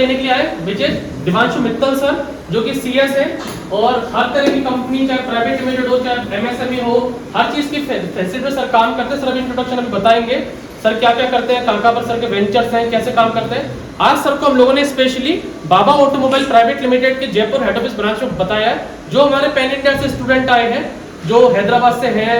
लेने के लिए आए, which is Divanshu Mittal sir, जो कि सीएस है और हर तरह की कंपनी, चाहे प्राइवेट लिमिटेड हो चाहे एमएसएमई हो, हर चीज की फैसिलिटी में सर काम करते हैं। सर अभी इंट्रोडक्शन अभी बताएंगे सर क्या क्या करते हैं, कहाँ पर सर के वेंचर्स हैं, कैसे काम करते हैं। आज सर को हम लोगों ने स्पेशली बाबा ऑटोमोबाइल प्राइवेट लिमिटेड के जयपुर हेड ऑफिस ब्रांच में बताया है, जो हमारे पैन इंडिया से स्टूडेंट आए हैं, जो हैदराबाद से हैं,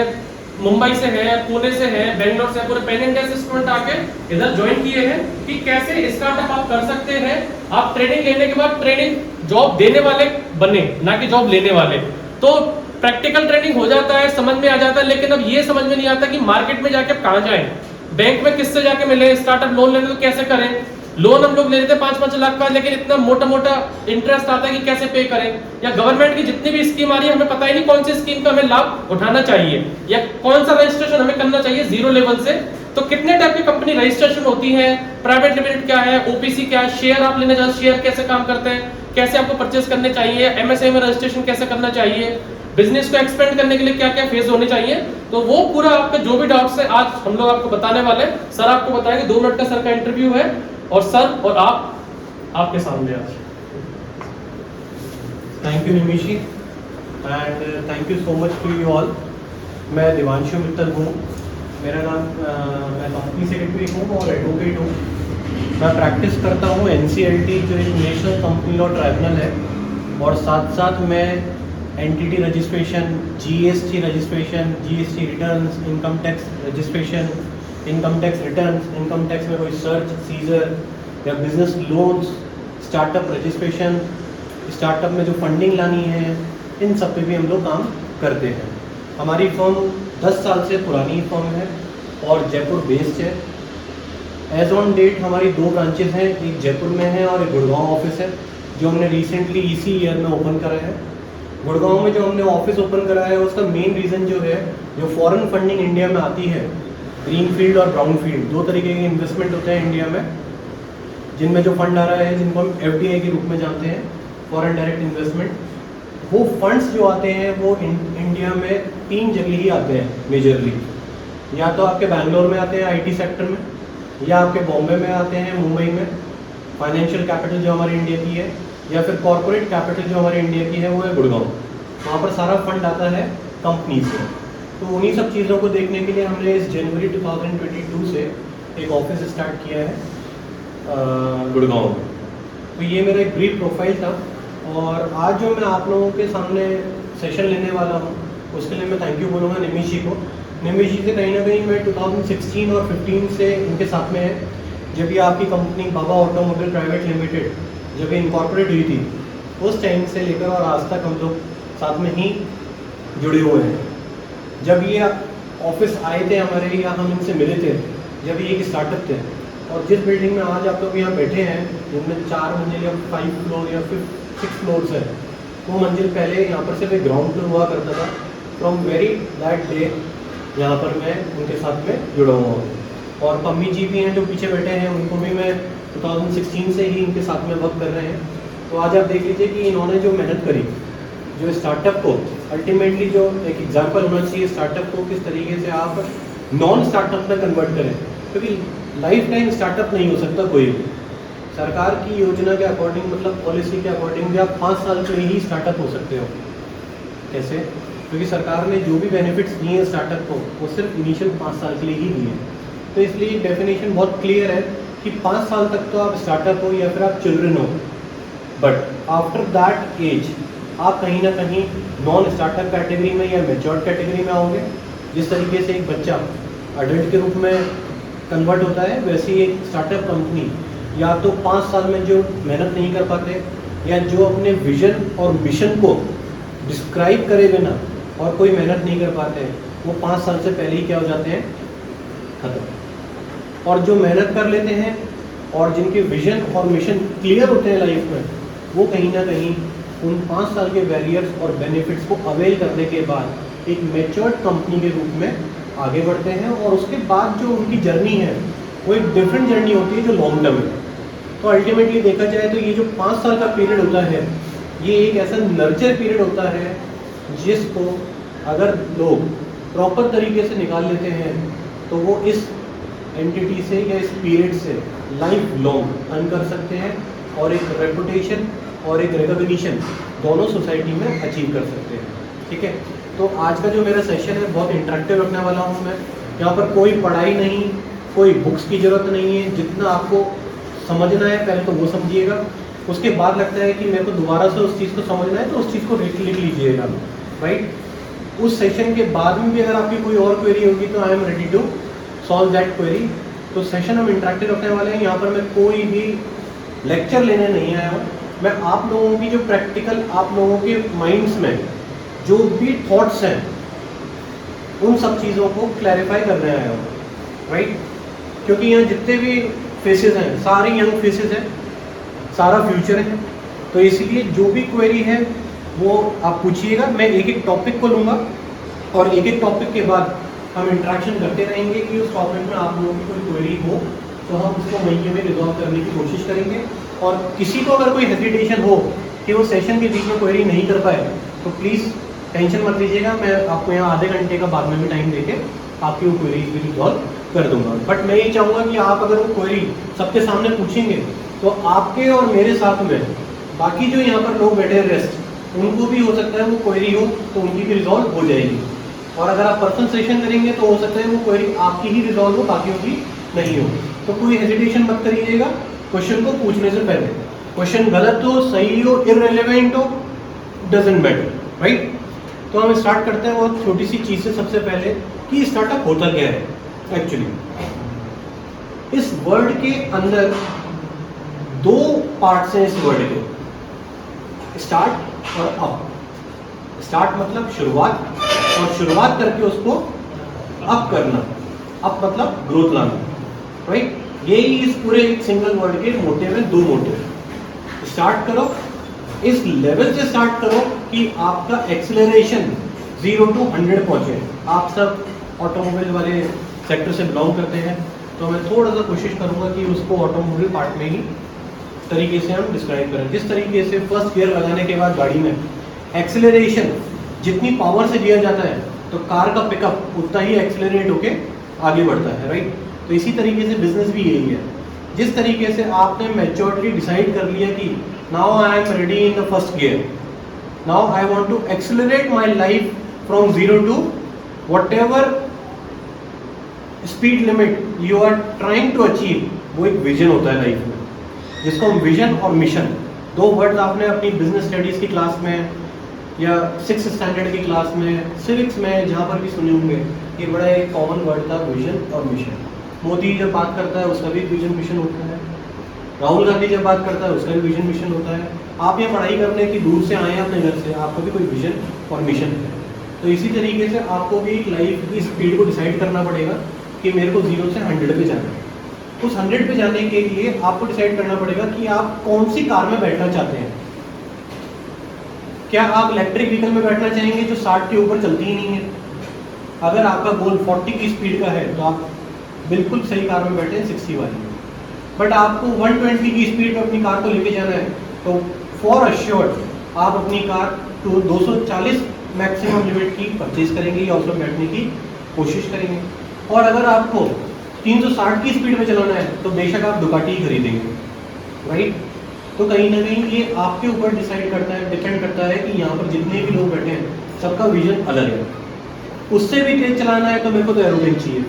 मुंबई से है, पुणे से है, बेंगलोर से, पूरे पैन इंडिया से स्टूडेंट आके इधर ज्वाइन किए हैं कि कैसे स्टार्टअप आप कर सकते हैं। आप ट्रेनिंग लेने के बाद ट्रेनिंग जॉब देने वाले बने, ना कि जॉब लेने वाले। तो प्रैक्टिकल ट्रेनिंग हो जाता है, समझ में आ जाता है, लेकिन अब ये समझ में नहीं आता कि मार्केट में जाके कहाँ जाएं, बैंक में किससे जाके मिले, स्टार्टअप लोन लेने तो कैसे करें। लोन हम लोग ले लेते हैं 5-5 लाख का, लेकिन इतना मोटा मोटा इंटरेस्ट आता है कि कैसे पे करें। या गवर्नमेंट की जितनी भी स्कीम आ रही है, हमें पता ही नहीं कौन सी स्कीम का हमें लाभ उठाना चाहिए या कौन सा रजिस्ट्रेशन हमें करना चाहिए जीरो लेवल से। तो कितने टाइप की कंपनी रजिस्ट्रेशन होती है, प्राइवेट लिमिटेड क्या है, ओपीसी क्या है, शेयर आप लेना चाहते, शेयर कैसे काम करते हैं, कैसे आपको परचेस करने चाहिए, एमएसए में रजिस्ट्रेशन कैसे करना चाहिए, बिजनेस को एक्सपेंड करने के लिए क्या क्या फेज होने चाहिए। तो वो पूरा आपका जो भी डाउट्स है आज हम लोग आपको बताने वाले हैं। सर आपको बताएंगे, 2 मिनट का सर का इंटरव्यू है और सर और आप आपके सामने आज। Thank you Nimishi and thank you so much to you all. मैं दिवांशु मित्तल हूँ, मेरा नाम मैं कंपनी सेक्रेटरी हूँ और एडवोकेट हूँ। मैं प्रैक्टिस करता हूँ एनसीएलटी, जो एक नेशनल कंपनी लॉ ट्राइब्यूनल है, और साथ साथ मैं entity registration, GST registration, GST returns, income tax registration, income tax returns, income tax में कोई सर्च सीजर या business loans, startup registration, startup में जो फंडिंग लानी है, इन सब पे भी हम लोग काम करते हैं। हमारी फर्म 10 साल से पुरानी फर्म है और जयपुर बेस्ड है। एज ऑन डेट हमारी 2 ब्रांचेस हैं, एक जयपुर में है और एक गुड़गांव ऑफिस है, जो हमने रिसेंटली इसी ईयर में ओपन करा है। गुड़गांव में जो हमने ऑफिस ओपन करा है उसका मेन रीज़न जो है, जो फॉरेन फंडिंग इंडिया में आती है, ग्रीन फील्ड और ब्राउन फील्ड 2 तरीके के इन्वेस्टमेंट होते हैं इंडिया में, जिनमें जो फंड आ रहा है, जिनको हम एफडीआई के रूप में जानते हैं, फॉरेन डायरेक्ट इन्वेस्टमेंट। वो फंड्स जो आते हैं वो इंडिया में 3 जगह ही आते हैं मेजरली। या तो आपके बैंगलोर में आते हैं आईटी सेक्टर में, या आपके बॉम्बे में आते हैं, मुंबई में फाइनेंशियल कैपिटल जो हमारी इंडिया की है, या फिर कॉर्पोरेट कैपिटल जो हमारे इंडिया की है वो है गुड़गांव। वहाँ पर सारा फंड आता है कंपनी से। तो उन्हीं सब चीज़ों को देखने के लिए हमने इस जनवरी 2022 से एक ऑफिस स्टार्ट किया है गुड़गांव में। तो ये मेरा एक ब्रीफ प्रोफाइल था, और आज जो मैं आप लोगों के सामने सेशन लेने वाला हूँ उसके लिए मैं थैंक यू बोलूँगा निमिशी को। निमिशी से कहीं ना कहीं मैं 2016 और 15 से इनके साथ में है, जब ये आपकी कंपनी बाबा ऑटोमोबाइल प्राइवेट लिमिटेड जब ये इनकॉर्पोरेट हुई थी, उस टाइम से लेकर और आज तक हम लोग साथ में ही जुड़े हुए हैं। जब ये ऑफिस आए थे हमारे, या हम इनसे मिले थे, जब ये एक स्टार्टअप थे, और जिस बिल्डिंग में आज आप लोग यहाँ बैठे हैं, जिनमें 4 मंजिल या 5 फ्लोर या फिर 6 फ्लोर्स है, वो मंजिल पहले यहाँ पर सिर्फ एक ग्राउंड फ्लोर हुआ करता था। फ्रॉम वेरी दैट डे यहाँ पर मैं उनके साथ में जुड़ा हुआ हूँ। और पम्मी जी भी हैं जो पीछे बैठे हैं, उनको भी मैं 2016 से ही इनके साथ में वर्क कर रहे हैं। तो आज आप देख लीजिए कि इन्होंने जो मेहनत करी, जो स्टार्टअप को अल्टीमेटली जो एक एग्जांपल होना चाहिए स्टार्टअप को, किस तरीके से आप नॉन स्टार्टअप में कन्वर्ट करें, क्योंकि लाइफ टाइम स्टार्टअप नहीं हो सकता कोई भी। सरकार की योजना के अकॉर्डिंग, मतलब पॉलिसी के अकॉर्डिंग भी आप 5 साल से ही स्टार्टअप हो सकते हो। कैसे? क्योंकि सरकार ने जो भी बेनिफिट्स दिए हैं स्टार्टअप को, वो सिर्फ इनिशियल 5 साल के लिए ही दिए हैं। तो इसलिए डेफिनेशन बहुत क्लियर है कि 5 साल तक तो आप स्टार्टअप हो या फिर आप चिल्ड्रन हो, बट आफ्टर दैट एज आप कहीं ना कहीं नॉन स्टार्टअप कैटेगरी में या मैच्योर्ड कैटेगरी में आओगे। जिस तरीके से एक बच्चा अडल्ट के रूप में कन्वर्ट होता है, वैसे ही एक स्टार्टअप कंपनी या तो 5 साल में जो मेहनत नहीं कर पाते, या जो अपने विजन और मिशन को डिस्क्राइब करे बिना और कोई मेहनत नहीं कर पाते, वो 5 साल से पहले ही क्या हो जाते हैं, खत्म। और जो मेहनत कर लेते हैं और जिनके विजन और मिशन क्लियर होते हैं लाइफ में, वो कहीं ना कहीं उन 5 साल के बैरियर्स और बेनिफिट्स को अवेल करने के बाद एक मैच्योर्ड कंपनी के रूप में आगे बढ़ते हैं। और उसके बाद जो उनकी जर्नी है वो एक डिफरेंट जर्नी होती है जो लॉन्ग टर्म है। तो अल्टीमेटली देखा जाए तो ये जो 5 साल का पीरियड होता है, ये एक ऐसा नर्चर पीरियड होता है जिसको अगर लोग प्रॉपर तरीके से निकाल लेते हैं तो वो इस एंटिटी से या इस पीरियड से लाइफ लॉन्ग अर्न कर सकते हैं। और एक रेपुटेशन और एक रिकॉग्निशन दोनों सोसाइटी में अचीव कर सकते हैं। ठीक है, तो आज का जो मेरा सेशन है बहुत इंटरेक्टिव रखने वाला हूँ मैं। यहाँ पर कोई पढ़ाई नहीं, कोई बुक्स की ज़रूरत नहीं है। जितना आपको समझना है पहले तो वो समझिएगा, उसके बाद लगता है कि मेरे को दोबारा से उस चीज़ को समझना है तो उस चीज़ को लिख लीजिएगा, राइट। उस सेशन के बाद में भी अगर आपकी कोई और क्वेरी होगी तो I am ready to solve that query. तो सेशन हम इंटरेक्टिव रखने वाले हैं। यहाँ पर मैं कोई भी लेक्चर लेने नहीं आया हूँ, मैं आप लोगों की जो प्रैक्टिकल आप लोगों के माइंड्स में जो भी थॉट्स हैं उन सब चीज़ों को क्लैरिफाई करने आया हूँ, राइट। क्योंकि यहाँ जितने भी फेसेस हैं सारे यंग फेसेस हैं, सारा फ्यूचर है, तो इसीलिए जो भी क्वेरी है वो आप पूछिएगा। मैं एक एक टॉपिक को लूँगा और एक एक टॉपिक के बाद हम इंटरेक्शन करते रहेंगे कि उस टॉपिक में आप लोगों की कोई क्वेरी हो तो हम उसको वहीं में रिजॉल्व करने की कोशिश करेंगे। और किसी को अगर कोई हेजिटेशन हो कि वो सेशन के बीच में क्वेरी नहीं कर पाए तो प्लीज़ टेंशन मत लीजिएगा, मैं आपको यहाँ आधे घंटे का बाद में भी टाइम देके आपकी वो क्वेरी भी रिजॉल्व कर दूंगा। बट मैं ये चाहूँगा कि आप अगर वो क्वेरी सबके सामने पूछेंगे तो आपके और मेरे साथ में बाकी जो यहाँ पर लोग बैठे हैं रेस्ट, उनको भी हो सकता है वो क्वेरी हो तो उनकी भी रिजॉल्व हो जाएगी। और अगर आप पर्सनल सेशन करेंगे तो हो सकता है वो क्वेरी आपकी ही रिजॉल्व हो, बाकियों की नहीं हो। तो कोई हेजिटेशन मत करिएगा क्वेश्चन को पूछने से पहले। क्वेश्चन गलत हो, सही हो, इररिलेवेंट हो, डजंट मैटर, राइट। तो हम स्टार्ट करते हैं बहुत छोटी सी चीज़ से। सबसे पहले कि स्टार्टअप होता क्या है एक्चुअली। इस वर्ड के अंदर दो पार्ट्स हैं इस वर्ड के, स्टार्ट और अप। स्टार्ट मतलब शुरुआत, और शुरुआत करके उसको अप करना, अप मतलब ग्रोथ लाना, राइट। यही इस पूरे एक सिंगल वर्ड के मोटिव है, दो मोटिव। स्टार्ट करो, इस लेवल से स्टार्ट करो कि आपका एक्सेलरेशन 0 to 100 पहुंचे। आप सब ऑटोमोबाइल वाले सेक्टर से बिलोंग करते हैं तो मैं थोड़ा सा कोशिश करूंगा कि उसको ऑटोमोबाइल पार्ट में ही तरीके से हम डिस्क्राइब करें। जिस तरीके से फर्स्ट गियर लगाने के बाद गाड़ी में एक्सेलरेशन जितनी पावर से दिया जाता है तो कार का पिकअप उतना ही एक्सेलरेट होके आगे बढ़ता है, राइट। तो इसी तरीके से बिजनेस भी यही है। जिस तरीके से आपने मैच्योरिटी डिसाइड कर लिया कि now I am ready in the first gear, now I want to accelerate my life from 0 to whatever speed limit you are trying to achieve, वो एक विजन होता है लाइफ में, जिसको हम विजन और मिशन, दो वर्ड्स आपने अपनी बिजनेस स्टडीज की क्लास में या 6th स्टैंडर्ड की क्लास में, सिविक्स में, जहाँ पर भी सुने होंगे। ये बड़ा एक कॉमन वर्ड था, विजन और मिशन। मोदी जब बात करता है उसका भी विजन मिशन होता है, राहुल गांधी जब बात करता है उसका भी विजन मिशन होता है। आप ये पढ़ाई करने की दूर से आए हैं अपने घर से, आपका भी कोई विजन और मिशन है। तो इसी तरीके से आपको भी लाइफ की स्पीड को डिसाइड करना पड़ेगा कि मेरे को 0 से 100 पे जाना है। उस 100 पे जाने के लिए आपको डिसाइड करना पड़ेगा कि आप कौन सी कार में बैठना चाहते हैं। क्या आप इलेक्ट्रिक व्हीकल में बैठना चाहेंगे जो 60 के ऊपर चलती ही नहीं है? अगर आपका गोल 40 की स्पीड का है तो आप बिल्कुल सही कार में बैठे हैं, 60 वाली में। बट आपको 120 की स्पीड पे अपनी कार को लेके जाना है तो फॉर अश्योर्ड आप अपनी कार 240 मैक्सिमम लिमिट की परचेज करेंगे या उसमें बैठने की कोशिश करेंगे। और अगर आपको 360 की स्पीड में चलाना है तो बेशक आप दुकाटी ही खरीदेंगे, राइट। तो कहीं ना कहीं ये आपके ऊपर डिसाइड करता है, डिपेंड करता है कि यहाँ पर जितने भी लोग बैठे हैं सबका विजन अलग है। उससे भी तेज चलाना है तो मेरे को तो एरोप्लेन चाहिए,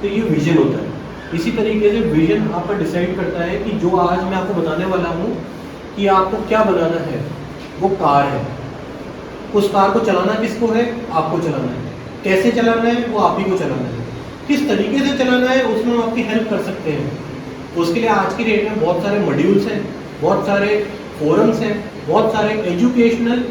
तो ये विजन होता है। इसी तरीके से विजन आपका डिसाइड करता है कि जो आज मैं आपको बताने वाला हूँ कि आपको क्या बनाना है, वो कार है। उस कार को चलाना किसको है? आपको चलाना है। कैसे चलाना है? वो आप ही को चलाना है। किस तरीके से चलाना है उसमें हम आपकी हेल्प कर सकते हैं। उसके लिए आज की डेट में बहुत सारे मॉड्यूल्स हैं, बहुत सारे फोरम्स हैं, बहुत सारे एजुकेशनल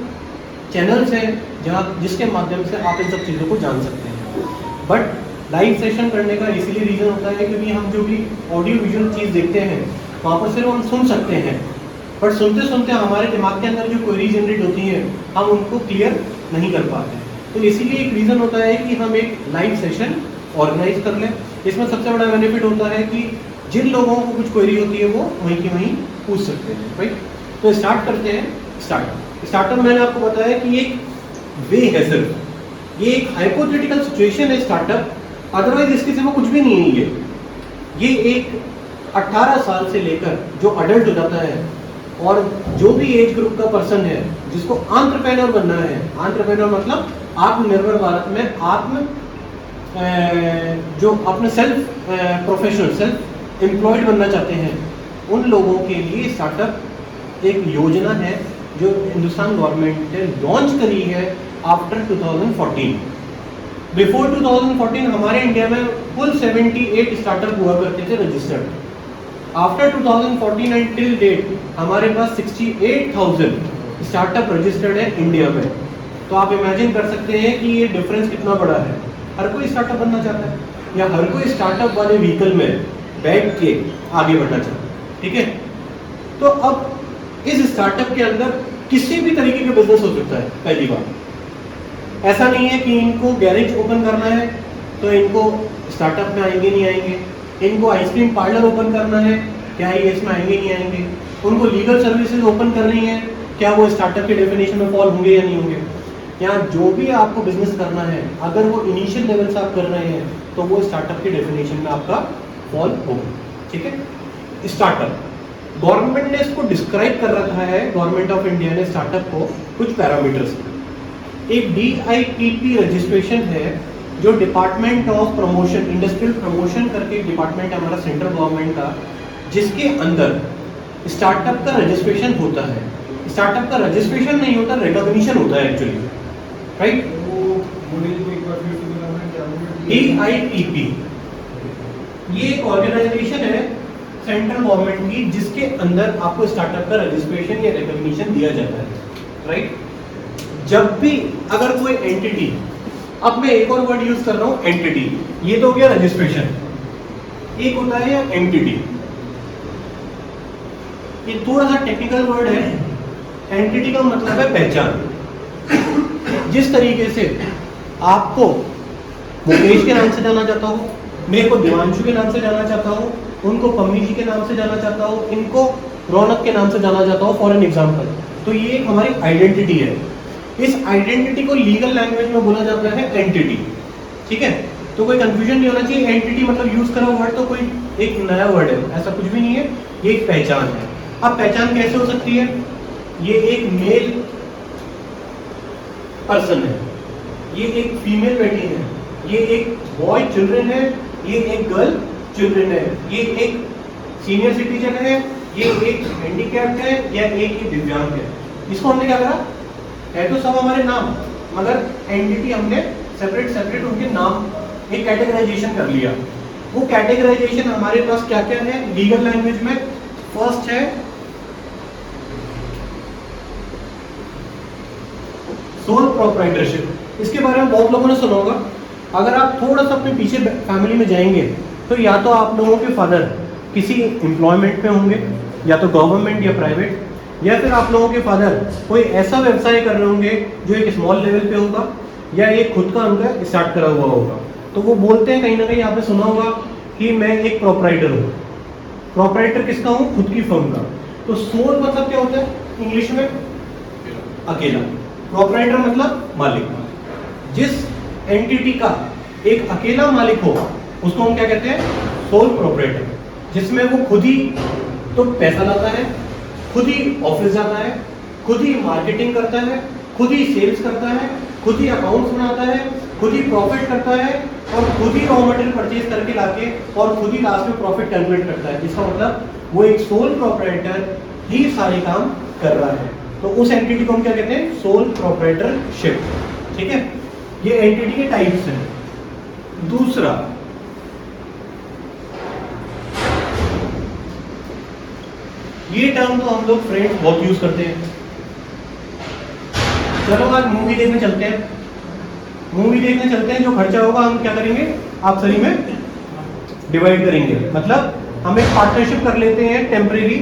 चैनल्स हैं जहाँ जिसके माध्यम से आप इन सब चीज़ों को जान सकते हैं। बट लाइव सेशन करने का इसीलिए रीज़न होता है क्योंकि हम जो भी ऑडियो विजुअल चीज़ देखते हैं वहाँ पर सिर्फ हम सुन सकते हैं, बट सुनते सुनते हमारे दिमाग के अंदर जो क्वेरी जनरेट होती हैं हम उनको क्लियर नहीं कर पाते। तो इसीलिए एक रीज़न होता है कि हम एक लाइव सेशन ऑर्गेनाइज कर लें। इसमें सबसे बड़ा बेनिफिट होता है कि जिन लोगों को कुछ क्वेरी होती है वो वहीं की वहीं पूछ सकते हैं, राइट। तो स्टार्ट करते हैं। स्टार्टअप मैंने आपको बताया कि एक वे है, सिर्फ ये एक हाइपोथेटिकल सिचुएशन है स्टार्टअप, अदरवाइज इसके सिवा कुछ भी नहीं है। ये एक 18 साल से लेकर जो अडल्ट हो जाता है और जो भी एज ग्रुप का पर्सन है जिसको एंटरप्रेन्योर बनना है, एंटरप्रेन्योर मतलब आत्मनिर्भर भारत में जो अपने सेल्फ प्रोफेशनल सेल्फ एम्प्लॉयड बनना चाहते हैं, उन लोगों के लिए स्टार्टअप एक योजना है जो हिंदुस्तान गवर्नमेंट ने लॉन्च करी है आफ्टर 2014। बिफोर 2014 हमारे इंडिया में कुल 78 स्टार्टअप हुआ करते थे registered. After 2014 and till date हमारे पास 68,000 स्टार्टअप रजिस्टर्ड है इंडिया में। तो आप इमेजिन कर सकते हैं कि ये डिफरेंस कितना बड़ा है। हर कोई स्टार्टअप बनना चाहता है या हर कोई स्टार्टअप वाले व्हीकल में बैठ के आगे बढ़ना चाहता है, ठीक है। तो अब इस स्टार्टअप के अंदर किसी भी तरीके का बिजनेस हो सकता है। पहली बात, ऐसा नहीं है कि इनको गैरेज ओपन करना है तो इनको स्टार्टअप में आएंगे नहीं आएंगे, इनको आइसक्रीम पार्लर ओपन करना है क्या ये इसमें आएंगे नहीं आएंगे, उनको लीगल सर्विसेज ओपन करनी है क्या वो स्टार्टअप के डेफिनेशन में फॉल होंगे या नहीं होंगे। यहाँ जो भी आपको बिजनेस करना है अगर वो इनिशियल लेवल से आप कर रहे हैं तो वो स्टार्टअप के डेफिनेशन में आपका फॉल होगा, ठीक है। स्टार्टअप गवर्नमेंट ने इसको डिस्क्राइब कर रखा है, गवर्नमेंट ऑफ इंडिया ने स्टार्टअप को कुछ पैरामीटर्स। एक DIPP रजिस्ट्रेशन है जो department of promotion industrial promotion करके डिपार्टमेंट है हमारा सेंट्रल गवर्नमेंट का, जिसके अंदर स्टार्टअप का रजिस्ट्रेशन होता है। स्टार्टअप का रजिस्ट्रेशन नहीं होता, रिकॉग्निशन होता है एक्चुअली, राइट। DIPP ये एक ऑर्गेनाइजेशन है सेंट्रल गवर्नमेंट की जिसके अंदर आपको स्टार्टअप का रजिस्ट्रेशन या रिकॉग्निशन दिया जाता है, राइट। जब भी अगर कोई एंटिटी, अब मैं एक और वर्ड यूज कर रहा हूं एंटिटी, ये तो हो गया रजिस्ट्रेशन, एक होता है एंटिटी, ये थोड़ा सा टेक्निकल वर्ड है। एंटिटी का मतलब है पहचान। जिस तरीके से आपको मुकेश के नाम से जाना चाहता हूँ, मेरे को दिवांशु के नाम से जाना चाहता हूँ, उनको पम्मी जी के नाम से जाना चाहता हूँ, इनको रौनक के नाम से जाना चाहता हूँ फॉर एन एग्जाम्पल, तो ये एक हमारी आइडेंटिटी है। इस आइडेंटिटी को लीगल लैंग्वेज में बोला जाता है एंटिटी, ठीक है। तो कोई कंफ्यूजन नहीं होना चाहिए, एंटिटी मतलब यूज करा वर्ड तो कोई एक नया वर्ड है, ऐसा कुछ भी नहीं है, ये एक पहचान है। अब पहचान कैसे हो सकती है, ये एक मेल पर्सन है, ये एक फीमेल बेटी है, ये एक बॉय चिल्ड्रन है, ये एक गर्ल चिल्ड्रन है, ये एक सीनियर सिटीजन है, ये एक हैंडीकैप्ड है या एक ही दिव्यांग है। इसको हमने क्या करा, है तो सब हमारे नाम मगर एंटिटी हमने सेपरेट सेपरेट उनके नाम एक कैटेगराइजेशन कर लिया। वो कैटेगराइजेशन हमारे पास क्या क्या है लीगल लैंग्वेज में। फर्स्ट है सोल प्रोप्राइटरशिप, इसके बारे में बहुत लोगों ने सुना होगा। अगर आप थोड़ा सा अपने पीछे फैमिली में जाएंगे तो या तो आप लोगों के फादर किसी एम्प्लॉयमेंट में होंगे या तो गवर्नमेंट या प्राइवेट, या फिर आप लोगों के फादर कोई ऐसा व्यवसाय कर रहे होंगे जो एक स्मॉल लेवल पे होगा या एक खुद का उनका स्टार्ट करा हुआ होगा। तो वो बोलते हैं, कहीं ना कहीं आपने सुना होगा कि मैं एक प्रोप्राइटर हूँ। प्रोप्राइटर किसका हूँ, खुद की फर्म का। तो सोल मतलब क्या होता है इंग्लिश में, अकेला। प्रोप्राइटर मतलब मालिक। जिस एंटिटी का एक अकेला मालिक हो उसको हम क्या कहते हैं, सोल प्रोप्राइटर, जिसमें वो खुद ही तो पैसा लाता है, खुद ही ऑफिस जाता है, खुद ही मार्केटिंग करता है, खुद ही सेल्स करता है, खुद ही अकाउंट्स बनाता है, खुद ही प्रॉफिट करता है और खुद ही रॉ मटेरियल परचेज करके लाके और खुद ही लास्ट में प्रॉफिट कैलकुलेट करता है। जिसका मतलब वो एक सोल प्रोप्राइटर ही सारे काम कर रहा है। तो उस एंटिटी को हम क्या कहते हैं, सोल प्रोप्राइटरशिप, ठीक है। ये एंटिटी के टाइप्स हैं। दूसरा ये टर्म तो हम लोग फ्रेंड्स बहुत यूज करते हैं। चलो आज मूवी देखने चलते हैं, मूवी देखने चलते हैं, जो खर्चा होगा हम क्या करेंगे, आप सही में डिवाइड करेंगे। मतलब हम एक पार्टनरशिप कर लेते हैं टेम्परेरी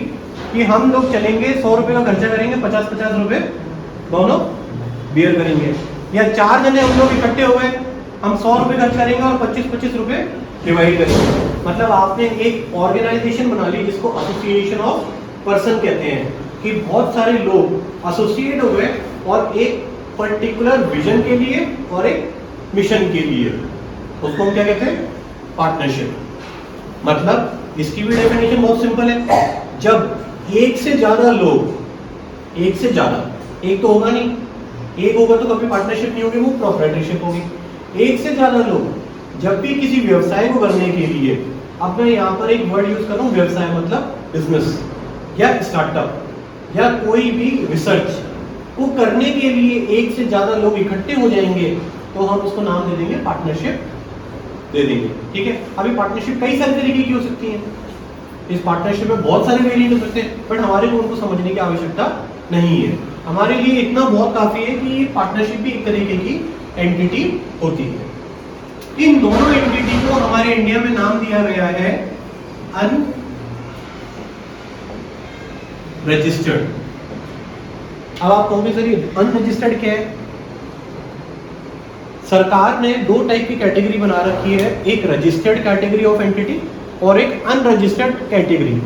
कि हम लोग चलेंगे, 100 रुपए का खर्चा करेंगे, 50-50 रुपए दोनों बियर करेंगे। या 4 जने हम लोग इकट्ठे हुए, हम 100 रुपए खर्च करेंगे और 25-25 रुपए डिवाइड करेंगे। मतलब आपने एक ऑर्गेनाइजेशन बना ली जिसको एसोसिएशन ऑफ पर्सन कहते हैं, कि बहुत सारे लोग एसोसिएट हुए और एक पर्टिकुलर विजन के लिए और एक मिशन के लिए, उसको हम क्या कहते हैं, पार्टनरशिप। मतलब इसकी भी डेफिनेशन बहुत सिंपल है। जब एक से ज्यादा लोग, एक से ज्यादा, एक तो होगा नहीं, एक होगा तो कभी पार्टनरशिप नहीं होगी, वो प्रोप्राइटरशिप होगी। एक से ज्यादा लोग जब भी किसी व्यवसाय को करने के लिए, अब मैं यहाँ पर एक वर्ड यूज कर रहा हूँ, व्यवसाय मतलब बिजनेस या स्टार्टअप या कोई भी रिसर्च को करने के लिए एक से ज्यादा लोग इकट्ठे हो जाएंगे तो हम उसको नाम दे देंगे पार्टनरशिप दे देंगे। ठीक है, अभी पार्टनरशिप कई सारे तरीके की हो सकती है, इस पार्टनरशिप में बहुत सारे वेरिएंट हो सकते हैं, बट हमारे को उनको समझने की आवश्यकता नहीं है। हमारे लिए इतना बहुत काफी है कि पार्टनरशिप भी एक तरीके की एंटिटी होती है। इन दोनों एंटिटी को हमारे इंडिया में नाम दिया गया है अनरजिस्टर्ड। अब आप कहोगे सर ये अनरजिस्टर्ड क्या है? सरकार ने दो टाइप की कैटेगरी बना रखी है, एक रजिस्टर्ड कैटेगरी ऑफ एंटिटी और एक अनरजिस्टर्ड कैटेगरी।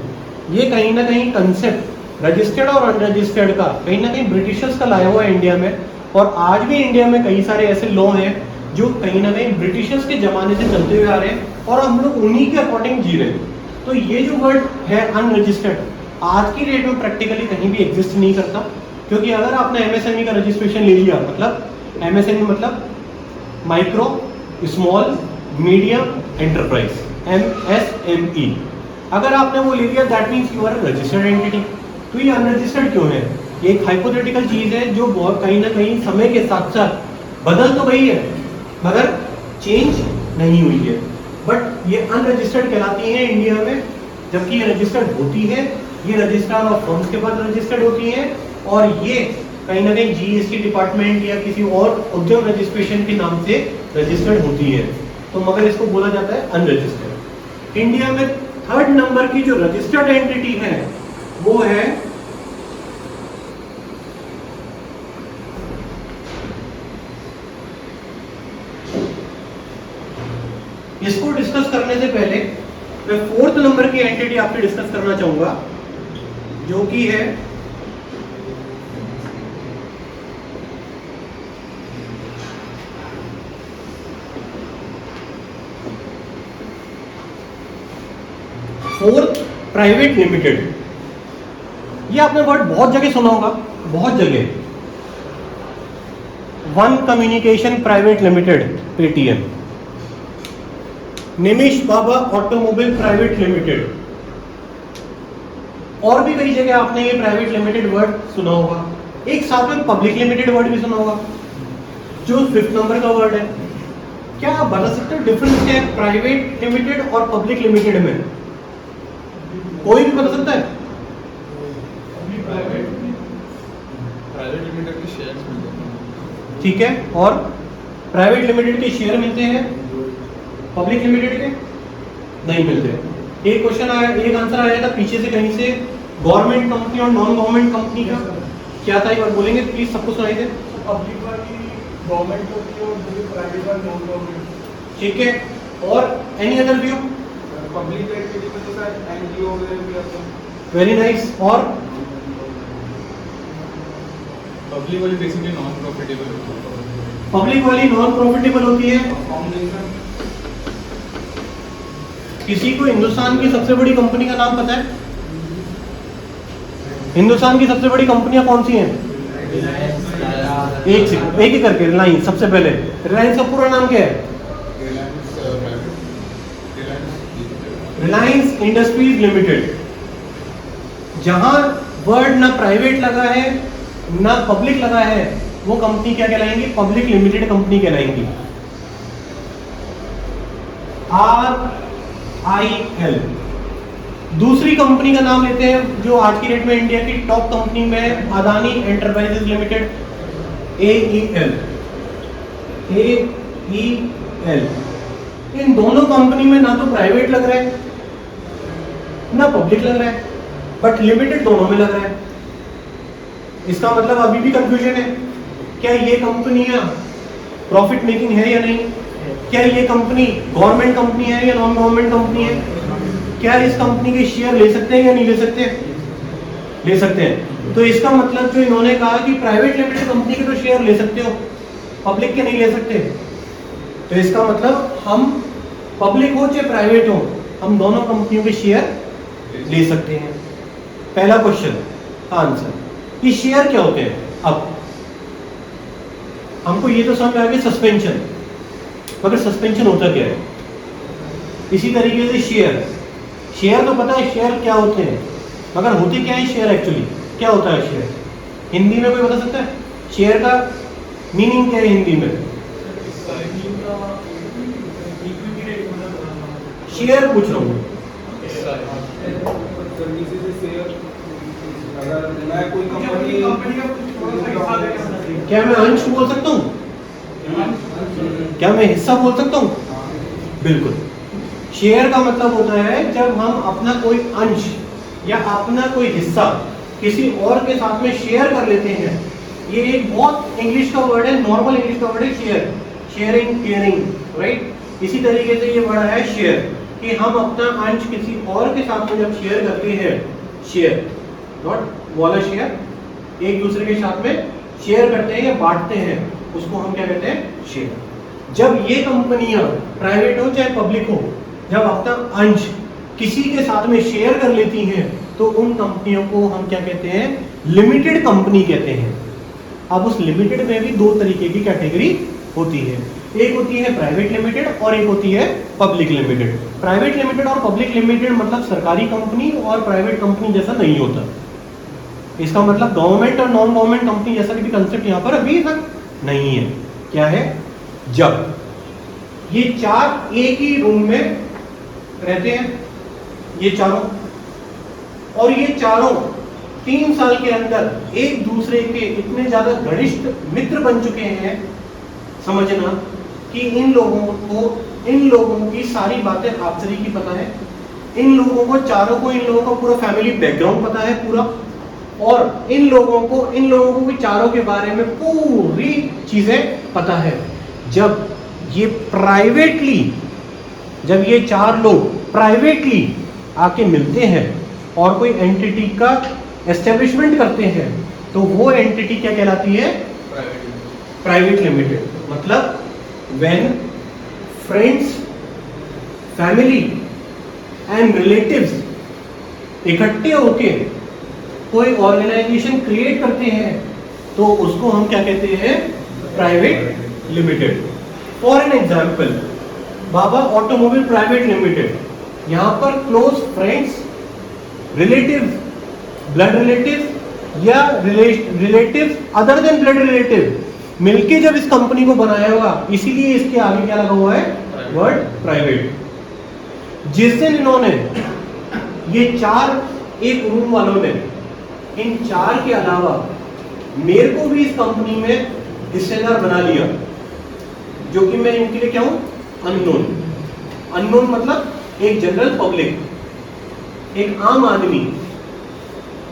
ये कहीं ना कहीं कंसेप्ट रजिस्टर्ड और अनरजिस्टर्ड का कहीं ना कहीं ब्रिटिशर्स का लाया हुआ है इंडिया में, और आज भी इंडिया में कई सारे ऐसे लॉ हैं जो कहीं ना कहीं ब्रिटिशर्स के जमाने से चलते हुए आ रहे हैं और हम लोग उन्हीं के अकॉर्डिंग जी रहे हैं। तो ये जो वर्ड है अनरजिस्टर्ड, आज की डेट में प्रैक्टिकली कहीं भी एग्जिस्ट नहीं करता, क्योंकि अगर आपने एमएसएमई का रजिस्ट्रेशन ले लिया, मतलब एमएसएमई मतलब micro small medium enterprise, MSME, अगर आपने वो ले लिया that means you are registered entity. तो ये अनरजिस्टर्ड क्यों है? ये एक हाइपोथेटिकल चीज है जो बहुत कहीं ना कहीं समय के साथ साथ बदल तो गई है मगर चेंज नहीं हुई है, बट ये अनरजिस्टर्ड कहलाती है इंडिया में, जबकि ये रजिस्टर्ड होती है, ये रजिस्ट्रार ऑफ फर्म्स के पास रजिस्टर्ड होती है और ये कहीं ना कहीं जीएसटी डिपार्टमेंट या किसी और उद्यम रजिस्ट्रेशन के नाम से रजिस्टर्ड होती है, तो मगर इसको बोला जाता है अनरजिस्टर्ड। इंडिया में थर्ड नंबर की जो रजिस्टर्ड एंटिटी है वो है इसको डिस्कस करने से पहले मैं फोर्थ नंबर की एंटिटी आपसे डिस्कस करना चाहूंगा, जो कि है फोर्थ प्राइवेट लिमिटेड। ये आपने वर्ड बहुत जगह सुना होगा, बहुत जगह। One communication private limited Paytm, Nimish Baba automobile private limited, और भी कई जगह आपने ये प्राइवेट लिमिटेड वर्ड सुना होगा। एक साथ में पब्लिक लिमिटेड वर्ड भी सुना होगा, जो फिफ्थ नंबर का वर्ड है। क्या आप बता सकते हो डिफरेंस क्या है प्राइवेट लिमिटेड और पब्लिक लिमिटेड में? कोई भी बता सकता है? प्राइवेट लिमिटेड के शेयर्स मिलते हैं, ठीक है, और प्राइवेट लिमिटेड के शेयर मिलते हैं, पब्लिक लिमिटेड के नहीं मिलते। एक क्वेश्चन आया, एक आंसर आया था पीछे से कहीं से, गवर्नमेंट कंपनी और नॉन गवर्नमेंट कंपनी का क्या था, एक बार बोलेंगे प्लीज, सबको सुनाई दे। पब्लिक वाली गवर्नमेंट होती है और प्राइवेट वाली नॉन गवर्नमेंट। ठीक है, और any other view? Public activity में तो शायद एनजीओ वगैरह भी आते हैं। Very nice. और पब्लिक वाली बेसिकली नॉन प्रॉफिटेबल होती है। पब्लिक वाली नॉन प्रॉफिटेबल होती है। फाउंडेशन। किसी को हिंदुस्तान की सबसे बड़ी कंपनी का नाम पता है? हिंदुस्तान की सबसे बड़ी कंपनियां कौन सी हैं? एक ही करके। रिलायंस सबसे पहले। रिलायंस का पूरा नाम क्या है? Reliance Industries Limited. जहां वर्ड ना प्राइवेट लगा है ना पब्लिक लगा है, वो कंपनी क्या कहलाएंगी? पब्लिक लिमिटेड कंपनी कहलाएंगी। RIL। दूसरी कंपनी का नाम लेते हैं जो आज की डेट में इंडिया की टॉप कंपनी में, अदानी एंटरप्राइजेज लिमिटेड, AEL। इन दोनों कंपनी में ना तो प्राइवेट लग रहा है ना पब्लिक लग रहा है, बट लिमिटेड दोनों में लग रहा है। इसका मतलब अभी भी कंफ्यूजन है, क्या ये कंपनियां प्रॉफिट मेकिंग है या नहीं? क्या ये कंपनी गवर्नमेंट कंपनी है या नॉन गवर्नमेंट कंपनी है? क्या इस कंपनी के शेयर ले सकते हैं या नहीं ले सकते? ले सकते हैं। तो इसका मतलब जो इन्होंने कहा कि प्राइवेट लिमिटेड कंपनी के तो शेयर ले सकते हो, पब्लिक के नहीं ले सकते, तो इसका मतलब हम पब्लिक हो चाहे प्राइवेट हो, हम दोनों कंपनियों के शेयर ले सकते हैं। पहला क्वेश्चन का आंसर, ये शेयर क्या होते हैं? अब हमको ये तो समझ आ गया सस्पेंशन, मगर सस्पेंशन होता क्या है? इसी तरीके से शेयर, शेयर तो पता है शेयर क्या होते हैं, मगर होते क्या है शेयर? एक्चुअली क्या होता है शेयर? हिंदी में कोई बता सकता है? शेयर का मीनिंग क्या है हिंदी में? शेयर पूछ रहा हूँ। अगर मैं कोई कंपनी का क्या मैं अंश बोल सकता हूँ? क्या मैं हिस्सा बोल सकता हूँ? बिल्कुल। शेयर का मतलब होता है जब हम अपना कोई अंश या अपना कोई हिस्सा किसी और के साथ में शेयर कर लेते हैं। ये एक बहुत इंग्लिश का वर्ड है, नॉर्मल इंग्लिश का वर्ड है शेयर, शेयरिंग, केयरिंग, राइट? इसी तरीके से ये वर्ड है शेयर, कि हम अपना अंश किसी और के साथ में जब शेयर करते हैं, शेयर नॉट वाला शेयर, एक दूसरे के साथ में शेयर करते हैं या बांटते हैं, उसको हम क्या कहते हैं? शेयर। जब ये कंपनियां प्राइवेट हो चाहे पब्लिक हो, जब अपना अंश किसी के साथ में शेयर कर लेती हैं तो उन कंपनियों को हम क्या कहते हैं? लिमिटेड कंपनी कहते हैं। अब उस लिमिटेड में भी दो तरीके की कैटेगरी होती है, एक होती है प्राइवेट लिमिटेड और एक होती है पब्लिक लिमिटेड। प्राइवेट लिमिटेड और पब्लिक लिमिटेड मतलब सरकारी कंपनी और प्राइवेट कंपनी जैसा नहीं होता। इसका मतलब गवर्नमेंट और नॉन गवर्नमेंट कंपनी जैसा भी कंसेप्ट यहाँ पर अभी तक नहीं है। क्या है? जब ये चार एक ही रूम में रहते हैं, ये चारों, और ये चारों 3 साल के अंदर एक दूसरे के इतने ज्यादा घनिष्ठ मित्र बन चुके हैं, समझना कि इन लोगों की सारी बातें आपसे की पता है, इन लोगों को पूरा फैमिली बैकग्राउंड पता है पूरा, और इन लोगों को भी चारों के बारे में पूरी चीजें पता है। जब ये चार लोग प्राइवेटली आके मिलते हैं और कोई एंटिटी का एस्टेब्लिशमेंट करते हैं तो वो एंटिटी क्या कहलाती है? Private limited. मतलब when friends, family and relatives इकट्ठे होके कोई ऑर्गेनाइजेशन क्रिएट करते हैं तो उसको हम क्या कहते हैं? Private limited. For an example, Baba automobile private limited, यहाँ पर close friends, relatives, blood relatives या relatives other than blood relative मिलके जब इस कंपनी को बनाया होगा, इसीलिए इसके आगे क्या लगा हुआ है? Word private. जिस दिन इन्होंने ये चार, एक रूम वालों ने इन चार के अलावा मेरे को भी इस कंपनी में हिस्सेदार बना लिया, जो कि मैं इनके लिए क्या हूं? अननोन। अननोन मतलब एक जनरल पब्लिक, एक आम आदमी,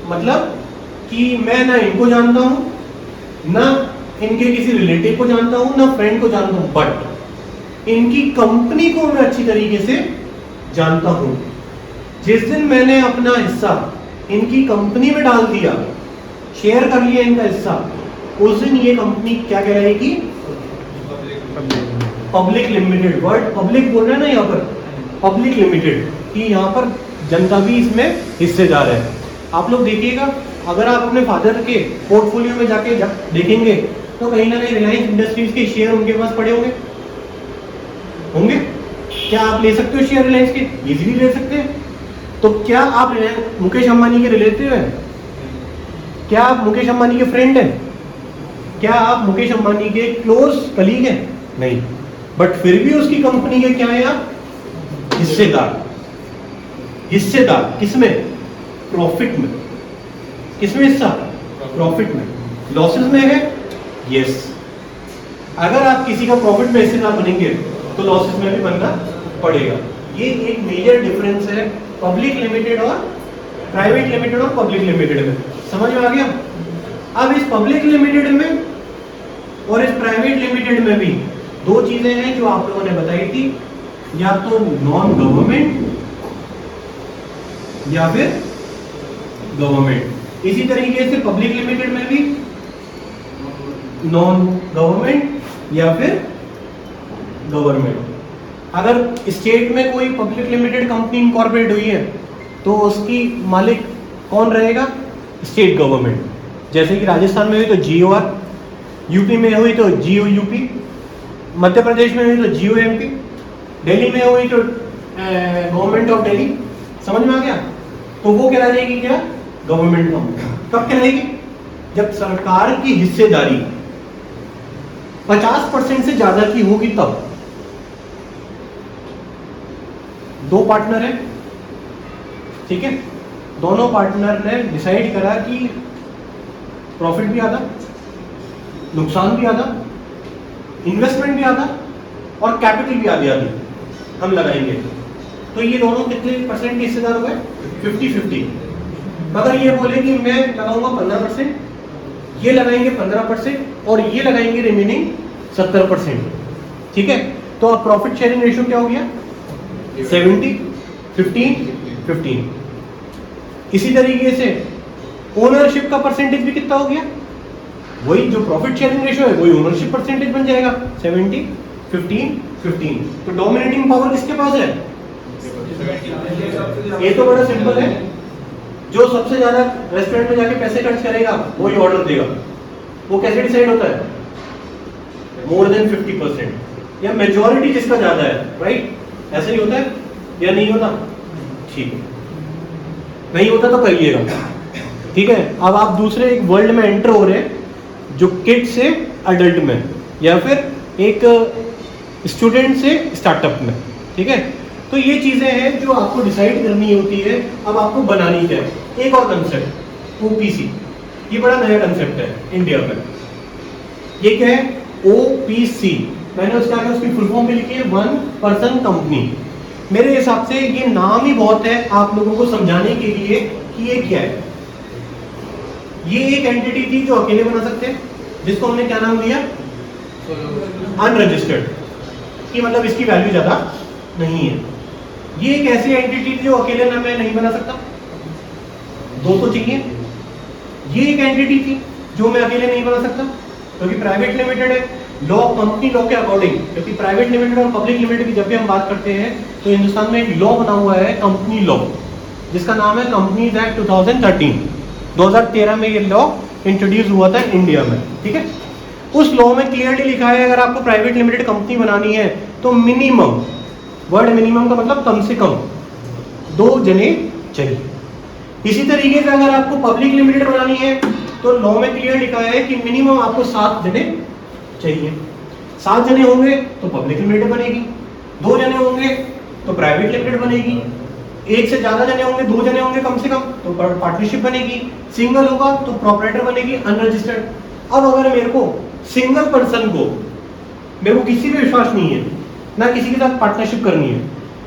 मतलब कि मैं ना इनको जानता हूं, ना इनके किसी रिलेटिव को जानता हूं, ना फ्रेंड को जानता हूं, बट इनकी कंपनी को मैं अच्छी तरीके से जानता हूं। जिस दिन मैंने अपना हिस्सा इनकी कंपनी में डाल दिया, शेयर कर लिया इनका हिस्सा, उस दिन ये कंपनी क्या कहलाएगी? Public limited. वर्ड पब्लिक बोल रहे हैं ना यहाँ पर, पब्लिक लिमिटेड, कि यहाँ पर जनता भी इसमें हिस्सेदार है। आप लोग देखिएगा, अगर आप अपने फादर के पोर्टफोलियो में जाके देखेंगे तो कहीं ना कहीं रिलायंस इंडस्ट्रीज के शेयर उनके पास पड़े होंगे। क्या आप ले सकते हो शेयर रिलायंस के? इजीली ले सकते हैं। तो क्या आप मुकेश अंबानी के रिलेटिव हैं? क्या आप मुकेश अंबानी के फ्रेंड हैं? क्या आप मुकेश अंबानी के क्लोज कलीग हैं? नहीं, बट फिर भी उसकी कंपनी के क्या है आप? हिस्सेदार। हिस्सेदार किसमें? प्रॉफिट में। किसमें हिस्सा? प्रॉफिट में। लॉसेस में है? यस। अगर आप किसी का प्रॉफिट में हिस्सेदार बनेंगे तो लॉसेस में भी बनना पड़ेगा। ये एक मेजर डिफरेंस है पब्लिक लिमिटेड और प्राइवेट लिमिटेड और पब्लिक लिमिटेड में। समझ में आ गया? अब इस पब्लिक लिमिटेड में और इस प्राइवेट लिमिटेड में भी दो चीजें हैं जो आप लोगों ने बताई थी, या तो नॉन गवर्नमेंट या फिर गवर्नमेंट। इसी तरीके से पब्लिक लिमिटेड में भी नॉन गवर्नमेंट या फिर गवर्नमेंट। अगर स्टेट में कोई पब्लिक लिमिटेड कंपनी इनकॉर्पोरेट हुई है तो उसकी मालिक कौन रहेगा? State government. जैसे कि राजस्थान में हुई तो GOR, यूपी में हुई तो GOUP, मध्य प्रदेश में हुई तो GOMP, दिल्ली में हुई तो गवर्नमेंट ऑफ दिल्ली। समझ में आ गया? तो वो कहलाएगी क्या? Government company. कब कहलाएगी? जब सरकार की हिस्सेदारी 50% से ज्यादा की होगी तब। दो पार्टनर है, ठीक है, दोनों पार्टनर ने डिसाइड करा कि प्रॉफिट भी आधा, नुकसान भी आधा, इन्वेस्टमेंट भी आधा और कैपिटल भी आधी आधी हम लगाएंगे। तो ये दोनों कितने परसेंट के हिस्सेदार हो गए? 50-50। मगर ये बोले कि मैं लगाऊंगा 15%, ये लगाएंगे 15% और ये लगाएंगे रिमेनिंग 70%। ठीक है, तो अब प्रॉफिट शेयरिंग रेशियो क्या हो गया? 70-15-15। इसी तरीके से ओनरशिप का परसेंटेज भी कितना हो गया? वही जो प्रॉफिट शेयरिंग रेशियो है वही ओनरशिप परसेंटेज बन जाएगा 70-15-15। तो डोमिनेटिंग पावर किसके पास है? ये तो बड़ा सिंपल है, जो सबसे ज्यादा रेस्टोरेंट में जाके पैसे खर्च करेगा वही ऑर्डर देगा। वो कैसे डिसाइड होता है? मोर देन 50% या मेजॉरिटी जिसका ज्यादा है, राइट? ऐसे ही होता है या नहीं होता? ठीक है, नहीं होता तो करिएगा। ठीक है, अब आप दूसरे एक वर्ल्ड में एंटर हो रहे हैं जो किड से अडल्ट में या फिर एक स्टूडेंट से स्टार्टअप में। ठीक है, तो ये चीजें हैं जो आपको डिसाइड करनी होती है। अब आपको बनानी क्या है? एक और कंसेप्ट OPC, ये बड़ा नया कंसेप्ट है इंडिया में। ये क्या है? OPC, मैंने उसकी फुल फॉर्म भी लिखी है, वन पर्सन कंपनी। मेरे हिसाब से ये नाम ही बहुत है आप लोगों को समझाने के लिए कि ये क्या है। ये एक एंटिटी थी जो अकेले बना सकते हैं, जिसको हमने क्या नाम दिया? अनरजिस्टर्ड, कि मतलब इसकी वैल्यू ज्यादा नहीं है। ये एक ऐसी एंटिटी जो अकेले ना मैं नहीं बना सकता, दो तो चाहिए। ये एक एंटिटी थी जो मैं अकेले नहीं बना सकता क्योंकि प्राइवेट लिमिटेड है। लॉ, कंपनी लॉ के अकॉर्डिंग, क्योंकि प्राइवेट लिमिटेड और पब्लिक लिमिटेड की जब भी हम बात करते हैं तो हिंदुस्तान में एक लॉ बना हुआ है, कंपनी लॉ, जिसका नाम है कंपनीज एक्ट 2013 में ये लॉ इंट्रोड्यूस हुआ था इंडिया में। ठीक है, उस लॉ में क्लियरली लिखा है अगर आपको प्राइवेट लिमिटेड कंपनी बनानी है तो मिनिमम, वर्ड मिनिमम का मतलब कम से कम 2 जने चाहिए। इसी तरीके से अगर आपको पब्लिक लिमिटेड बनानी है तो लॉ में क्लियर लिखा है कि मिनिमम आपको 7 जने चाहिए। 7 जने होंगे तो पब्लिक लिमिटेड बनेगी, 2 जने होंगे तो प्राइवेट लिमिटेड बनेगी, एक से ज्यादा जने होंगे, 2 जने होंगे कम से कम तो पार्टनरशिप बनेगी, सिंगल होगा तो प्रोपराइटर बनेगी, अनरजिस्टर्ड। अब अगर मेरे को सिंगल पर्सन को, मेरे को किसी पे विश्वास नहीं है, ना किसी के साथ पार्टनरशिप करनी है,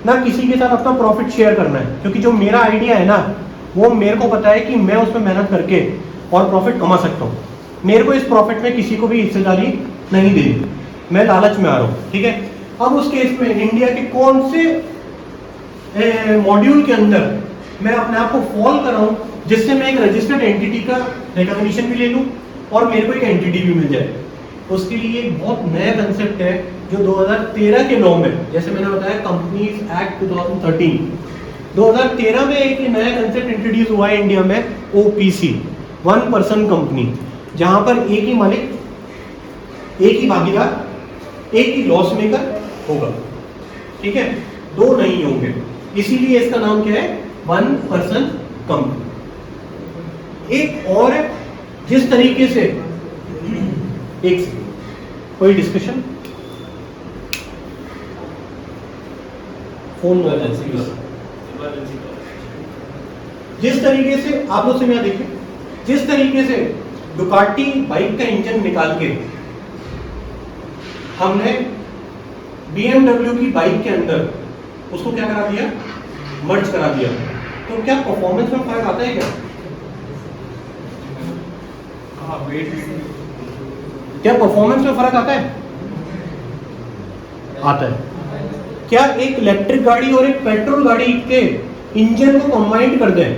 ना किसी के साथ अपना प्रॉफिट शेयर करना है, क्योंकि जो मेरा आइडिया है ना वो मेरे को पता है कि मैं उसमें मेहनत करके और प्रॉफिट कमा सकता हूँ। मेरे को इस प्रॉफिट में किसी को भी हिस्सेदारी नहीं देनी, मैं लालच में आ रहा हूँ। ठीक है, अब उस केस में इंडिया के कौन से मॉड्यूल के अंदर मैं अपने आप को फॉल कराऊं जिससे मैं एक रजिस्टर्ड एंटिटी का रिकॉग्निशन भी ले लूं और मेरे को एक एंटिटी भी मिल जाए? उसके लिए एक बहुत नया कंसेप्ट है जो 2013 के लॉ में, जैसे मैंने बताया कंपनीज एक्ट 2013 में एक नया कंसेप्ट इंट्रोड्यूस हुआ है इंडिया में, OPC, वन पर्सन कंपनी, जहां पर एक ही मालिक, एक ही भागीदार, एक ही लॉस मेकर होगा। ठीक है, 2 नहीं होंगे, इसीलिए इसका नाम क्या है? One person company. एक और है, जिस तरीके से, एक कोई डिस्कशन, फोन जिस तरीके से आप लोग से मैं देखिए, जिस तरीके से डुकाटी बाइक का इंजन निकाल के हमने BMW की बाइक के अंदर उसको क्या करा दिया? मर्ज करा दिया, तो क्या परफॉर्मेंस में फर्क आता है क्या? क्या परफॉर्मेंस में फर्क आता है? आता है। क्या एक इलेक्ट्रिक गाड़ी और एक पेट्रोल गाड़ी के इंजन को कंबाइंड कर दें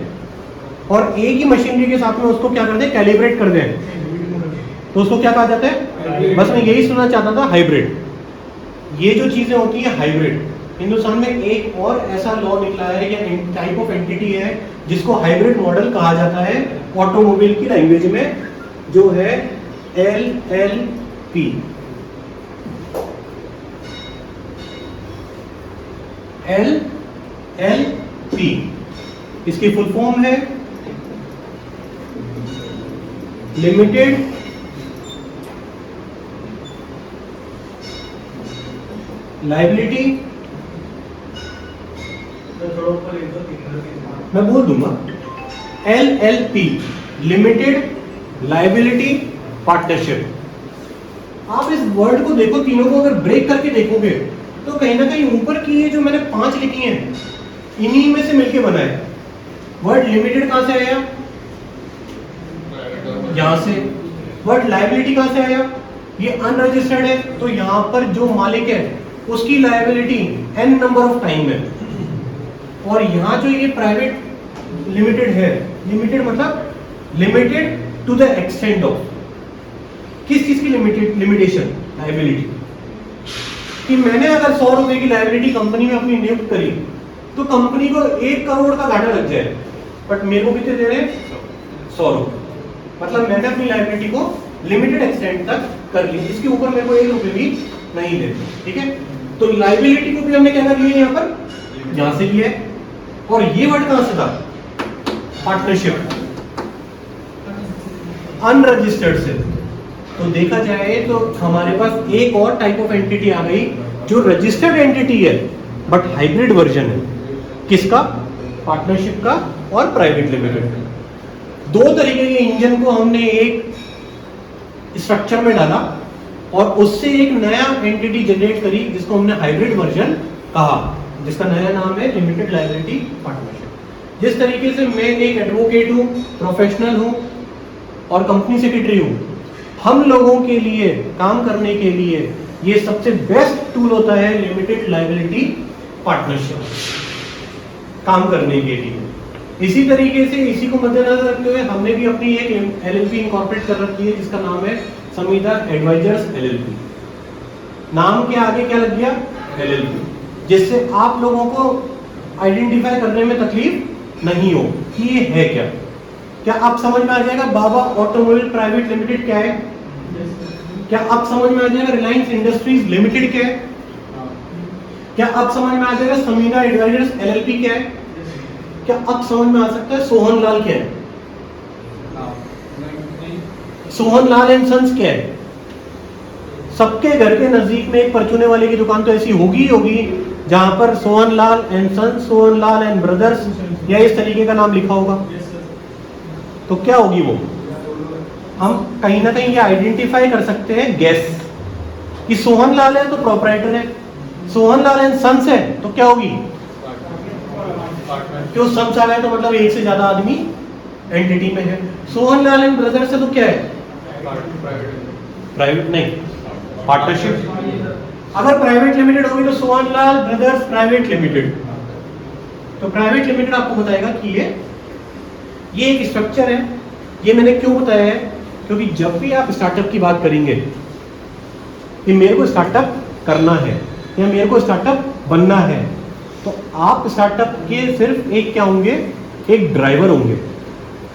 और एक ही मशीनरी के साथ में उसको क्या कर दें? कैलिब्रेट कर दें, तो उसको क्या कहा जाता है? बस मैं यही सुनना चाहता था, हाइब्रिड। ये जो चीजें होती है हाइब्रिड, हिंदुस्तान में एक और ऐसा लॉ निकला है या टाइप ऑफ एंटिटी है जिसको हाइब्रिड मॉडल कहा जाता है ऑटोमोबाइल की लैंग्वेज में, जो है LLP। LLP इसकी फुल फॉर्म है लिमिटेड लायबिलिटी, मैं बोल दूंगा, LLP लिमिटेड लायबिलिटी पार्टनरशिप। आप इस वर्ड को देखो, तीनों को अगर ब्रेक करके देखोगे तो कहीं ना कहीं ऊपर की ये जो मैंने 5 लिखी हैं इन्हीं में से मिलके बना है। वर्ड लिमिटेड कहां से आया? यहां से। वर्ड लायबिलिटी कहां से आया? ये अनरजिस्टर्ड है, तो यहां पर जो मालिक है उसकी liability n number of time है। और यहाँ जो ये प्राइवेट लिमिटेड है, लिमिटेड मतलब limited to the extent of, किस चीज की लिमिटेशन? लायबिलिटी। कि मैंने अगर 100 रुपए की लायबिलिटी कंपनी में अपनी नियुक्त करी तो कंपनी को 1 करोड़ का घाटा लग जाए, बट मेरे को कितने दे रहे हैं? 100 रुपए। मतलब मैंने अपनी लायबिलिटी को लिमिटेड एक्सटेंट तक कर ली, इसके ऊपर मेरे को 1 रुपए भी नहीं देते। ठीक है, तो लायबिलिटी को भी हमने क्या कर लिया? यहाँ पर यहां से लिया है। और ये वर्ड कहां से था? पार्टनरशिप, अनरजिस्टर्ड से। तो देखा जाए तो हमारे पास एक और टाइप ऑफ एंटिटी आ गई जो रजिस्टर्ड एंटिटी है बट हाइब्रिड वर्जन है। किसका? पार्टनरशिप का और प्राइवेट लिमिटेड। 2 तरीके के इंजन को हमने एक स्ट्रक्चर में डाला और उससे एक नया एंटिटी जनरेट करी जिसको हमने हाइब्रिड वर्जन कहा, जिसका नया नाम है लिमिटेड लायबिलिटी पार्टनरशिप। जिस तरीके से मैं एक एडवोकेट हूँ, प्रोफेशनल हूँ और कंपनी सेक्रेटरी हूँ, हम लोगों के लिए काम करने के लिए ये सबसे बेस्ट टूल होता है लिमिटेड लायबिलिटी पार्टनरशिप काम करने के लिए। इसी तरीके से इसी को मद्देनजर रखते हुए हमने भी अपनी एक LLP इनकॉर्पोरेट कर रखी है जिसका नाम है समीधा एडवाइजर्स LLP। नाम के आगे क्या लग गया? LLP, जिससे आप लोगों को आइडेंटिफाई करने में तकलीफ नहीं हो कि ये है क्या। क्या आप समझ में आ जाएगा बाबा ऑटोमोबाइल प्राइवेट लिमिटेड क्या है? क्या आप समझ में आ जाएगा रिलायंस इंडस्ट्रीज लिमिटेड क्या है? क्या आप समझ में आ जाएगा समीधा एडवाइजर्स LLP क्या है? क्या अब समझ में आ सकता है सोहन लाल क्या है? सोहन लाल एंड सन्स क्या है? सबके घर के नजदीक में एक परचूने वाले की दुकान तो ऐसी होगी जहां पर Sohan Lal and sons, Sohan Lal and brothers या इस तरीके का नाम लिखा होगा। तो क्या होगी वो? हम कहीं ना कहीं ये आइडेंटिफाई कर सकते हैं गैस कि सोहन लाल है तो प्रोप्राइटर है, सोहन लाल एंड सन्स है तो क्या होगी? क्यों सन्स आ गए तो मतलब एक से ज्यादा आदमी एंटिटी में है। सोहन लाल एंड ब्रदर्स है तो क्या है? प्राइवेट नहीं, पार्टनरशिप। अगर प्राइवेट लिमिटेड होगी तो Sohan Lal brothers private limited. तो प्राइवेट लिमिटेड आपको बताएगा कि ये एक स्ट्रक्चर है। ये मैंने क्यों बताया है? क्योंकि जब भी आप स्टार्टअप की बात करेंगे कि मेरे को स्टार्टअप करना है या मेरे को स्टार्टअप बनना है, तो आप स्टार्टअप के सिर्फ एक क्या होंगे? एक ड्राइवर होंगे।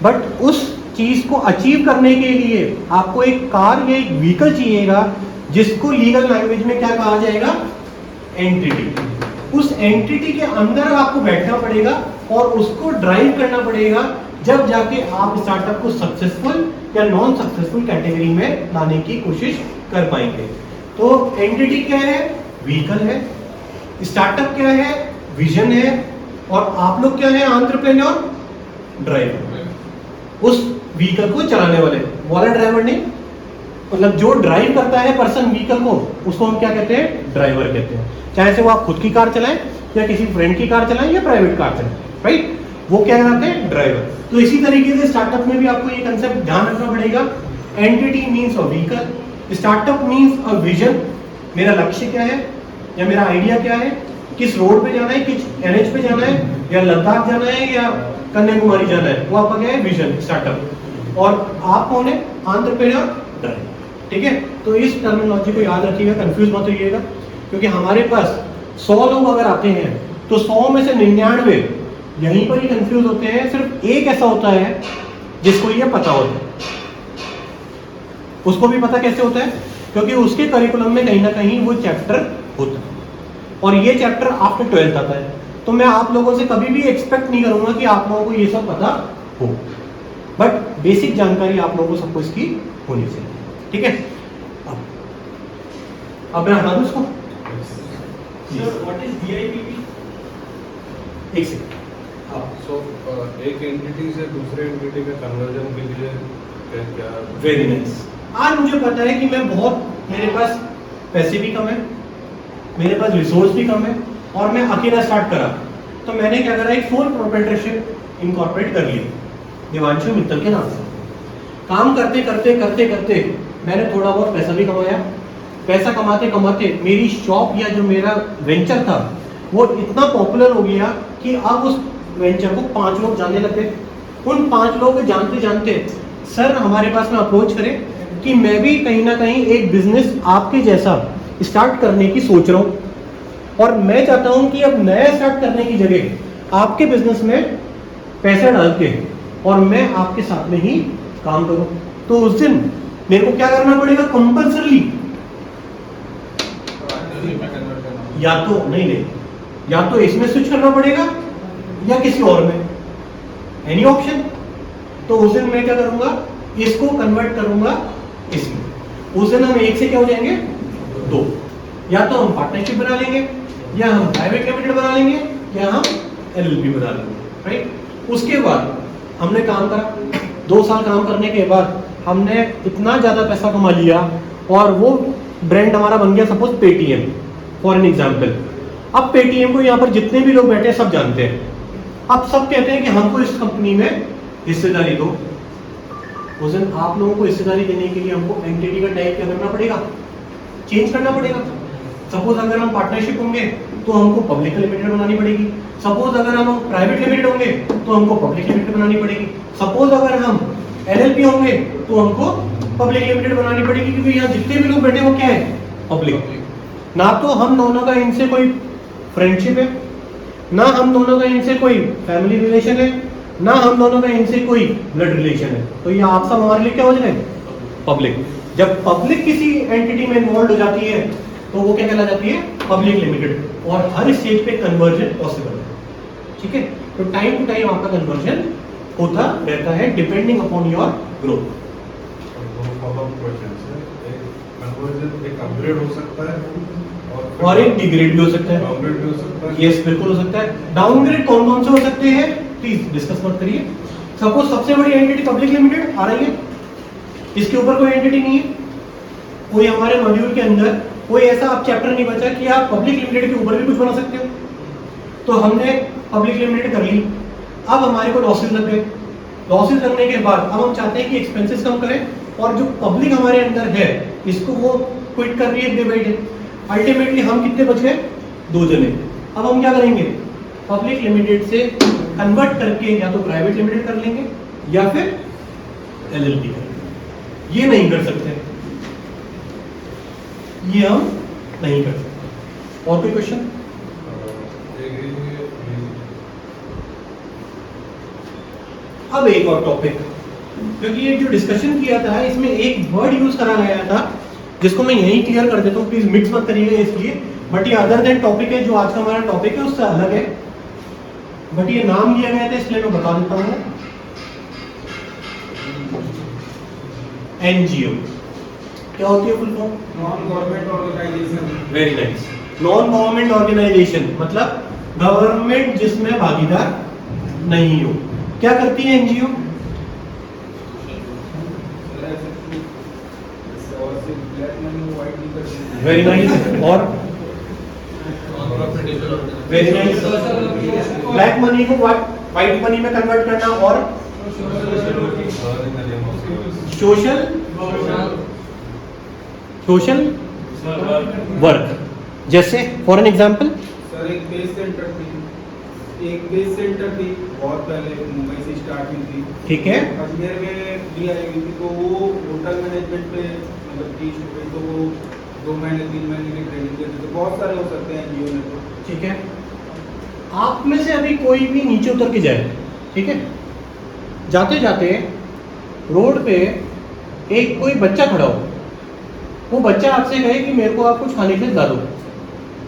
बट उस चीज को अचीव करने के लिए आपको एक कार या एक व्हीकल चाहिएगा जिसको लीगल लैंग्वेज में क्या कहा जाएगा? एंटिटी। उस एंटिटी के अंदर आपको बैठना पड़ेगा और उसको ड्राइव करना पड़ेगा, जब जाके आप स्टार्टअप को सक्सेसफुल या नॉन सक्सेसफुल कैटेगरी में लाने की कोशिश कर पाएंगे। तो एंटिटी क्या है? व्हीकल है। स्टार्टअप क्या है? विजन है। और आप लोग क्या है? Entrepreneur, driver. उस व्हीकल को चलाने वाले, वाला ड्राइवर नहीं, मतलब जो ड्राइव करता है पर्सन व्हीकल को, उसको हम क्या कहते हैं? ड्राइवर कहते हैं। चाहे से वो आप खुद की कार चलाएं या किसी फ्रेंड की कार चलाएं या प्राइवेट कार चलाएं, राइट? वो क्या कहते हैं? ड्राइवर। तो इसी तरीके से स्टार्टअप में भी आपको ये कंसेप्ट ध्यान रखना पड़ेगा। Entity means a vehicle, startup means a vision. मेरा लक्ष्य क्या है या मेरा आइडिया क्या है? किस रोड पे जाना है, किस NH पे जाना है, या लद्दाख जाना है या कन्याकुमारी जाना है, वो आपका क्या है? Vision, startup. और आप कौन है? Entrepreneur, driver. ठीक है, तो इस टर्मिनोलॉजी को याद रखिएगा, कंफ्यूज मत होइएगा, क्योंकि हमारे पास 100 लोग अगर आते हैं तो 100 में से 99 यहीं पर ही कंफ्यूज होते हैं, सिर्फ एक ऐसा होता है जिसको ये पता होता है। उसको भी पता कैसे होता है? क्योंकि उसके करिकुलम में कहीं ना कहीं वो चैप्टर होता है और ये चैप्टर आफ्टर 12th आता है। तो मैं आप लोगों से कभी भी एक्सपेक्ट नहीं करूंगा कि आप लोगों को ये सब पता हो, बट बेसिक जानकारी आप लोगों को सबको इसकी होनी चाहिए, ठीक है। अब मैं हटा दूं इसको। Sir, what is DIPP? एक सेकंड। एक एंटिटी से दूसरे एंटिटी में कन्वर्जन के लिए क्या वेरी नाइस। आज मुझे पता है कि मैं बहुत, मेरे पास पैसे भी कम है, मेरे पास रिसोर्स भी कम है और मैं अकेला स्टार्ट करा, तो मैंने क्या करा, एक सोल प्रोप्राइटरशिप इनकॉर्पोरेट कर लिया देवांशु मित्तल के नाम से। काम करते करते करते करते मैंने थोड़ा बहुत पैसा भी कमाया। पैसा कमाते कमाते मेरी शॉप या जो मेरा वेंचर था वो इतना पॉपुलर हो गया कि अब उस वेंचर को 5 लोग जानने लगे। उन 5 लोगों को जानते जानते सर हमारे पास में अप्रोच करें कि मैं भी कहीं ना कहीं एक बिजनेस आपके जैसा स्टार्ट करने की सोच रहा हूँ और मैं चाहता हूँ कि अब नया स्टार्ट करने की जगह आपके बिजनेस में पैसा डाल के और मैं आपके साथ में ही काम करूँ। तो उस दिन मेरे को क्या करना पड़ेगा, कंपल्सरली या तो नहीं, या तो इसमें स्विच करना पड़ेगा या किसी और में, एनी ऑप्शन। तो उस दिन मैं क्या करूंगा, इसको कन्वर्ट करूंगा इसमें। उस दिन हम एक से क्या हो जाएंगे, 2। या तो हम पार्टनरशिप बना लेंगे, या हम प्राइवेट लिमिटेड बना लेंगे, या हम एलएलपी बना लेंगे, राइट। उसके बाद हमने काम करा, 2 साल काम करने के बाद हमने इतना ज्यादा पैसा कमा लिया और वो ब्रांड हमारा बन गया suppose Paytm for an example. अब पेटीएम को यहाँ पर जितने भी लोग बैठे हैं सब जानते हैं। अब सब कहते हैं कि हमको इस कंपनी में हिस्सेदारी दो। उस दिन आप लोगों को हिस्सेदारी देने के लिए हमको एंटिटी का टाइप क्या करना पड़ेगा, चेंज करना पड़ेगा। सपोज अगर हम पार्टनरशिप होंगे तो हमको पब्लिक लिमिटेड बनानी पड़ेगी। सपोज अगर हम प्राइवेट लिमिटेड होंगे तो हमको पब्लिक लिमिटेड बनानी पड़ेगी। सपोज अगर हम एलएलपी होंगे तो हमको पब्लिक लिमिटेड बनानी पड़ेगी, क्योंकि यहाँ जितने भी लोग बैठे वो क्या है, पब्लिक। ना तो हम दोनों का इनसे कोई फ्रेंडशिप है, ना हम दोनों का इनसे कोई फैमिली रिलेशन है, ना हम दोनों का इनसे कोई ब्लड रिलेशन है। तो ये आप सब हमारे लिए क्या हो जाए, पब्लिक। जब पब्लिक किसी एंटिटी में इन्वॉल्व हो जाती है तो वो क्या कहला जाती है, पब्लिक लिमिटेड। और हर स्टेज पे कन्वर्जन पॉसिबल है, ठीक है। तो टाइम टू टाइम आपका कन्वर्जन होता रहता है depending upon your growth. Conversion एक अपग्रेड हो सकता है और एक डिग्रेड भी हो सकता है। डाउनग्रेड भी हो सकता है। यस, बिल्कुल हो सकता है। डाउनग्रेड कौन कौन से हो सकते हैं, प्लीज डिस्कस मत करिए। सपोज सबसे बड़ी एंटिटी पब्लिक लिमिटेड आ रही है, इसके ऊपर कोई एंटिटी नहीं है, कोई हमारे मॉड्यूल के अंदर कोई ऐसा आप चैप्टर नहीं बचा कि आप पब्लिक लिमिटेड के ऊपर भी कुछ बना सकते हो। तो हमने पब्लिक लिमिटेड कर ली, अब हमारे को लॉसेस लग गए। लॉसेस लगने के बाद अब हम चाहते हैं कि एक्सपेंसेस कम करें और जो पब्लिक हमारे अंदर है इसको वो क्विट कर रही है डे बाई डे। अल्टीमेटली हम कितने बच गए, 2 जने। अब हम क्या करेंगे, पब्लिक लिमिटेड से कन्वर्ट करके या तो प्राइवेट लिमिटेड कर लेंगे या फिर एलएलपी कर लेंगे। ये नहीं कर सकते, ये हम नहीं कर सकते। और कोई क्वेश्चन? अब एक और टॉपिक, क्योंकि ये जो डिस्कशन किया था इसमें एक वर्ड यूज करा गया था जिसको मैं यही क्लियर कर देता हूँ, प्लीज मिक्स मत करिएगा इसलिए। बट ये अदर देन टॉपिक है, जो आज का हमारा टॉपिक है उससे अलग है, बट ये नाम लिया गया था इसलिए मैं बता देता हूँ। एनजीओ क्या होती है full form? Non government organisation. Very nice. Non government organisation मतलब गवर्नमेंट जिसमें भागीदार नहीं हो। क्या करती है एनजीओ? Very nice. और वेरी नाइस, ब्लैक मनी को व्हाइट मनी में कन्वर्ट करना और सोशल वर्क। जैसे फॉर एन एग्जाम्पल, सर एक बेस सेंटर थी बहुत पहले, मुंबई से स्टार्ट हुई थी, ठीक है। अजमेर में भी आई हुई थी, तो वो होटल मैनेजमेंट पे मतलब टीच हो गई, तो वो 2 महीने 3 महीने की ट्रेनिंग देते तो बहुत सारे हो सकते हैं एनजीओ में तो। ठीक है, आप में से अभी कोई भी नीचे उतर के जाए, ठीक है, जाते जाते रोड पे एक कोई बच्चा खड़ा हो, वो बच्चा आपसे कहे कि मेरे को आप कुछ खाने के लिए ला दो,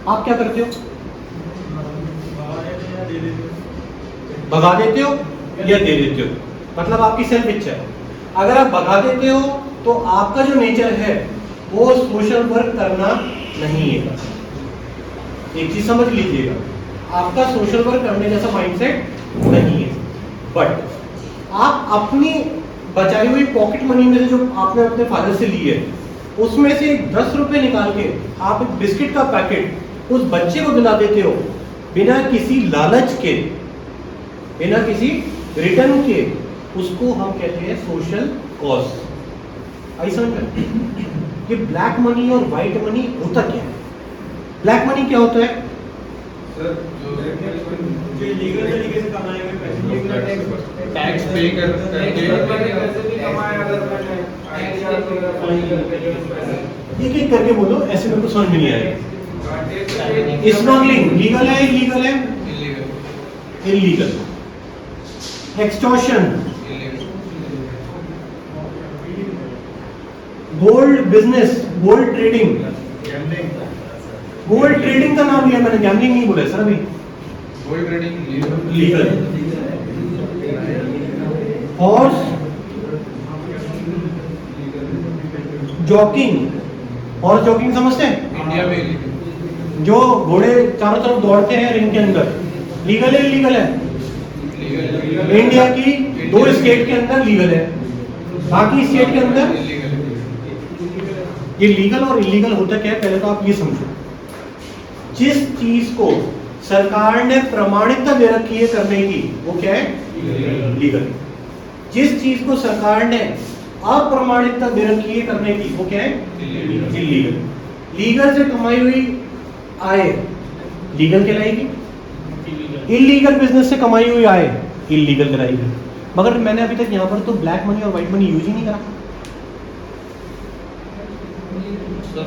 आप क्या करते हो? भगा देते हो या दे देते हो? मतलब आपकी सेल्फ इच्छा है। अगर आप भगा देते हो तो आपका जो नेचर है वो सोशल वर्क करना नहीं है। एक चीज समझ लीजिएगा, आपका सोशल वर्क करने जैसा माइंडसेट नहीं है। बट आप अपनी बचाई हुई पॉकेट मनी में से जो आपने अपने फादर से ली है, उसमें से 10 रुपए निकाल के आप एक बिस्किट का पैकेट उस बच्चे को दिला देते हो, बिना किसी लालच के, बिना किसी रिटर्न के। उसको हम कहते हैं सोशल कॉज। ऐसा कि ब्लैक मनी और व्हाइट मनी होता क्या है? ब्लैक मनी क्या होता है? सर जो लीगल तरीके से कमाए हुए पैसे, टैक्स पे करके पैसे भी कमाए, अगर एक एक करके बोलो, ऐसे मेरे को समझ में नहीं आएगा। स्मगलिंग लीगल है, इलीगल है? Illegal. Extortion, gold business, gold trading. Gold trading का नाम लिया मैंने, गैम्बलिंग नहीं बोला सर अभी। Gold trading legal. Horse jockeying, horse jockeying समझते हैं? इंडिया में illegal। जो घोड़े चारों तरफ दौड़ते हैं रिंग के अंदर, लीगल है, इलीगल है? इंडिया की 2 स्टेट के अंदर लीगल है, बाकी स्टेट के अंदर ये लीगल और इलीगल होता क्या है, पहले तो आप ये समझो। जिस चीज को सरकार ने प्रमाणिकता दे रखी है करने की, वो क्या है? लीगल। जिस चीज को सरकार ने अप्रमाणिकता दे रखी है करने की, वो क्या है? इलीगल। लीगल से कमाई हुई आय लीगल कहलाएगी, इलीगल बिजनेस से कमाई हुई आय इलीगल कहलाएगी। मगर मैंने अभी तक यहाँ पर तो ब्लैक मनी और व्हाइट मनी यूज ही नहीं करा।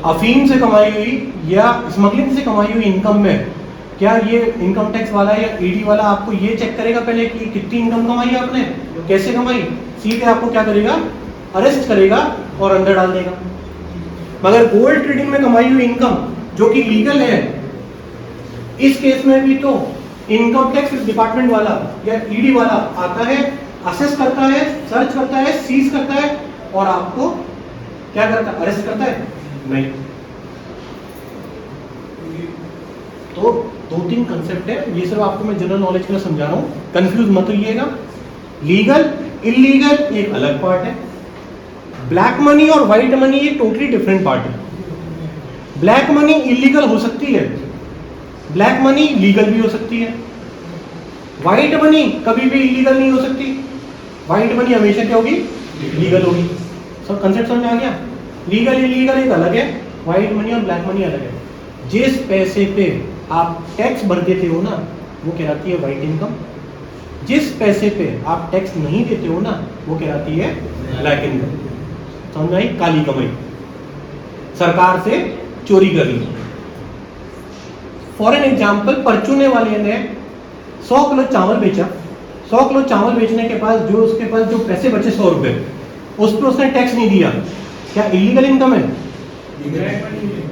अफीम से कमाई हुई या स्मगलिंग से कमाई हुई इनकम में क्या ये इनकम टैक्स वाला या ईडी वाला आपको ये चेक करेगा पहले कि कितनी इनकम कमाई है आपने, कैसे कमाई? सीधे आपको क्या करेगा? अरेस्ट करेगा और अंदर डाल देगा। मगर गोल्ड ट्रेडिंग में कमाई हुई इनकम जो कि लीगल है, इस केस में भी तो इनकम टैक्स डिपार्टमेंट वाला या ईडी वाला आता है, असेस करता है, सर्च करता है, सीज करता है और आपको क्या करता है? अरेस्ट करता है? नहीं। तो 2-3 कंसेप्ट है, ये सिर्फ आपको मैं जनरल नॉलेज के लिए समझा रहा हूं, कंफ्यूज मत होइएगा। लीगल इलीगल एक अलग पार्ट है, ब्लैक मनी और व्हाइट मनी ये टोटली डिफरेंट पार्ट है। ब्लैक मनी इलीगल हो सकती है, ब्लैक मनी लीगल भी हो सकती है। व्हाइट मनी कभी भी इलीगल नहीं हो सकती, व्हाइट मनी हमेशा क्या होगी? लीगल होगी। सब कंसेप्ट समझ आ गया? लीगल इलीगल एक अलग है, व्हाइट मनी और ब्लैक मनी अलग है। जिस पैसे पे आप टैक्स भर देते हो ना, वो कहलाती है व्हाइट इनकम। जिस पैसे पे आप टैक्स नहीं देते हो ना, वो कहलाती है ब्लैक इनकम। समझ आई? काली कमाई, सरकार से चोरी कर ली। फॉर एन एग्जाम्पल, परचूने वाले ने 100 किलो चावल बेचा, 100 किलो चावल बेचने के पास जो उसके पास जो पैसे बचे 100 रुपए, उस पर उसने टैक्स नहीं दिया, क्या इलीगल इनकम है?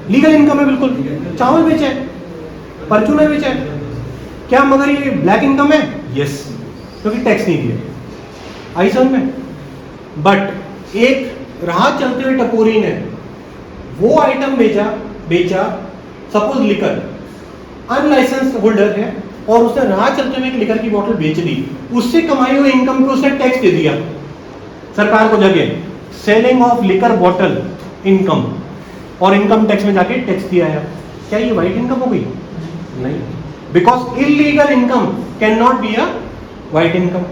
लीगल इनकम है बिल्कुल। चावल बेचा है, परचूने बेचा है, क्या मगर ये ब्लैक इनकम है? यस, क्योंकि टैक्स नहीं दिया। आई समझ में? बट एक राह चलते हुए टपोरी ने वो आइटम बेचा सपोज लिकर, अनलाइसेंस होल्डर है और उसने राह चलते हुए एक लिकर की बोतल बेच दी, उससे कमाई हुई इनकम को उसने टैक्स दे दिया सरकार को जाके। Selling of liquor bottle income, और इनकम टैक्स में जाके टैक्स दिया है। क्या ये व्हाइट इनकम हो गई? नहीं, because illegal income can not be a white income.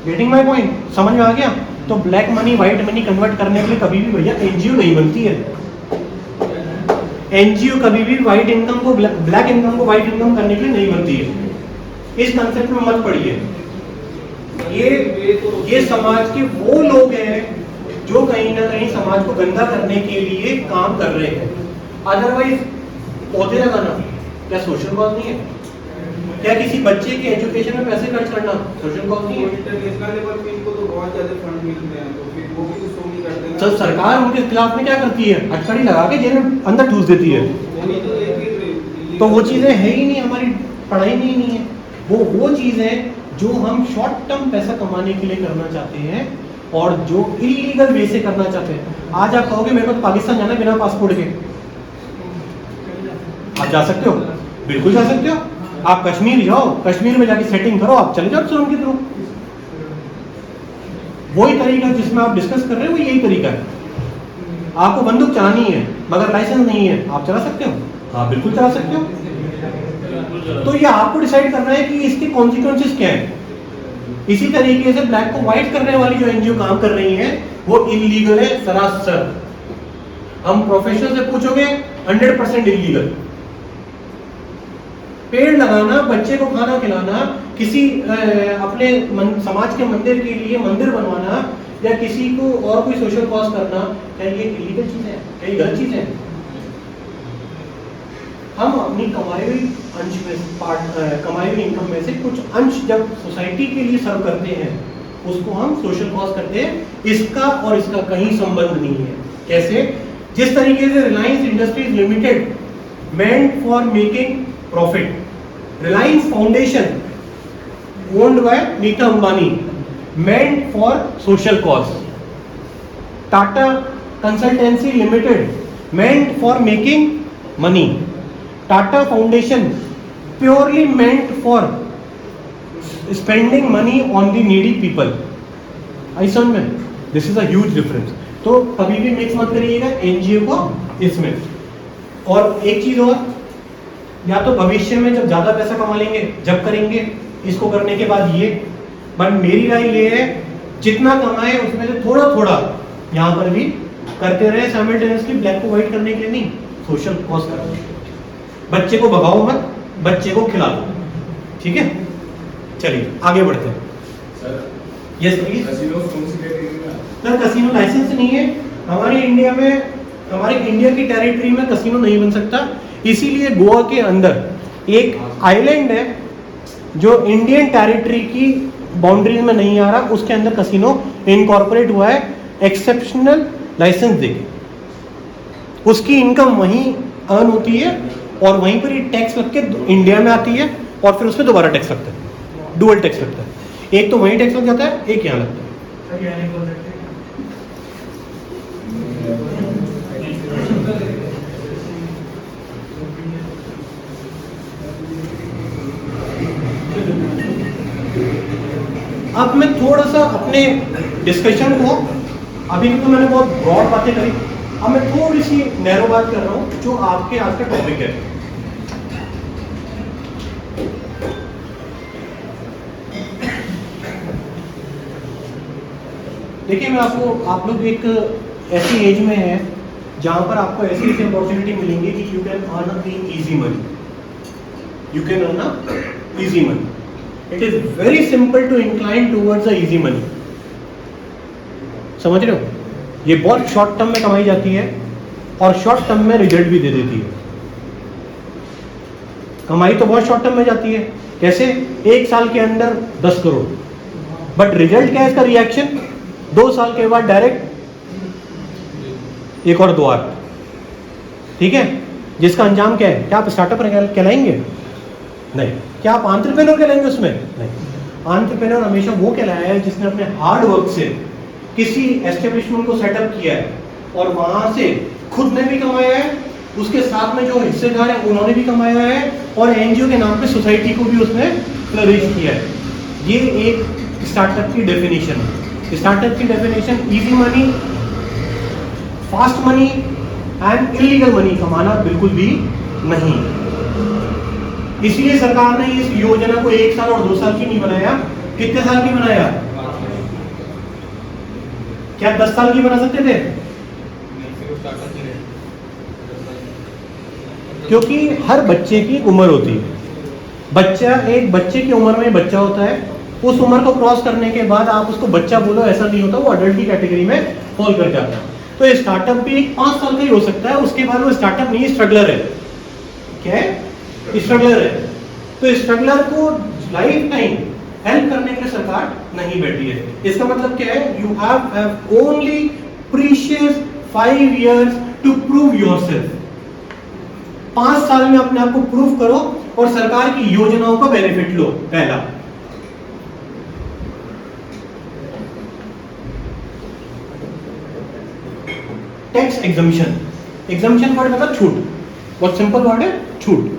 Getting my point? समझ में आ गया? तो black money white money convert करने के लिए कभी भी भैया एनजीओ नहीं बनती है। एनजीओ कभी भी व्हाइट इनकम को ब्लैक इनकम को व्हाइट इनकम करने के लिए नहीं बनती है। इस कंसेप्ट में मत पड़िए। ये समाज के वो लोग हैं जो कहीं ना कहीं समाज को गंदा करने के लिए काम कर रहे हैं। अदरवाइज पौधे लगाना क्या सोशल कॉज नहीं है? क्या किसी बच्चे के एजुकेशन में पैसे खर्च करना सोशल कॉज नहीं है? इंटरनेशनल लेवल पे इनको तो बहुत ज्यादा फंड मिलते हैं, तो फिर वो भी तो शो नहीं करते ना। तो सरकार उनके खिलाफ में क्या करती है? हथकड़ी लगा के जेल में अंदर ठूस देती है। तो वो चीजें है ही नहीं, हमारी पढ़ाई में ही नहीं है। वो चीज है जो हम शॉर्ट टर्म पैसा कमाने के लिए करना चाहते हैं और जो इलीगल वे से करना चाहते हैं। आज आप कहोगे मेरे को तो पाकिस्तान जाना है बिना पासपोर्ट के, आप जा सकते हो, बिल्कुल जा सकते हो। आप कश्मीर जाओ, कश्मीर में जाके सेटिंग करो, आप चले जाओ सुरंग के थ्रू। वही तरीका जिसमें आप डिस्कस कर रहे हो, यही तरीका है। आपको बंदूक चलानी है मगर लाइसेंस नहीं है, आप चला सकते हो? हाँ बिल्कुल चला सकते हो। तो ये आपको डिसाइड करना है कि इसके कॉन्सिक्वेंसेस क्या है। इसी तरीके से ब्लैक को व्हाइट करने वाली जो एनजीओ काम कर रही है वो इलीगल है सरासर। हम प्रोफेशनल से पूछोगे 100% इलीगल। पेड़ लगाना, बच्चे को खाना खिलाना, किसी अपने समाज के मंदिर के लिए मंदिर बनवाना या किसी को और कोई सोशल कॉज करना, क्या ये इलीगल चीज है? क्या ये गलत चीज है? हम अपनी कमाई हुई अंश में कमाई हुई इनकम में से कुछ अंश जब सोसाइटी के लिए सर्व करते हैं उसको हम सोशल कॉज करते हैं। इसका और इसका कहीं संबंध नहीं है। कैसे? जिस तरीके से Reliance Industries Limited meant for making profit, Reliance Foundation owned by Nita Ambani meant for social cause, Tata Consultancy Limited meant for making money, Tata Foundation purely meant for spending money on the needy people. ऐसा में this is a huge difference. तो कभी भी mix मत करिएगा NGO को इसमें। और एक चीज और, या तो भविष्य में जब ज्यादा पैसा कमा लेंगे जब करेंगे इसको करने के बाद ये, बट मेरी राय ये है जितना कमाए उसमें से थोड़ा थोड़ा यहाँ पर भी करते रहे साइमल्टेनियसली, ब्लैक को व्हाइट करने के लिए नहीं, सोशल कॉज करो। बच्चे को भगाओ मत, बच्चे को खिला दो, ठीक है? चलिए आगे बढ़ते हैं। Yes please. Sir casino licence नहीं है हमारे इंडिया में, हमारे इंडिया की टेरिटरी में कसिनो नहीं बन सकता। इसीलिए गोवा के अंदर एक आइलैंड है जो इंडियन टेरिटरी की बाउंड्री में नहीं आ रहा, उसके अंदर कसिनो इनकॉर्पोरेट हुआ है एक्सेप्शनल लाइसेंस देके। उसकी इनकम वहीं अर्न होती है और वहीं पर ही टैक्स लग के इंडिया में आती है और फिर उसमें दोबारा टैक्स लगता है, डुअल टैक्स लगता है। एक तो वहीं टैक्स लग जाता है, एक यहाँ लगता है। अब मैं थोड़ा सा अपने डिस्कशन को, अभी तो मैंने बहुत ब्रॉड बातें करी, अब मैं थोड़ी सी नैरो बात कर रहा हूं जो आपके आज का टॉपिक है। देखिए मैं आप लोग एक ऐसी एज में है जहां पर आपको ऐसी ऐसी अपॉर्चुनिटी मिलेंगी कि you can earn a easy money, you can earn a easy money. It is very simple to incline towards a easy money. समझ रहे हो? ये बहुत शॉर्ट टर्म में कमाई जाती है और शॉर्ट टर्म में रिजल्ट भी दे देती है। कमाई तो बहुत शॉर्ट टर्म में जाती है, कैसे? एक साल के अंदर 10 करोड़, बट रिजल्ट क्या है इसका? रिएक्शन 2 साल के बाद डायरेक्ट 1 और 2 आठ, ठीक है? जिसका अंजाम क्या है? क्या आप स्टार्टअप कहलाएंगे? नहीं। क्या आप एंटरप्रेन्योर कहलाएंगे उसमें? नहीं। एंटरप्रेन्योर हमेशा वो कहलाया है जिसने अपने हार्ड वर्क से किसी एस्टेब्लिशमेंट को सेटअप किया है और वहां से खुद ने भी कमाया है, उसके साथ में जो हिस्सेदार है उन्होंने भी कमाया है और एनजीओ के नाम पे सोसाइटी को भी उसने फ्लरिश किया है। ये एक स्टार्टअप की डेफिनेशन है। स्टार्टअप की definition easy money, fast money and illegal money कमाना बिल्कुल भी नहीं। इसलिए सरकार ने इस योजना को 1 साल और 2 साल की नहीं बनाया, कितने साल की बनाया? क्या 10 साल की बना सकते थे? क्योंकि हर बच्चे की उम्र होती है। बच्चा, एक बच्चे की उम्र में बच्चा होता है, उस उम्र को क्रॉस करने के बाद आप उसको बच्चा बोलो ऐसा नहीं होता, वो अडल्ट की कैटेगरी में फॉल कर जाता है। तो ये स्टार्टअप भी एक 5 साल का ही हो सकता है, उसके बाद वो स्टार्टअप नहीं, स्ट्रगलर है। क्या है? स्ट्रगलर है। तो स्ट्रगलर को लाइफ टाइम हेल्प करने के लिए सरकार नहीं बैठी है। इसका मतलब क्या है? You have only precious 5 years to prove yourself. 5 साल में अपने आप को प्रूव करो और सरकार की योजनाओं का बेनिफिट लो। पहला, टैक्स एग्जम्पशन। एग्जम्पशन वर्ड मतलब छूट, बहुत सिंपल वर्ड है, छूट।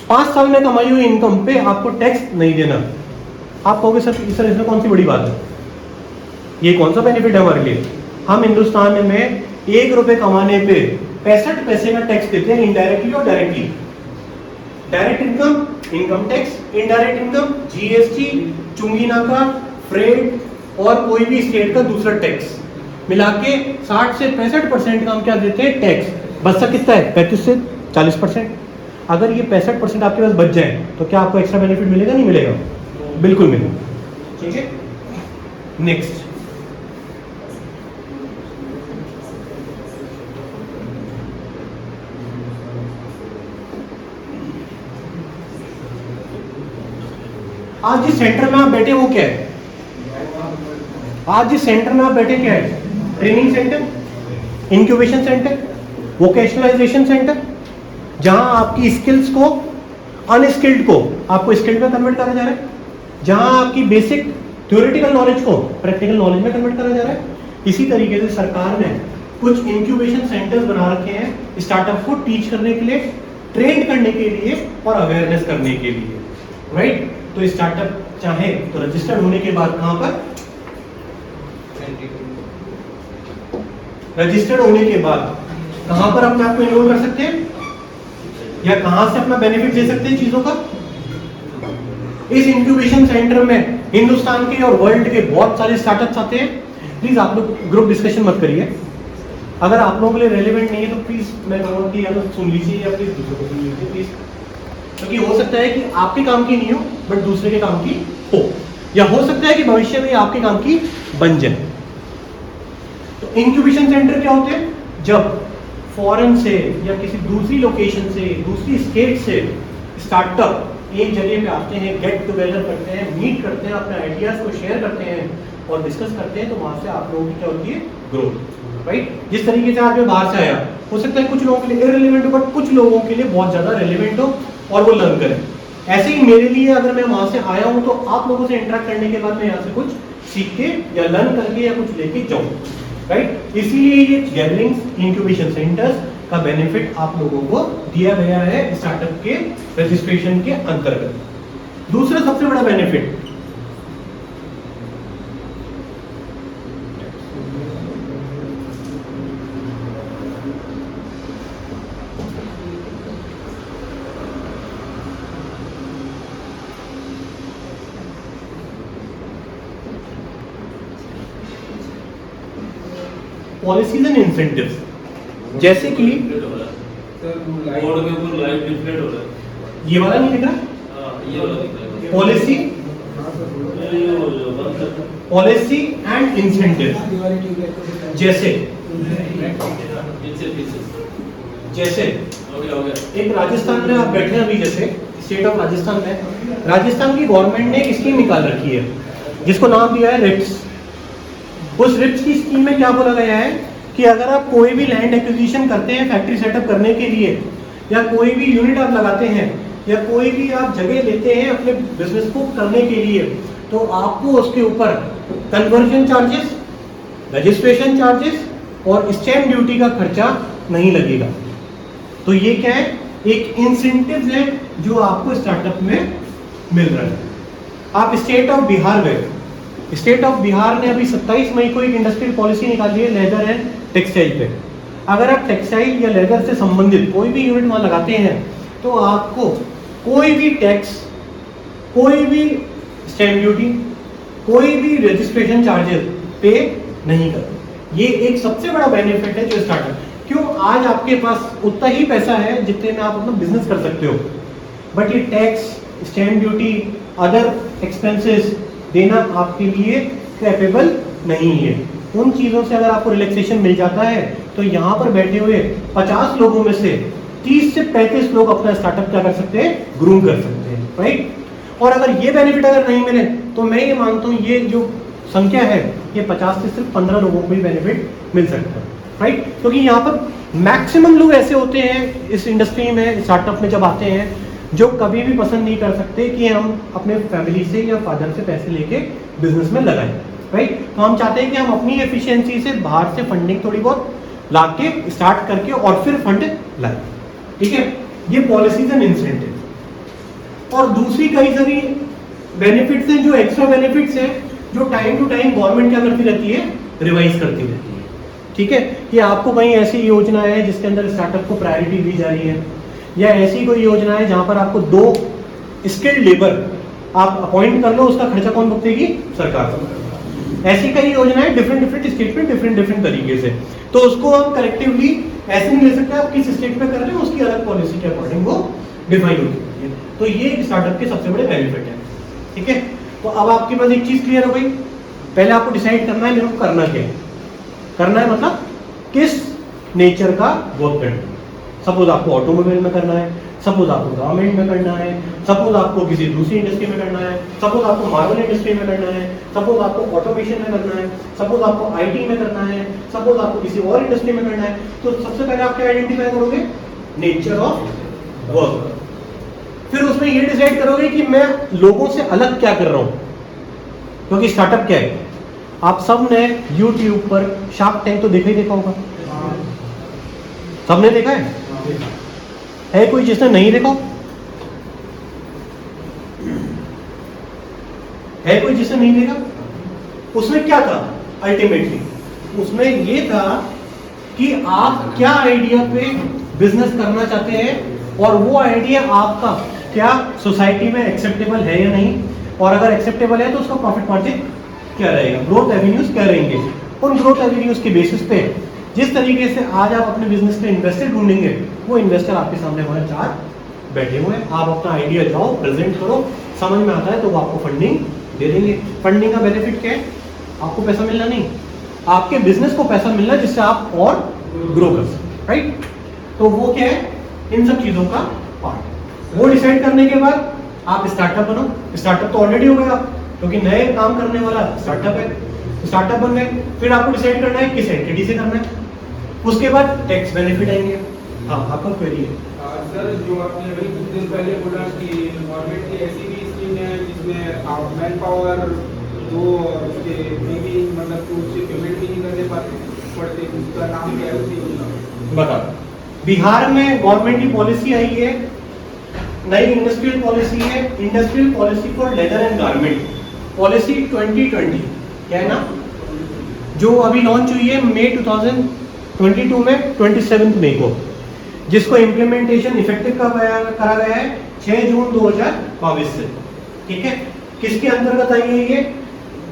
5 साल में कमाई हुई इनकम पे आपको टैक्स नहीं देना। आप कहोगे सर इसमें कौन सी बड़ी बात है, ये कौन सा बेनिफिट है हमारे लिए? हम हिंदुस्तान में 1 रुपए कमाने पे 65 पैसे का टैक्स देते हैं, इनडायरेक्टली और directly. Direct income, income tax, indirect income, GST, चुंगी नाका, फ्रेट और कोई भी स्टेट का दूसरा टैक्स मिला के 60 से 65% का हम क्या देते हैं? टैक्स। बचता कितना है? 35 से 40%। अगर ये 65% आपके पास बच जाए तो क्या आपको एक्स्ट्रा बेनिफिट मिलेगा? नहीं मिलेगा? बिल्कुल मिलेगा। ठीक है, नेक्स्ट। आज जिस सेंटर में आप बैठे वो क्या है? आज जिस सेंटर में आप बैठे क्या है? Training centre, incubation centre, vocationalisation centre, जहां आपकी स्किल्स को, अनस्किल्ड को आपको स्किल्ड में कन्वर्ट करा जा रहा है, जहां आपकी बेसिक थ्योरेटिकल नॉलेज को प्रैक्टिकल नॉलेज में कन्वर्ट करा जा रहा है। इसी तरीके से सरकार ने कुछ इंक्यूबेशन सेंटर्स बना रखे हैं स्टार्टअप को टीच करने के लिए, ट्रेन करने के लिए और अवेयरनेस करने के लिए, राइट? तो स्टार्टअप चाहे तो रजिस्टर्ड होने के बाद कहां पर? रजिस्टर्ड होने के बाद कहां पर अपने आप को इनरोल कर सकते हैं या कहां से अपना बेनिफिट ले सकते हैं चीजों का? इस इंक्यूबेशन सेंटर में हिंदुस्तान के और वर्ल्ड के बहुत सारे स्टार्टअप्स आते हैं। प्लीज आप लोग ग्रुप डिस्कशन मत करिए, अगर आप लोगों के लिए रेलेवेंट नहीं है तो प्लीज मैं कहूँगा कि या तो सुन लीजिए या प्लीज दूसरों को सुन लीजिए प्लीज, क्योंकि हो सकता है कि आपके काम की नहीं हो बट दूसरे के काम की हो, या हो सकता है कि भविष्य में आपके काम की बन जाए। तो इंक्यूबेशन सेंटर क्या होते हैं? जब फॉरेन से या किसी दूसरी लोकेशन से, दूसरी स्टेट से स्टार्टअप एक जगह पे आते हैं, गेट टुगेदर करते हैं, मीट करते हैं, अपने आइडियाज को शेयर करते हैं और डिस्कस करते हैं, तो वहां से आप लोगों की क्या होती है? Growth, right? जिस तरीके से आप बाहर से आया, हो सकता है कुछ लोगों के लिए इररिलेवेंट हो बट कुछ लोगों के लिए बहुत ज्यादा रेलिवेंट हो और वो लर्न करें। ऐसे ही मेरे लिए अगर मैं वहां से आया हूं तो आप लोगों से इंटरेक्ट करने के बाद मैं यहाँ से कुछ सीख के या लर्न करके या कुछ लेके जाऊं, राइट? इसीलिए ये गैदरिंग्स, इंक्यूबेशन सेंटर्स का बेनिफिट आप लोगों को दिया गया है स्टार्टअप के रजिस्ट्रेशन के अंतर्गत। दूसरा सबसे बड़ा बेनिफिट, पॉलिसीज एंड इंसेंटिव्स, जैसे कि बोर्ड के ऊपर लाइव डिस्प्ले हो रहा है। ये वाला नहीं दिख रहा? ये वाला दिख रहा है। पॉलिसी, पॉलिसी एंड इंसेंटिव, जैसे जैसे एक राजस्थान में आप बैठे हैं अभी, जैसे स्टेट ऑफ राजस्थान में, राजस्थान की गवर्नमेंट ने एक स्कीम निकाल रखी है जिसको नाम दिया है रिप्स। उस रिप्स की स्कीम में क्या बोला गया है कि अगर आप कोई भी लैंड एक्विजिशन करते हैं फैक्ट्री सेटअप करने के लिए, या कोई भी यूनिट आप लगाते हैं, या कोई भी आप जगह लेते हैं अपने बिजनेस को करने के लिए, तो आपको उसके ऊपर कन्वर्जन चार्जेस, रजिस्ट्रेशन चार्जेस और स्टैम्प ड्यूटी का खर्चा नहीं लगेगा। तो ये क्या है? एक इंसेंटिव है जो आपको स्टार्टअप में मिल रहा है। आप स्टेट ऑफ बिहार गए, स्टेट ऑफ बिहार ने अभी 27 मई को एक इंडस्ट्रियल पॉलिसी निकाली है लेदर एंड टेक्सटाइल पे। अगर आप टेक्सटाइल या लेदर से संबंधित कोई भी यूनिट वहां लगाते हैं तो आपको कोई भी टैक्स, कोई भी स्टैम्प ड्यूटी, कोई भी रजिस्ट्रेशन चार्जेस पे नहीं करते। ये एक सबसे बड़ा बेनिफिट है जो स्टार्टअप, क्यों? आज आपके पास उतना ही पैसा है जितने में आप अपना बिजनेस कर सकते हो, बट ये tax, stamp duty, other expenses देना आपके लिए कैपेबल नहीं है। उन चीज़ों से अगर आपको रिलैक्सेशन मिल जाता है तो यहाँ पर बैठे हुए 50 लोगों में से 30 से 35 लोग अपना स्टार्टअप क्या कर सकते हैं, ग्रूम कर सकते हैं, राइट। और अगर ये बेनिफिट अगर नहीं मिले तो मैं ये मानता हूँ ये जो संख्या है ये 50 से सिर्फ 15 लोगों को ही बेनिफिट मिल सकता है, राइट। क्योंकि यहाँ पर मैक्सिमम लोग ऐसे होते हैं इस इंडस्ट्री में, स्टार्टअप में जब आते हैं, जो कभी भी पसंद नहीं कर सकते कि हम अपने फैमिली से या फादर से पैसे लेके बिजनेस में लगाएं, राइट। तो हम चाहते हैं कि हम अपनी एफिशिएंसी से बाहर से फंडिंग थोड़ी बहुत ला के स्टार्ट करके और फिर फंड लाएं, ठीक है। ये पॉलिसीज एंड इंसेंटिव। और दूसरी कई सारी बेनिफिट्स हैं, जो एक्स्ट्रा बेनिफिट्स हैं, जो टाइम टू टाइम गवर्नमेंट क्या करती रहती है, रिवाइज करती रहती है, ठीक है। कि आपको कहीं ऐसी योजना है जिसके अंदर स्टार्टअप को प्रायोरिटी दी जा रही है, या ऐसी कोई योजना है जहां पर आपको 2 स्किल्ड लेबर आप अपॉइंट कर लो, उसका खर्चा कौन भुगतेगी, सरकार। ऐसी कई योजनाएं डिफरेंट स्टेट में डिफरेंट तरीके से, तो उसको हम कलेक्टिवली ऐसे नहीं ले सकते, आप किस स्टेट में कर रहे हैं उसकी अलग पॉलिसी के अकॉर्डिंग वो डिफाइन होती है। तो ये स्टार्टअप के सबसे बड़े बेनिफिट है, ठीक है। तो अब आपके पास एक चीज क्लियर हो गई, पहले आपको डिसाइड करना है मेरे को करना क्या है। करना है मतलब किस नेचर का वर्क करना है। सपोज आपको ऑटोमोबाइल में करना है, सपोज आपको गवर्नमेंट में करना है, सपोज आपको किसी दूसरी इंडस्ट्री में करना है, सपोज आपको मार्बल इंडस्ट्री में करना है, सपोज आपको ऑटोमेशन में करना है, सपोज आपको आईटी में करना है, सपोज आपको किसी और इंडस्ट्री में करना है। तो सबसे पहले आप क्या आइडेंटिफाई करोगे, नेचर ऑफ वर्क। फिर उसमें ये डिसाइड करोगे कि मैं लोगों से अलग क्या कर रहा हूं, क्योंकि स्टार्टअप क्या है। आप सब ने यूट्यूब पर शार्क टैंक तो देखा होगा, सबने देखा है कोई जिसने नहीं देखा, है कोई जिसने नहीं देखा। उसमें क्या था अल्टीमेटली, उसमें ये था कि आप क्या आइडिया पे बिजनेस करना चाहते हैं और वो आइडिया आपका क्या सोसाइटी में एक्सेप्टेबल है या नहीं, और अगर एक्सेप्टेबल है तो उसका प्रॉफिट मार्जिन क्या रहेगा, ग्रोथ एवेन्यूज क्या रहेंगे। उन ग्रोथ एवेन्यूज के बेसिस पे जिस तरीके से आज आप अपने बिजनेस में इन्वेस्टर ढूंढेंगे, वो इन्वेस्टर आपके सामने हमारे 4 बैठे हुए हैं। आप अपना आइडिया जाओ प्रेजेंट करो, समझ में आता है तो वो आपको फंडिंग दे देंगे। फंडिंग का बेनिफिट क्या है, आपको पैसा मिलना नहीं, आपके बिजनेस को पैसा मिलना जिससे आप और ग्रो कर सकते, राइट। तो वो क्या है, इन सब चीजों का पार्ट। वो डिसाइड करने के बाद आप स्टार्टअप बनो। स्टार्टअप तो ऑलरेडी हो गया, क्योंकि नए काम करने वाला स्टार्टअप है, स्टार्टअप बन गए। फिर आपको डिसाइड करना है किस एंटिटी से करना है, उसके बाद टैक्स बेनिफिट आएंगे। हाँ, आपका क्वेरी है सर, जो आपने अभी कुछ दिन पहले बोला कि गवर्नमेंट की ऐसी भी स्कीम है जिसमें मैन पावर दो और उसके भी मतलब उससे पेमेंट भी नहीं करने पड़ते, उसका नाम क्या है बता। बिहार में गवर्नमेंट की पॉलिसी आई है, नई इंडस्ट्रियल पॉलिसी है, industrial policy for leather and garment policy 2020, क्या है ना, जो अभी लॉन्च हुई है मई 2022 में 27 मई को, जिसको इम्प्लीमेंटेशन इफेक्टिव करा गया है 6 जून 2022 से, ठीक है। किसके अंतर्गत आई है ये,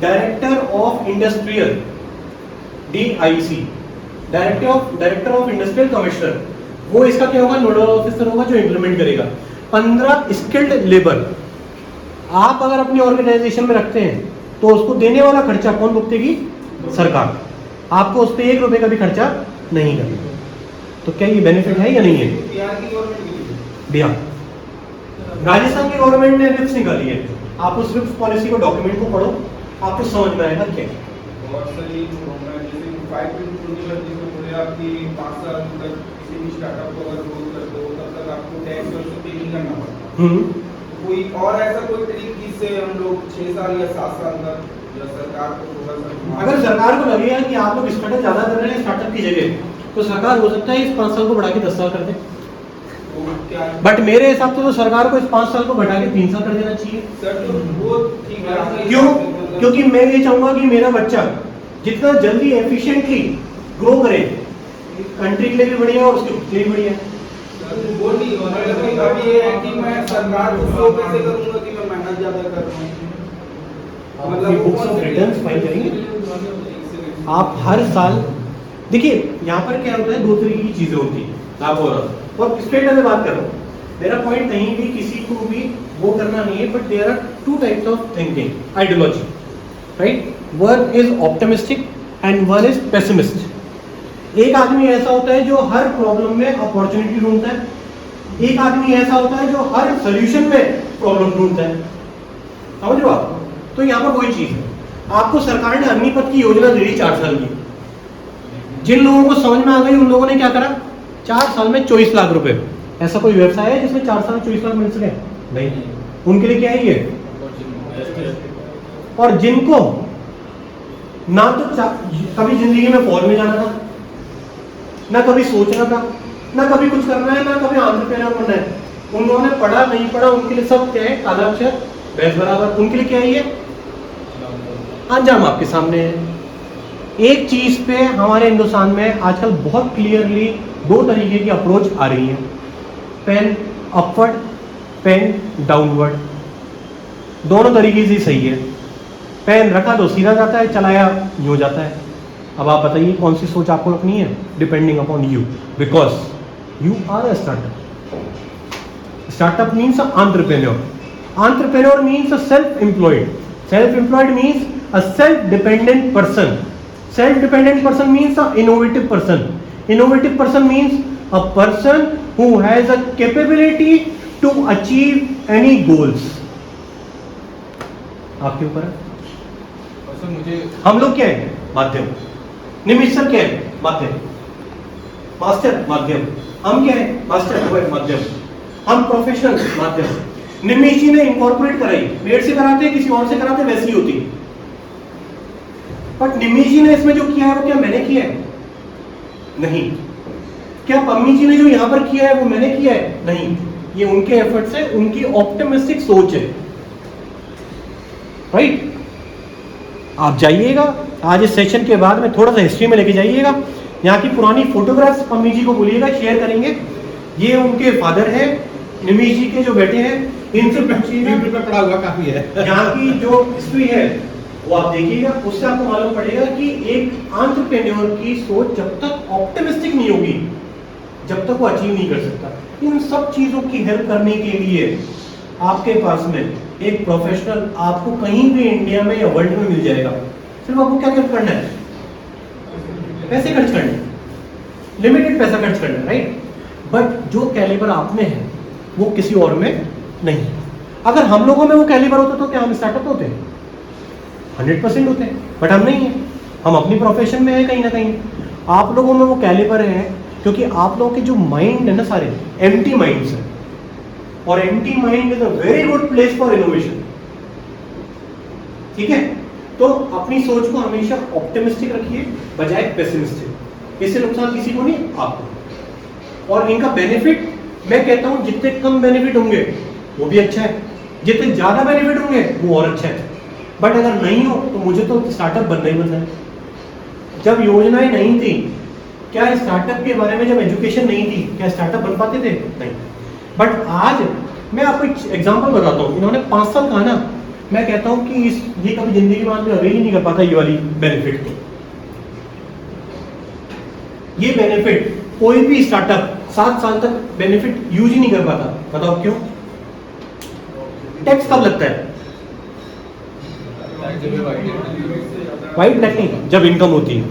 director of industrial DIC, director of industrial commissioner, वो इसका क्या होगा, नोडल ऑफिसर होगा जो इम्प्लीमेंट करेगा। 15 स्किल्ड लेबर आप अगर अपनी ऑर्गेनाइजेशन में रखते हैं तो उसको देने वाला खर्चा कौन भुगतेगी, सरकार। आपको उस पर 1 रुपए का भी खर्चा नहीं करना। तो क्या ये बेनिफिट है या नहीं है। बिहार, राजस्थान की गवर्नमेंट ने रिप्स निकाली है, आप उस रिप्स पॉलिसी को डॉक्यूमेंट को पढ़ो, आपको समझ में आएगा क्या है। बहुत सारी जैसे 5 आपकी 5 साल तक किसी भी स्टार्टअप को अगर ग्रोथ करते हो तब तक आपको टैक्स और पे नहीं करना पड़ता। कोई और ऐसा कोई तरीका जिससे हम लोग 6 साल या 7 साल तक या सरकार को थोड़ा सा, अगर सरकार को लगेगा कि आप लोग स्टार्टअप ज्यादा कर रहे हैं स्टार्टअप की जगह, तो सरकार हो सकता है इस 5 साल को बढ़ा के 10 साल कर दे। बट मेरे हिसाब से तो सरकार को इस 5 साल को बढ़ा के 3 साल कर देना चाहिए। सर तो वो ठीक है, क्यों, क्योंकि मैं ये चाहूंगा कि मेरा बच्चा जितना जल्दी एफिशिएंटली ग्रो करे, कंट्री के लिए भी बढ़िया और उसके खुद के लिए भी बढ़िया। वो नहीं होना, अभी ये है कि मैं सरकार को 100 पैसे करूंगा कि मैं मेहनत ज्यादा कर रहा हूं, मतलब बुक्स ऑफ रिटर्न्स फाइल करेंगे आप हर साल। देखिए यहाँ पर क्या होता है, 2 तरीके की चीजें होती हैं, आप और स्ट्रेट में बात कर रहा हूँ। मेरा पॉइंट कहीं भी किसी को भी वो करना नहीं है, but there are 2 types of thinking ideology, right. One is optimistic and one is pessimist. एक आदमी ऐसा होता है जो हर प्रॉब्लम में अपॉर्चुनिटी ढूंढता है, एक आदमी ऐसा होता है जो हर सोल्यूशन में प्रॉब्लम ढूंढता है। समझ रहे हो आप? तो यहाँ पर वही चीज है, आपको सरकार ने अग्निपथ की योजना दे दी 4 साल की। जिन लोगों को समझ में आ गई उन लोगों ने क्या करा, 4 साल में 24 लाख रुपए। ऐसा कोई व्यवसाय है जिसमें 4 साल में 24 लाख मिल सके? नहीं। उनके लिए क्या है ये? और जिनको ना तो कभी जिंदगी में फौज में जाना था, ना कभी सोचना था, ना कभी कुछ करना है, ना कभी एंटरप्रेन्योर बनना है, उन लोगों ने पढ़ा नहीं पढ़ा उनके लिए सब क्या है, काला अक्षर भैंस बराबर। उनके लिए क्या है ये? अंजाम आपके सामने है। एक चीज पे हमारे हिंदुस्तान में आजकल बहुत क्लियरली 2 तरीके की अप्रोच आ रही है, पेन अपवर्ड, पेन डाउनवर्ड। दोनों तरीके से सही है। पेन रखा तो सीधा जाता है, चलाया यूं जाता है। अब आप बताइए कौन सी सोच आपको रखनी है, depending upon you, because you are a startup. Startup means entrepreneur, entrepreneur means a self employed, self employed means a self dependent person, self dependent person means a innovative person, innovative person means a person who has a capability to achieve any goals. आपके ऊपर है। मुझे हम लोग क्या है? माध्यम। निमिष sir क्या है? माध्यम। मास्टर माध्यम। हम क्या है? मास्टर माध्यम। हम प्रोफेशनल माध्यम। निमिष जी ने इंकॉर्पोरेट कराई, मेड से कराते किसी और से कराते वैसी होती, बट निमिष जी ने इसमें जो किया है वो क्या मैंने किया है? नहीं। क्या पम्मी जी ने जो यहां पर किया है वो मैंने किया है? नहीं। ये उनके एफर्ट्स है, उनकी ऑप्टिमिस्टिक सोच है, राइट? आप जाइएगा आज इस सेशन के बाद में थोड़ा सा हिस्ट्री में लेके जाइएगा, यहाँ की पुरानी फोटोग्राफ्स पम्मी जी को बोलिएगा शेयर करेंगे। ये उनके फादर है, निमिष जी के जो बेटे हैं, इनसे पूछिएगा, पड़ा हुआ काफी है। यहाँ की जो हिस्ट्री है वो आप देखिएगा, उससे आपको मालूम पड़ेगा कि एक एंटरप्रेन्योर की सोच जब तक ऑप्टिमिस्टिक नहीं होगी, जब तक वो अचीव नहीं कर सकता। इन सब चीजों की हेल्प करने के लिए आपके पास में एक प्रोफेशनल आपको कहीं भी इंडिया में या वर्ल्ड में मिल जाएगा। सिर्फ आपको क्या करना है? पैसे खर्च करने, लिमिटेड पैसा खर्च करना, राइट? बट जो कैलिबर आप में है वो किसी और में नहीं। अगर हम लोगों में वो कैलिबर होता तो क्या हम स्टार्टअप होते हैं? 100% होते हैं, बट हम नहीं है। हम अपनी प्रोफेशन में है कहीं ना कहीं। आप लोगों में वो कैलिबर है क्योंकि आप लोगों के जो माइंड है ना सारे एम्प्टी माइंड्स है, और empty mind is a very good place for innovation. ठीक है, तो अपनी सोच को हमेशा ऑप्टिमिस्टिक रखिए बजाय पेसिमिस्टिक। इससे नुकसान किसी को नहीं, आपको। और इनका बेनिफिट मैं कहता हूं जितने कम बेनिफिट होंगे वो भी अच्छा है, जितने ज्यादा बेनिफिट होंगे वो और अच्छा है। बट अगर नहीं हो तो मुझे तो स्टार्टअप बनना ही बनना है। जब योजनाएं नहीं थी, क्या स्टार्टअप के बारे में जब एजुकेशन नहीं थी, क्या स्टार्टअप बन पाते थे? नहीं। बट आज मैं आपको एक एग्जांपल बताता हूँ। इन्होंने 5 साल कहा ना, मैं कहता हूँ कि ये कभी जिंदगी में आदमी अवेल ही नहीं कर पाता ये वाली बेनिफिट को। ये बेनिफिट कोई भी स्टार्टअप 7 साल तक बेनिफिट यूज ही नहीं कर पाता। बताओ क्यों? टैक्स कब लगता है? वाइट ब्लैकिंग जब इनकम होती है।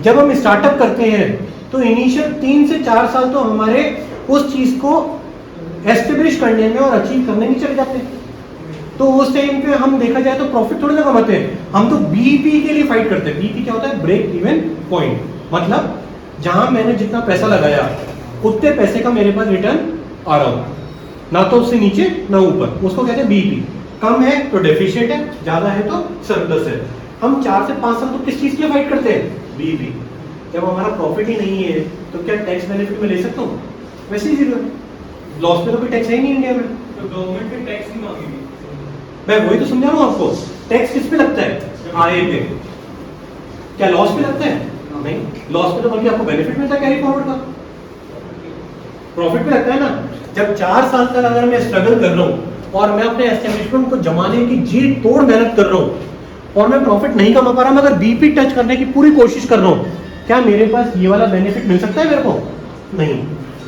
जब हम स्टार्टअप करते हैं तो इनिशियल 3 से 4 साल तो हमारे उस चीज को एस्टेब्लिश करने में और अचीव करने में चले जाते हैं। तो उस टाइम पे हम देखा जाए तो प्रॉफिट थोड़ी ना कमाते हैं, हम तो बीईपी के लिए फाइट करते हैं। बीईपी क्या होता है? Break even point. मतलब जहां मैंने जितना पैसा लगाया उतने पैसे का मेरे पास रिटर्न आ रहा हो, ना तो उससे नीचे ना ऊपर, उसको कहते हैं बीईपी। कम है तो डेफिशिएंट है, ज्यादा है तो सरप्लस है। हम 4 से 5 साल तो किस चीज के फाइट करते हैं? बीईपी। जब हमारा प्रॉफिट ही नहीं है तो क्या टैक्स बेनिफिट में ले सकता हूँ? वैसे ही जीरो, लॉस पे तो कोई टैक्स है ही नहीं इंडिया में, तो गवर्नमेंट भी टैक्स ही मांगेगी। मैं वही तो समझा रहा हूँ आपको। टैक्स किस पे लगता है? आय पे। क्या लॉस पे लगता है? नहीं, लॉस पे तो बल्कि आपको बेनिफिट मिलता है कैरी फॉरवर्ड का। प्रॉफिट पे लगता है ना। जब 4 साल तक अगर मैं स्ट्रगल कर रहा हूँ और मैं अपने एस्टेब्लिशमेंट को जमाने की जी तोड़ मेहनत कर रहा हूँ और मैं प्रॉफिट नहीं कमा पा रहा, मैं अगर बीपी टच करने की पूरी कोशिश कर रहा हूँ, क्या मेरे पास ये वाला बेनिफिट मिल सकता है मेरे को? नहीं।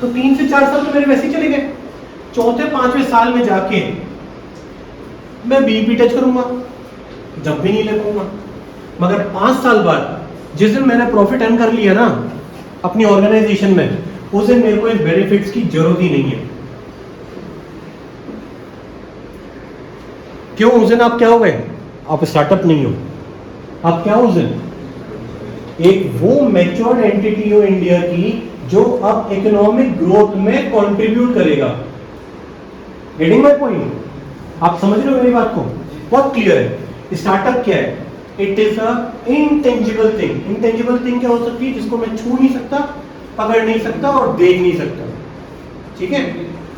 तो 3 से 4 साल तो मेरे वैसे ही चले गए। 4थे-5वें साल में जाके मैं बीपी टच करूंगा, जब भी नहीं ले पाऊंगा। मगर 5 साल बाद जिस दिन मैंने प्रॉफिट अर्न कर लिया ना अपनी ऑर्गेनाइजेशन में, उस दिन मेरे को इन बेनिफिट्स की जरूरत ही नहीं है। क्यों? उस दिन आप क्या हो गए? आप स्टार्टअप नहीं हो, आप क्या हो उस दिन? एक वो मैच्योर्ड एंटिटी हो इंडिया की जो अब इकोनॉमिक ग्रोथ में कंट्रीब्यूट करेगा। Getting my point? आप समझ रहे हो मेरी बात को? बहुत क्लियर है। स्टार्टअप क्या है? It is a intangible thing. Intangible thing क्या हो सकती है? जिसको मैं छू नहीं सकता, पकड़ नहीं सकता और देख नहीं सकता, ठीक है?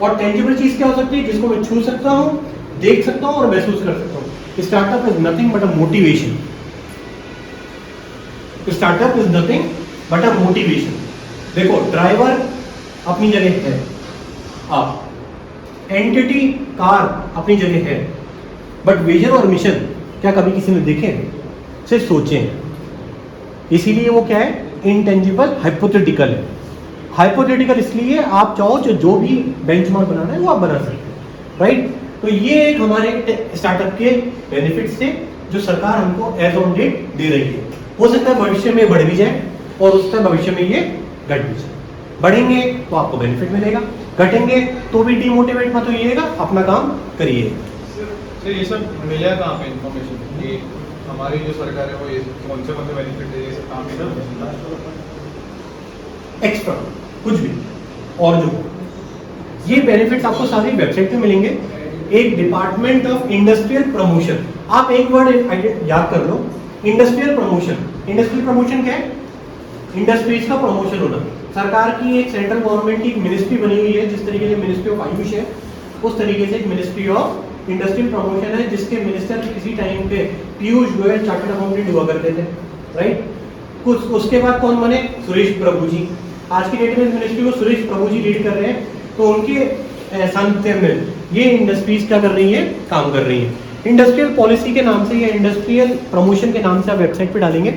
और टेंजिबल चीज क्या हो सकती है? जिसको मैं छू सकता हूं, देख सकता हूं और महसूस कर सकता हूं। Startup is nothing but a motivation. Startup is nothing but a motivation. देखो, ड्राइवर अपनी जगह है, आप एंटिटी कार अपनी जगह है, बट विजन और मिशन क्या कभी किसी ने देखे? सिर्फ सोचे हैं। इसीलिए वो क्या है? इनटेंजिबल, हाइपोथेटिकल है। हाइपोथेटिकल इसलिए आप चाहो जो भी बेंचमार्क बनाना है वो आप बना सकते हैं, राइट? तो ये एक हमारे स्टार्टअप के बेनिफिट्स थे जो सरकार हमको एज ऑन डेट दे रही है। हो सकता है भविष्य में बढ़ भी जाए और उसका भविष्य में ये घट भी जाए। बढ़ेंगे तो आपको बेनिफिट मिलेगा, घटेंगे तो भी डिमोटिवेट मत होइएगा, अपना काम करिए। सर ये सब मिला कहाँ पे इन्फॉर्मेशन कि हमारी जो सरकार है वो ये कौन से बेनिफिट दे, ये सब काम मिला? एक्स्ट्रा कुछ भी और जो ये बेनिफिट्स आपको सारी वेबसाइट पे मिलेंगे। एक डिपार्टमेंट ऑफ इंडस्ट्रियल प्रमोशन, आप एक वर्ड याद कर लो, इंडस्ट्रियल प्रमोशन। इंडस्ट्रियल प्रमोशन क्या है? इंडस्ट्रीज का प्रमोशन होना। सरकार की एक सेंट्रल गवर्नमेंट की एक मिनिस्ट्री बनी हुई है, जिस तरीके से मिनिस्ट्री ऑफ आयुष है उस तरीके से एक मिनिस्ट्री ऑफ इंडस्ट्रियल प्रमोशन है, जिसके मिनिस्टर किसी टाइम पे पीयूष गोयल चार्टर्ड अकाउंटेंट हुआ करते थे, राइट? कुछ उसके बाद कौन बने? सुरेश प्रभु जी। आज की डेट में मिनिस्ट्री को सुरेश प्रभु जी लीड कर रहे हैं। तो उनके सानिध्य में ये इंडस्ट्रीज क्या कर रही है? काम कर रही है। इंडस्ट्रियल पॉलिसी के नाम से या इंडस्ट्रियल प्रमोशन के नाम से आप वेबसाइट पे डालेंगे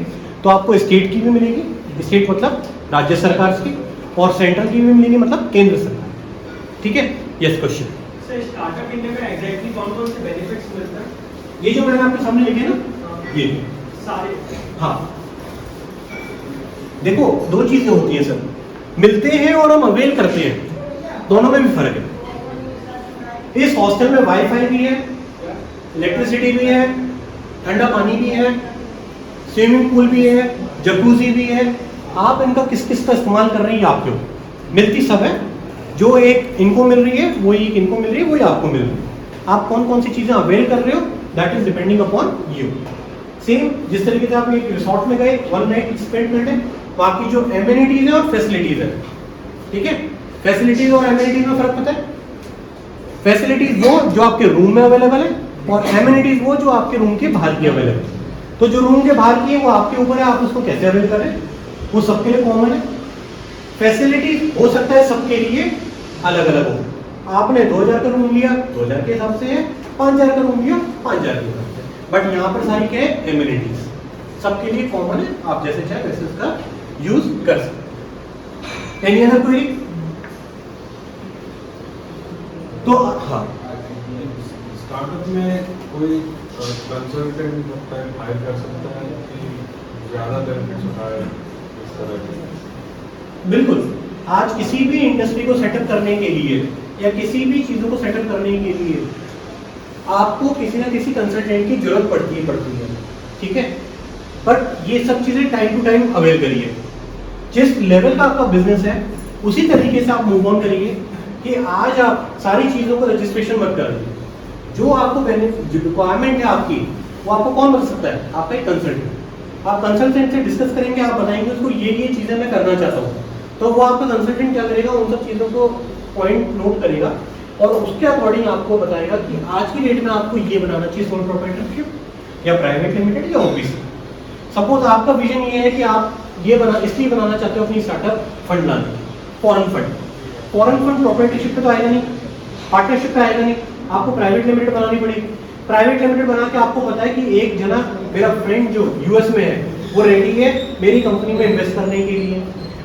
तो आपको स्टेट की भी मिलेगी, स्टेट मतलब राज्य सरकार की, और सेंट्रल की भी मिलेगी मतलब केंद्र सरकार, ठीक है? Yes question. Sir startup India में एग्जैक्टली कौन कौन से बेनिफिट्स मिलते हैं? ये जो मैंने आपके सामने लिखे ना, ये सारे? हाँ, देखो दो चीजें होती हैं सर, मिलते हैं और हम अवेल करते हैं, दोनों में भी फर्क है। इस हॉस्टल में वाईफाई भी है, इलेक्ट्रिसिटी भी है, ठंडा पानी भी है, स्विमिंग पूल भी है, जकूजी भी है। आप इनका किस किस का इस्तेमाल कर रही है आपके ऊपर, मिलती सब है। जो एक इनको मिल रही है वही एक इनको मिल रही है, वही आपको मिल रही है। आप कौन कौन सी चीजें अवेल कर रहे हो, that is depending upon you. Same जिस तरीके से आप एक रिसोर्ट में गए, वन नाइट स्पेंड करने, बाकी जो एमिनिटीज है और फैसिलिटीज है, ठीक है? फैसिलिटीज और एमिनिटीज में फर्क पता है? फैसिलिटीज वो जो आपके रूम में अवेलेबल है और एमिनिटीज वो जो आपके रूम के बाहर की अवेलेबल है। तो जो रूम के बाहर की है वो आपके ऊपर है, आप उसको कैसे अवेल करें, वो सबके लिए कॉमन है। फैसिलिटीज हो सकता है सबके लिए अलग अलग हो। आपने 2000 का रूम लिया 2000 के हिसाब से है, 5000 का रूम लिया 5000 के हिसाब से, बट यहाँ पर सारी क्या है? एमिनिटीज सबके लिए कॉमन है, आप जैसे चाहे वैसे उसका यूज कर सकते। Any other query? तो हाँ, स्टार्टअप में कोई कंसल्टेंट लगता है हायर कर सकता है कि ज़्यादा बेनिफिट्स उठाए इस तरह के? बिल्कुल। आज किसी भी इंडस्ट्री को सेटअप करने के लिए या किसी भी चीज़ों को सेटअप करने के लिए आपको किसी ना किसी कंसल्टेंट की जरूरत पड़ती है, ठीक है? बट ये सब चीज़ें टाइम टू टाइम अवेल करिए। जिस लेवल का आपका बिजनेस है उसी तरीके से आप मूव ऑन करिए कि आज आप सारी चीज़ों को रजिस्ट्रेशन मत करिए। जो आपको रिक्वायरमेंट है आपकी, वो आपको कौन बता सकता है? आपका एक कंसल्टेंट। आप कंसल्टेंट से डिस्कस करेंगे, आप बताएंगे उसको ये चीज़ें मैं करना चाहता हूँ, तो वो आपका कंसल्टेंट क्या करेगा? उन सब चीज़ों को पॉइंट नोट करेगा और उसके अकॉर्डिंग आपको बताएगा कि आज की डेट में आपको ये बनाना चाहिए, सोल प्रोप्राइटरशिप या प्राइवेट लिमिटेड या ओपीसी। सपोज आपका विजन ये है कि आप ये इसलिए बनाना चाहते हो अपनी स्टार्टअप फंड लाने, foreign fund. Foreign fund proprietorship पे तो आएगा नहीं, पार्टनरशिप पे आएगा नहीं, आपको प्राइवेट लिमिटेड बनानी पड़ेगी। प्राइवेट लिमिटेड बना के आपको पता है कि एक जना मेरा फ्रेंड जो यूएस में है वो रेडी है मेरी कंपनी में इन्वेस्ट करने के लिए,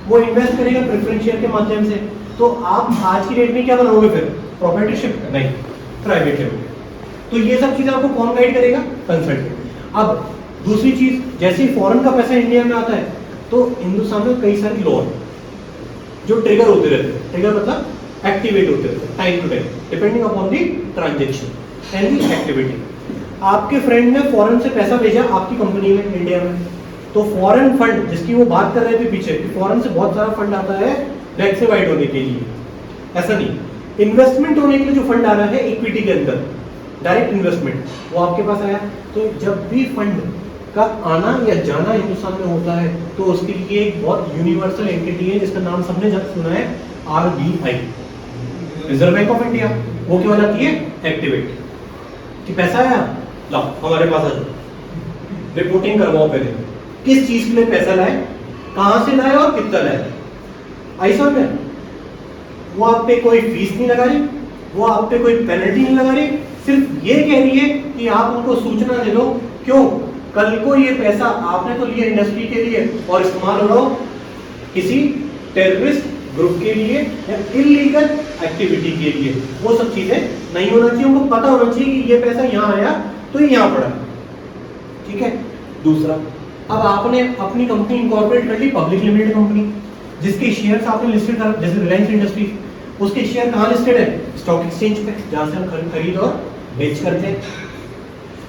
वो इन्वेस्ट करेगा प्रेफरेंस शेयर के माध्यम से। तो आप आज की डेट में क्या बनाओगे फिर? प्रोप्राइटरशिप नहीं, प्राइवेट लिमिटेड। तो ये सब चीजें आपको कौन गाइड करेगा? कंसल्टेंट। अब दूसरी चीज, जैसे ही फॉरेन का पैसा इंडिया में आता है तो हिंदुस्तान में कई सारे लॉ जो ट्रिगर होते रहते हैं, ट्रिगर मतलब एक्टिवेट होते रहते हैं time to time depending upon the transaction and the activity. आपके फ्रेंड ने फॉरेन से पैसा भेजा आपकी कंपनी में इंडिया में, तो फॉरेन फंड जिसकी वो बात कर रहे थे पीछे कि फॉरेन से बहुत सारा फंड आता है ब्लैक से वाइट होने के लिए, ऐसा नहीं, इन्वेस्टमेंट होने के लिए जो फंड आ रहा है इक्विटी के अंदर डायरेक्ट इन्वेस्टमेंट वो आपके पास आया। तो जब भी फंड का आना या जाना हिंदुस्तान में होता है तो उसके लिए एक बहुत यूनिवर्सल एंटिटी है जिसका नाम सबने सुना है, RBI, reserve bank of India. वो क्यों बनाती है? एक्टिवेट कि पैसा आया, लाओ हमारे पास आ जाओ, रिपोर्टिंग करवाओ पहले किस चीज के लिए पैसा लाए, कहां से लाए और कितना लाए। ऐसा में वो आप पे कोई फीस नहीं लगा रही, वो आप पे कोई पेनल्टी नहीं लगा रही, सिर्फ ये कह रही है कि आप उनको सूचना दे दो। क्यों? कल को ये पैसा आपने तो लिया इंडस्ट्री के लिए और इस्तेमाल हो रहा हो किसी टेररिस्ट ग्रुप के लिए या इलीगल एक्टिविटी के लिए, वो सब चीजें नहीं होना चाहिए। उनको पता होना चाहिए कि ये पैसा यहाँ आया तो ये यहाँ पड़ा, ठीक है। दूसरा, अब आपने अपनी कंपनी इनकॉर्पोरेट कर ली, पब्लिक लिमिटेड कंपनी, जिसके शेयर्स आपने लिस्टेड कर, जैसे रिलायंस इंडस्ट्री, उसके शेयर कहाँ लिस्टेड है? स्टॉक एक्सचेंज पे, जहां से हम खरीद और बेच करते हैं।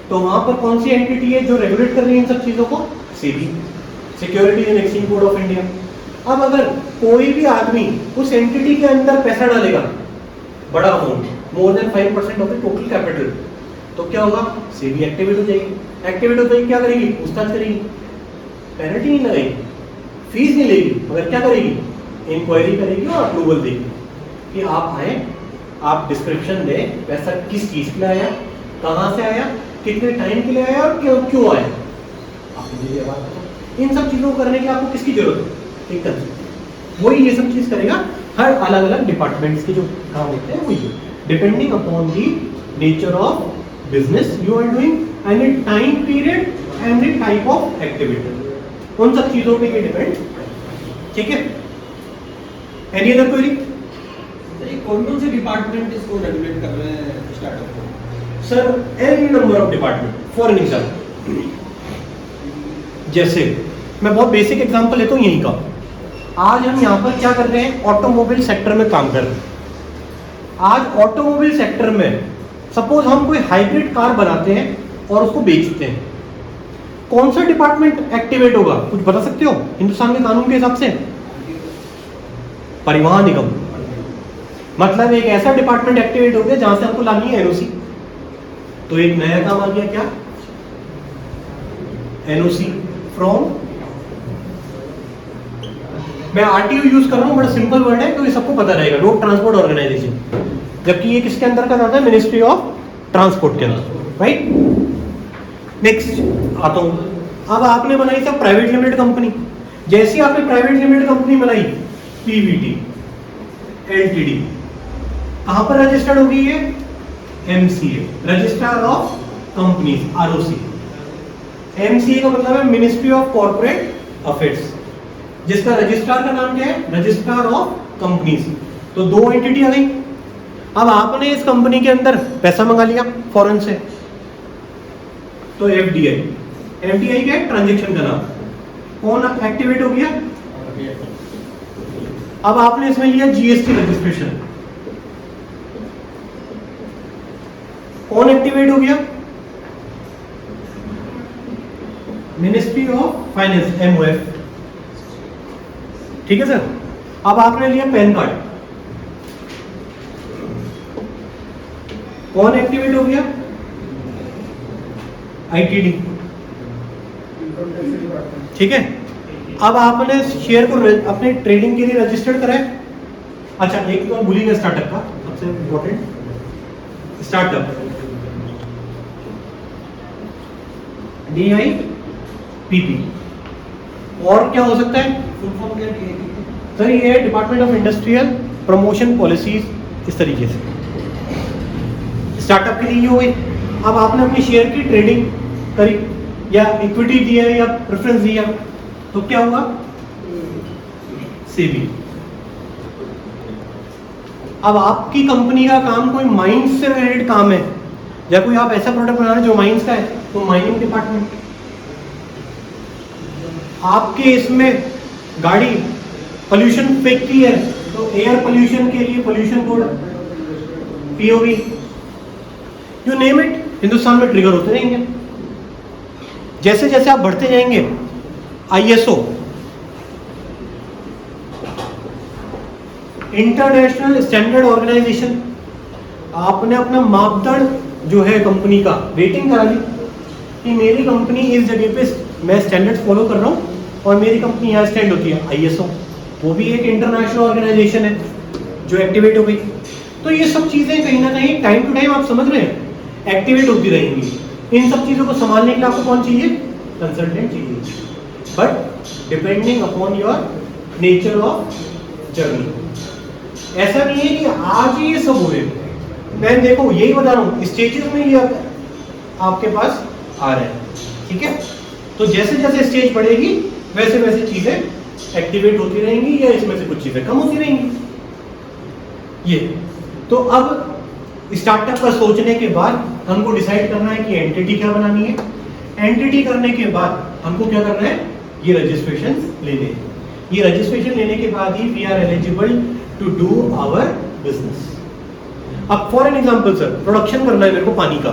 तो वहां पर कौन सी एंटिटी है जो रेगुलेट कर रही है इन सब चीजों को? SEBI, securities and exchange board of India. अब अगर कोई भी आदमी उस एंटिटी के अंदर पैसा डालेगा बड़ा amount, more than 5% of the total capital, तो क्या होगा? सेबी एक्टिवेट हो जाएगी। एक्टिवेट हो जाएगी, क्या करेगी? पूछताछ करेगी, पेनल्टी नहीं लगाएगी, फीस नहीं लेगी, मगर क्या करेगी? इंक्वायरी करेगी और अप्रूवल देगी कि आप आए, आप डिस्क्रिप्शन दें पैसा किस चीज के लिए आया, कहां से आया, कितने टाइम के लिए आया और क्यों आया। आप मुझे ये बात बताओ, इन सब चीजों को करने की आपको किसकी जरूरत है? एक तरह वही ये सब चीज करेगा। हर अलग अलग डिपार्टमेंट्स के जो काम होते हैं वही, depending upon the nature of business you are doing and the time period and the type of activity, उन सब चीजों पे ये डिपेंड, ठीक है। Any other query? कौन से डिपार्टमेंट इसको रेगुलेट कर रहे हैं स्टार्टअप को? Sir any number of department. For example, जैसे मैं बहुत बेसिक एग्जांपल लेता हूँ यहीं का। आज हम यहाँ पर क्या कर रहे हैं? ऑटोमोबाइल सेक्टर में काम कर रहे हैं। आज ऑटोमोबाइल सेक्टर में सपोज हम कोई हाइब्रिड कार बनाते हैं और उसको बेचते हैं, कौन सा डिपार्टमेंट एक्टिवेट होगा? कुछ बता सकते हो हिंदुस्तान के कानून के हिसाब से? परिवहन निगम, मतलब एक ऐसा डिपार्टमेंट एक्टिवेट हो गया जहां से आपको लानी है एनओसी। तो एक नया काम आ गया, क्या? एनओसी फ्रॉम, मैं आरटीओ यूज कर रहा हूं, बड़ा सिंपल वर्ड है क्योंकि सबको पता रहेगा, रोड ट्रांसपोर्ट ऑर्गेनाइजेशन, जबकि ये किसके अंदर का आता है? मिनिस्ट्री ऑफ ट्रांसपोर्ट के अंदर, राइट। नेक्स्ट आता हूं, अब आपने बनाई सब प्राइवेट लिमिटेड कंपनी। जैसे ही आपने प्राइवेट लिमिटेड कंपनी बनाई, पीवीटी एलटीडी, कहां पर रजिस्टर्ड हो गई है? MCA, registrar of companies, ROC. MCA का मतलब है मिनिस्ट्री ऑफ कॉर्पोरेट अफेयर्स, जिसका रजिस्ट्रार का नाम क्या है? Registrar of companies. तो दो एंटिटी आ गई। अब आपने इस कंपनी के अंदर पैसा मंगा लिया फॉरेन से, तो एफडीआई, एफडीआई क्या है? ट्रांजैक्शन का नाम। कौन एक्टिवेट हो गया? अब आपने इसमें लिया जीएसटी रजिस्ट्रेशन, कौन एक्टिवेट हो गया? मिनिस्ट्री ऑफ फाइनेंस, एमओएफ, ठीक है सर। अब आपने लिया पैन कार्ड, कौन एक्टिवेट हो गया? आईटीडी, ठीक है। अब आपने शेयर को अपने ट्रेडिंग के लिए रजिस्टर्ड कराए। अच्छा, एक तो भूल ही गए स्टार्टअप का, सबसे इंपॉर्टेंट स्टार्टअप, DIPP। और क्या हो सकता है? सर ये है department of industrial promotion policies, इस तरीके से स्टार्टअप के लिए हो गई। अब आपने अपनी शेयर की ट्रेडिंग करी या इक्विटी दिया या प्रेफरेंस दिया, तो क्या हुआ? सेबी। अब आपकी कंपनी का काम कोई माइंस से रिलेटेड काम है या कोई आप ऐसा प्रोडक्ट बना रहे हैं जो माइंस का है, तो माइनिंग डिपार्टमेंट, आपके इसमें गाड़ी पोल्यूशन फेंकती है तो एयर पोल्यूशन के लिए pollution code, POV, you name it, Hindustan में ट्रिगर होते रहेंगे। जैसे जैसे आप बढ़ते जाएंगे, आईएसओ इंटरनेशनल स्टैंडर्ड ऑर्गेनाइजेशन, आपने अपना मापदंड जो है कंपनी का रेटिंग करा ली कि मेरी कंपनी इस जगह पे मैं स्टैंडर्ड फॉलो कर रहा हूँ और मेरी कंपनी यहाँ स्टैंड होती है, आईएसओ, वो भी एक इंटरनेशनल ऑर्गेनाइजेशन है जो एक्टिवेट हो गई। तो ये सब चीज़ें कहीं ना कहीं टाइम टू टाइम आप समझ रहे हैं एक्टिवेट होती रहेंगी। इन सब चीज़ों को संभालने के लिए आपको कौन चाहिए? कंसल्टेंट चाहिए, but depending upon your nature of journey. ऐसा नहीं है कि आज ही ये सब हो रहे हैं, मैं देखो यही बता रहा हूँ, स्टेजेस में ये आपके पास आ रहे हैं, ठीक है। तो जैसे जैसे स्टेज बढ़ेगी वैसे वैसे चीजें एक्टिवेट होती रहेंगी या इसमें से कुछ चीजें कम होती रहेंगी। ये तो अब स्टार्टअप का सोचने के बाद हमको डिसाइड करना है कि एंटिटी क्या बनानी है। एंटिटी करने के बाद हमको क्या करना है? ये रजिस्ट्रेशन लेने हैं। ये रजिस्ट्रेशन लेने के बाद ही we are eligible to do our business. अब for an example sir, production करना है मेरे को पानी का,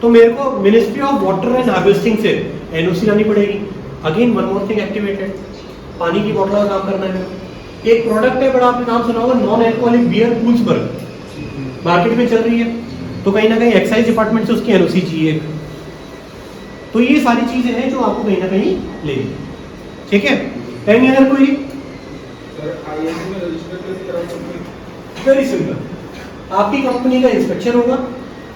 तो मेरे को ministry of water and harvesting से एनओसी लानी पड़ेगी। Again one more thing activated, पानी की बोतल का काम करना है मेरे को। एक प्रोडक्ट है बड़ा, आपने नाम सुना होगा, नॉन एल्कोहलिक बियर कूल्सबर्ग, मार्केट में चल रही है, तो कहीं ना कहीं एक्साइज डिपार्टमेंट से उसकी एनओसी चाहिए। तो ये सारी चीजें हैं जो आपको कहीं ना कहीं लेनी, ठीक है। एनी अदर कोई? आईएसओ में रजिस्टर कैसे करा सकते हैं? वेरी सिंपल, आपकी कंपनी का इंस्पेक्शन होगा,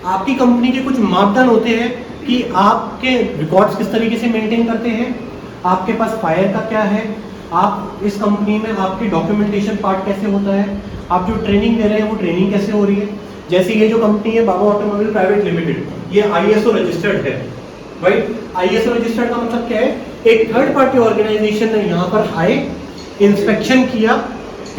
आपकी कंपनी के कुछ मापदंड होते हैं कि आपके रिकॉर्ड्स किस तरीके से मेंटेन करते हैं, आपके पास फायर का क्या है, आप इस कंपनी में आपकी डॉक्यूमेंटेशन पार्ट कैसे होता है, आप जो ट्रेनिंग दे रहे हैं वो ट्रेनिंग कैसे हो रही है। जैसे ये जो कंपनी है बाबा ऑटोमोबाइल प्राइवेट लिमिटेड, ये आईएसओ रजिस्टर्ड है, राइट। आईएसओ रजिस्टर्ड का मतलब क्या है? एक थर्ड पार्टी ऑर्गेनाइजेशन ने यहाँ पर आए, इंस्पेक्शन किया,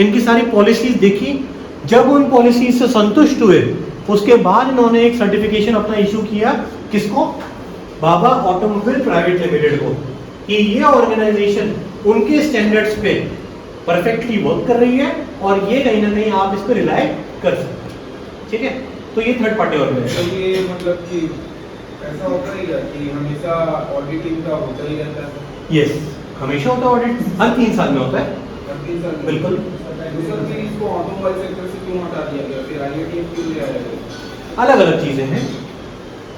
इनकी सारी पॉलिसीज देखी, जब उन पॉलिसीज से संतुष्ट हुए उसके बाद इन्होंने एक सर्टिफिकेशन अपना इशू किया, किसको? बाबा ऑटोमोबाइल प्राइवेट लिमिटेड को, कि ये ऑर्गेनाइजेशन उनके स्टैंडर्ड्स पे परफेक्टली वर्क कर रही है और ये कहीं ना कहीं आप इस पर रिलाय कर सकते हैं, ठीक है। तो ये थर्ड पार्टी ऑर्गेनाइजेशन। तो ये मतलब कि ऐसा होता है क्या कि हमेशा ऑडिटिंग का होता ही रहता है? यस, हमेशा होता है ऑडिट, हर 3 साल में होता है। हर 3 साल में? बिल्कुल। दूसरा फिर इसको ऑटोमोबाइल सेक्टर से क्यों हटा दिया गया, फिर आईआईटी क्यों ले आया गया? अलग अलग चीजें हैं,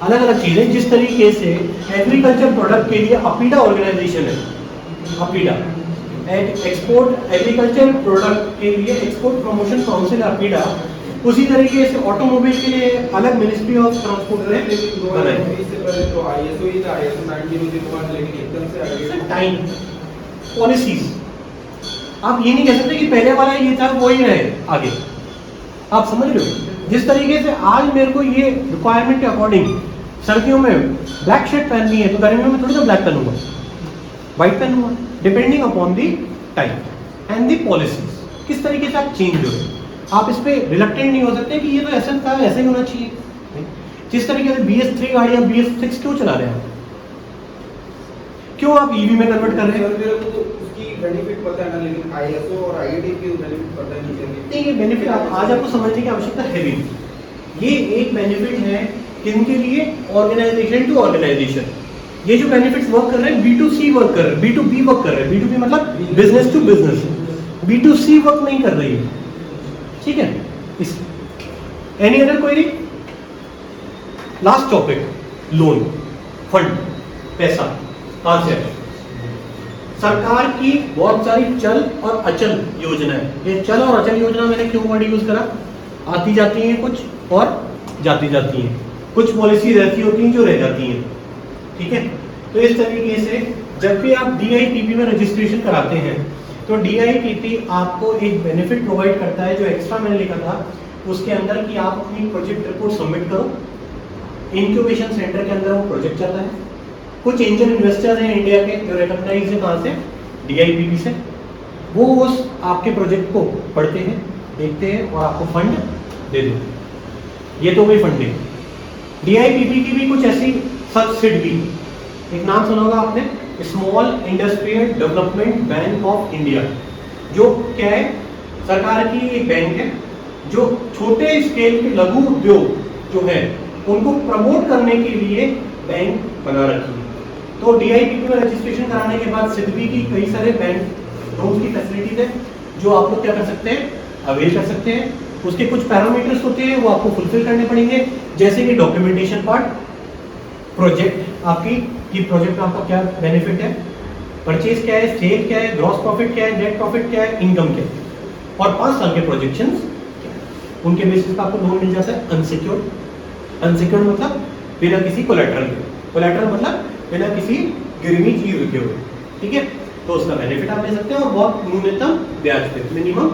अलग अलग चीजें। जिस तरीके से एग्रीकल्चर प्रोडक्ट के लिए अपीडा ऑर्गेनाइजेशन है, अपीडा एक्सपोर्ट एग्रीकल्चर प्रोडक्ट के लिए एक्सपोर्ट प्रमोशन काउंसिल अपीडा, उसी तरीके से ऑटोमोबाइल के लिए अलग मिनिस्ट्री ऑफ ट्रांसपोर्ट ने बनाई। इससे पहले तो आईएसओ ही था, आईएसओ 9001, लेकिन एकदम से आगे टाइम पॉलिसीज, आप ये नहीं कह सकते कि पहले वाला ये था वही रहे आगे। आप समझ रहे हो? जिस तरीके से आज मेरे को ये रिक्वायरमेंट के अकॉर्डिंग सर्दियों में ब्लैक शर्ट पहननी है, तो गर्मियों में थोड़ी ना ब्लैक पहनूंगा, व्हाइट पहनूंगा, depending upon the time and the policies, किस तरीके से आप चेंज हो रहे हो। आप इस पर रिलक्टेंट नहीं हो सकते कि ये तो ऐसा था, ऐसा ही होना चाहिए। जिस तरीके से BS3 गाड़ियाँ BS6 क्यों चला रहे हैं, क्यों आप EV में कन्वर्ट कर रहे हैं? मेरे को तो उसकी बेनिफिट पता है ना, लेकिन आईएसओ और आईआईटी की बेनिफिट पता नहीं चली। नहीं, ये बेनिफिट आज आपको समझने की आवश्यकता है भी। ये एक बेनिफिट है किनके लिए? Organisation to organisation. ये जो बेनिफिट्स वर्क कर रहे हैं B2C वर्क कर रहे हैं, B2B वर्क कर रहे हैं। B2B मतलब business to business, B2C work नहीं कर रही है, ठीक है। इस any other query? Last topic, loan, fund, पैसा कहां से है? सरकार की बहुत सारी चल और अचल योजनाएं। ये चल और अचल योजना मैंने क्यों वर्ड यूज करा? आती जाती हैं कुछ और जाती जाती हैं, कुछ पॉलिसीज ऐसी होती हैं जो रह जाती हैं, ठीक है। तो इस तरीके से जब भी आप DIPP में रजिस्ट्रेशन कराते हैं तो DIPP आपको एक बेनिफिट प्रोवाइड करता है, जो एक्स्ट्रा मैंने लिखा था उसके अंदर, कि आप अपनी प्रोजेक्ट रिपोर्ट सबमिट करो, इंक्यूबेशन सेंटर के अंदर वो प्रोजेक्ट जाता है। कुछ एंजल इन्वेस्टर्स हैं इंडिया के जो रिकॉग्नाइज है कहाँ से? DIPP से। वो उस आपके प्रोजेक्ट को पढ़ते हैं, देखते हैं और आपको फंड दे देते। ये तो वही फंडिंग। DIPP की भी कुछ ऐसी सब्सिडी, एक नाम सुना होगा आपने, small industrial development bank of India, जो क्या है, सरकार की एक बैंक है जो छोटे स्केल के लघु उद्योग जो है उनको प्रमोट करने के लिए बैंक बना रखी है। तो DIPP में रजिस्ट्रेशन कराने के बाद सिडबी की कई सारे बैंक लोन की फैसिलिटीज है जो आप लोग क्या कर सकते हैं, अवेल कर सकते हैं। उसके कुछ पैरामीटर्स होते हैं वो आपको फुलफिल करने पड़ेंगे, जैसे कि डॉक्यूमेंटेशन पार्ट, प्रोजेक्ट आपकी कि प्रोजेक्ट में आपका क्या बेनिफिट है, परचेज क्या है, सेल क्या है, ग्रॉस प्रॉफिट क्या है, नेट प्रॉफिट क्या है, इनकम क्या है, और 5 साल के प्रोजेक्शंस, उनके बेसिस पर आपको लोन मिल जाता है। अनसिक्योर्ड, अनसिक्योर्ड मतलब बिना किसी कोलैटरल के, कोलैटरल मतलब बिना किसी गिरवी चीज रखे हुए, ठीक है। तो उसका बेनिफिट आप ले सकते हैं और बहुत न्यूनतम ब्याज पे, मिनिमम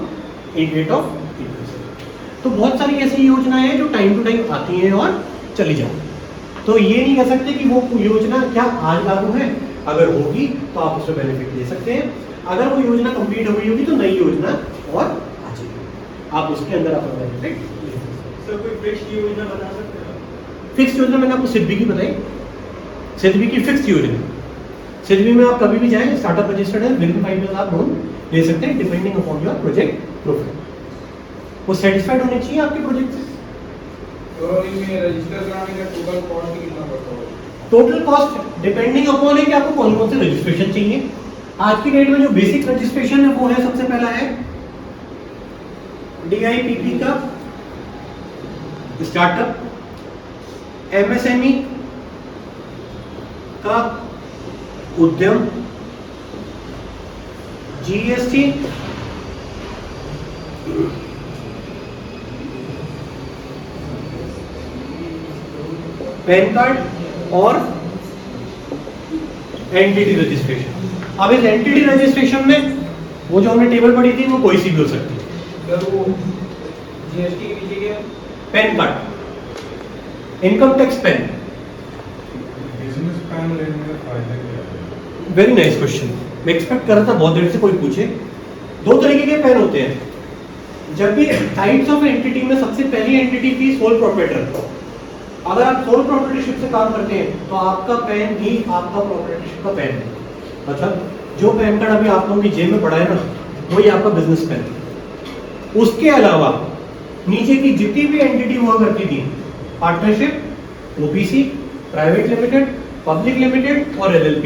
रेट ऑफ इंटरेस्ट। तो बहुत सारी ऐसी योजनाएं हैं जो टाइम टू टाइम आती हैं और चली जाती हैं। तो ये नहीं कह सकते कि वो योजना क्या आज लागू है, अगर होगी तो आप उसमें बेनिफिट ले सकते हैं। अगर वो योजना कंप्लीट हो गई होगी तो नई योजना और आ जाएगी, आप उसके अंदर अपना बेनिफिट ले सकते हैं। सर कोई फिक्स्ड योजना बता सकते हैं? फिक्स योजना मैंने आपको सिडबी की बताई, सिडबी की फिक्स योजना। सिडबी में आप कभी भी जाएं, स्टार्टअप रजिस्टर्ड है, विदिन 5 ईयर्स आप लोन ले सकते हैं depending upon your project profile. वो सेटिस्फाइड होने चाहिए आपके प्रोजेक्ट से। तो इनमें रजिस्टर कराने का टोटल कॉस्ट कितना पड़ता होगा? टोटल कॉस्ट डिपेंडिंग अपॉन है कि आपको कौन कौन से रजिस्ट्रेशन चाहिए। आज की डेट में जो बेसिक रजिस्ट्रेशन है वो है, सबसे पहला है DIPP का स्टार्टअप, MSME का उद्यम, GST, पैन कार्ड और एंटिटी रजिस्ट्रेशन। अब इस एंटिटी रजिस्ट्रेशन में वो जो हमने टेबल पढ़ी थी वो कोई सी भी हो सकती है। सर वो GST की नीचे क्या? Pan card, income tax pan. Business pan लेने का फायदा क्या है? वेरी नाइस क्वेश्चन, मैं एक्सपेक्ट कर रहा था बहुत देर से कोई पूछे। 2 तरीके के पैन होते हैं। जब भी टाइप्स ऑफ एंटिटी में सबसे पहली एंटिटी थी सोल प्रोप्राइटर। अगर आप सोल प्रोप्राइटरशिप से काम करते हैं तो आपका पैन ही आपका प्रोप्राइटरशिप का पैन है। मतलब जो पैन कार्ड अभी आप लोगों की जेब में पड़ा है ना, वही आपका बिजनेस पैन है। उसके अलावा नीचे की जितनी भी एंटिटी हुआ करती थी, partnership, OPC, private limited, public limited और LLP,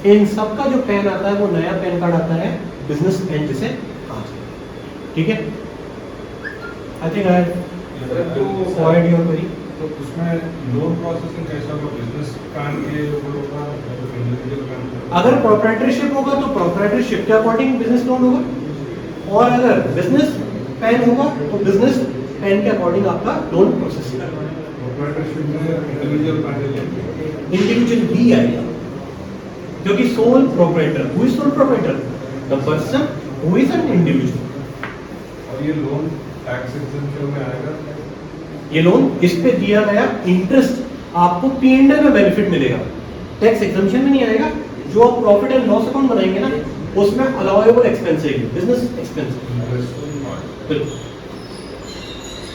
इन सब का जो पैन आता है वो नया पैन कार्ड आता है बिजनेस पैन जिसे कहा जाता है, ठीक है। I think I point your query. तो उसमें लोन प्रोसेसिंग कैसा होगा? बिजनेस पैन के ऊपर होगा या तो इंडिविजुअल पैन के ऊपर? अगर प्रोप्राइटरशिप होगा तो प्रोप्राइटरशिप के अकॉर्डिंग बिजनेस लोन होगा, और अगर बिजनेस पैन होगा तो बिजनेस पैन के अकॉर्डिंग आपका लोन प्रोसेस होगा। प्रोप्राइटरशिप में इंडिविजुअल पैन लेंगे, इंडिविजुअल भी आएगा, क्योंकि sole proprietor, who is sole proprietor? The person who is an individual. और ये लोन टैक्स एग्जेम्पशन में आएगा? ये लोन इस पे दिया गया इंटरेस्ट आपको P&L में बेनिफिट मिलेगा, टैक्स एग्जम्पशन में नहीं आएगा। जो आप प्रॉफिट एंड लॉस अकाउंट बनाएंगे ना, उसमें अलाउएबल एक्सपेंस है, बिजनेस एक्सपेंस।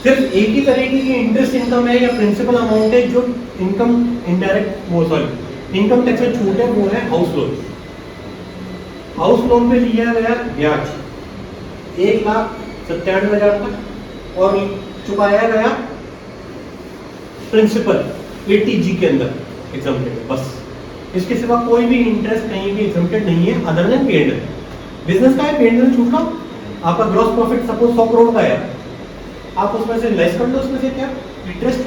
सिर्फ एक ही तरीके की इंटरेस्ट इनकम है या प्रिंसिपल अमाउंट है जो इनकम इनडायरेक्ट, वो सॉरी इनकम टैक्स में छूट है, वो है हाउस लोन। हाउस लोन पे लिया गया ब्याज 1,97,000 तक और चुकाया गया प्रिंसिपल 80G के अंदर एग्जम्प्टेड, बस। इसके सिवा कोई भी इंटरेस्ट कहीं भी एग्जम्प्टेड नहीं है अदर देन P&L। बिजनेस का है, P&L छूट लो, आपका ग्रॉस प्रॉफिट सपोज 100 करोड़ का है, आप उसमें से लेस कर लो, उसमें से क्या इंटरेस्ट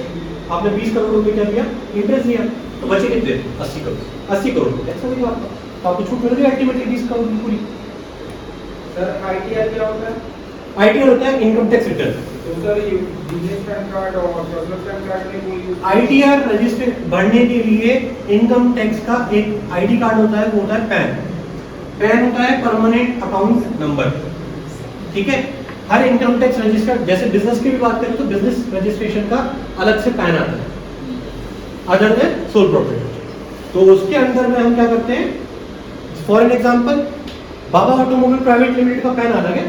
आपने 20 करोड़ रुपए क्या दिया इंटरेस्ट दिया, तो बचे कितने 80 करोड़, 80 करोड़ टैक्स हो गया आपका, तो आपको छूट मिल गई अल्टीमेटली 20 करोड़ की पूरी। सर ITR क्या होता है? ITR होता है इनकम टैक्स रिटर्न। तो सर ये बिजनेस पैन कार्ड और पर्सनल पैन कार्ड में कोई ITR रजिस्टर भरने के लिए इनकम टैक्स का एक ID कार्ड होता है, वो होता है पैन। पैन होता है परमानेंट अकाउंट नंबर, ठीक है। हर इनकम टैक्स रजिस्टर, जैसे बिजनेस की भी बात करें तो बिजनेस रजिस्ट्रेशन का अलग से पैन आता है अदर देन सोल प्रोप्राइटर। तो उसके अंदर में हम क्या करते हैं, for an example Baba automobile private limited का पैन अलग है,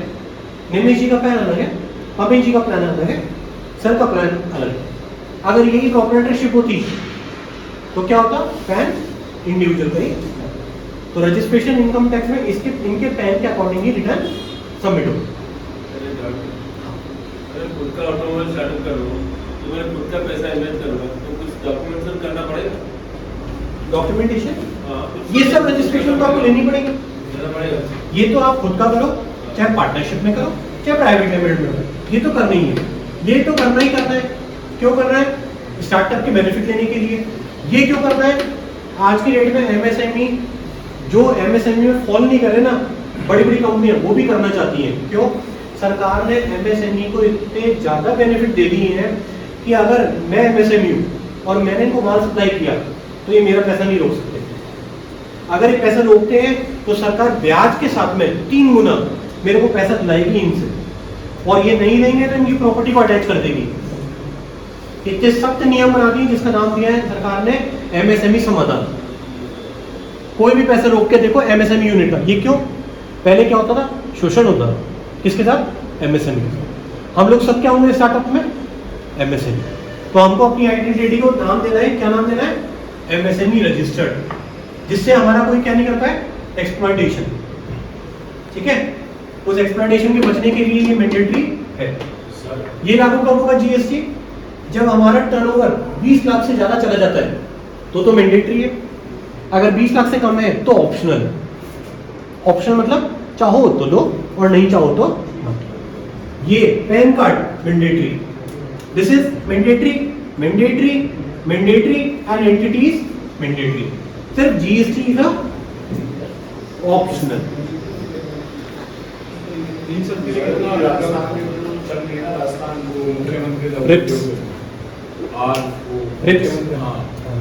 निमेश जी का पैन अलग है, अमित जी का प्लान अलग है, सर का प्लान अलग है। अगर यही प्रोप्राइटरशिप होती तो क्या होता, पैन इंडिविजुअल का ही तो रजिस्ट्रेशन इनकम टैक्स में इनके पैन के अकॉर्डिंग ही रिटर्न सबमिट हो। अगर खुद का ऑटोमोबाइल स्टार्टअप कर रहा हूँ तो मैं खुद का पैसा इन्वेस्ट करूँगा तो कुछ डॉक्यूमेंटेशन करना पड़ेगा। डॉक्यूमेंटेशन हाँ, ये सब रजिस्ट्रेशन तो आपको लेनी पड़ेगी। देना पड़ेगा। ये तो आप खुद का करो, चाहे पार्टनरशिप में करो, चाहे प्राइवेट लिमिटेड में करो, ये तो करना ही है। ये तो करना ही करना है। क्यों करना है? स्टार्टअप के बेनिफिट लेने के लिए। ये क्यों करना है? आज की डेट में एमएसएमई जो एमएसएमई में फॉल नहीं करे ना, बड़ी बड़ी कंपनियां वो भी करना चाहती हैं। क्यों? सरकार ने एमएसएमई को इतने ज्यादा बेनिफिट दे दिए हैं कि अगर मैं एमएसएमई हूँ और मैंने इनको माल सप्लाई किया तो ये मेरा पैसा नहीं रोक सकते। अगर ये पैसा रोकते हैं तो सरकार ब्याज के साथ में 3 गुना मेरे को पैसा दिलाएगी इनसे, और ये नहीं देंगे तो इनकी प्रॉपर्टी को अटैच कर देगी। इतने सख्त नियम बना दिए जिसका नाम दिया है सरकार ने एमएसएमई समाधान। कोई भी पैसा रोक के देखो एमएसएमई यूनिट का। ये क्यों? पहले क्या होता था? शोषण होता था। किसके साथ? एमएसएमई के साथ। हम लोग सब क्या होंगे स्टार्टअप में? एमएसएमई। तो हमको अपनी आइडेंटिटी को नाम देना है। क्या नाम देना है? एमएसएमई रजिस्टर्ड, जिससे हमारा कोई क्या नहीं कर पाए? एक्सप्लॉयटेशन। ठीक है? उस एक्सप्लॉयटेशन के बचने के लिए ये मैंडेटरी है। ये लागू कब होगा? जीएसटी जब हमारा टर्नओवर 20 लाख से ज्यादा चला जाता है तो मैंडेटरी है। अगर 20 लाख से कम है तो ऑप्शनल है। ऑप्शनल मतलब चाहो तो लो और नहीं चाहो तो मत। ये pan card mandatory. This is mandatory, mandatory, mandatory and entities mandatory. सिर्फ जीएसटी का ऑप्शनल। इन सब के लिए कितना राजस्थान में जो चल रही है ना, राजस्थान वो मुख्यमंत्री रिप्स। और रिप्स। हाँ,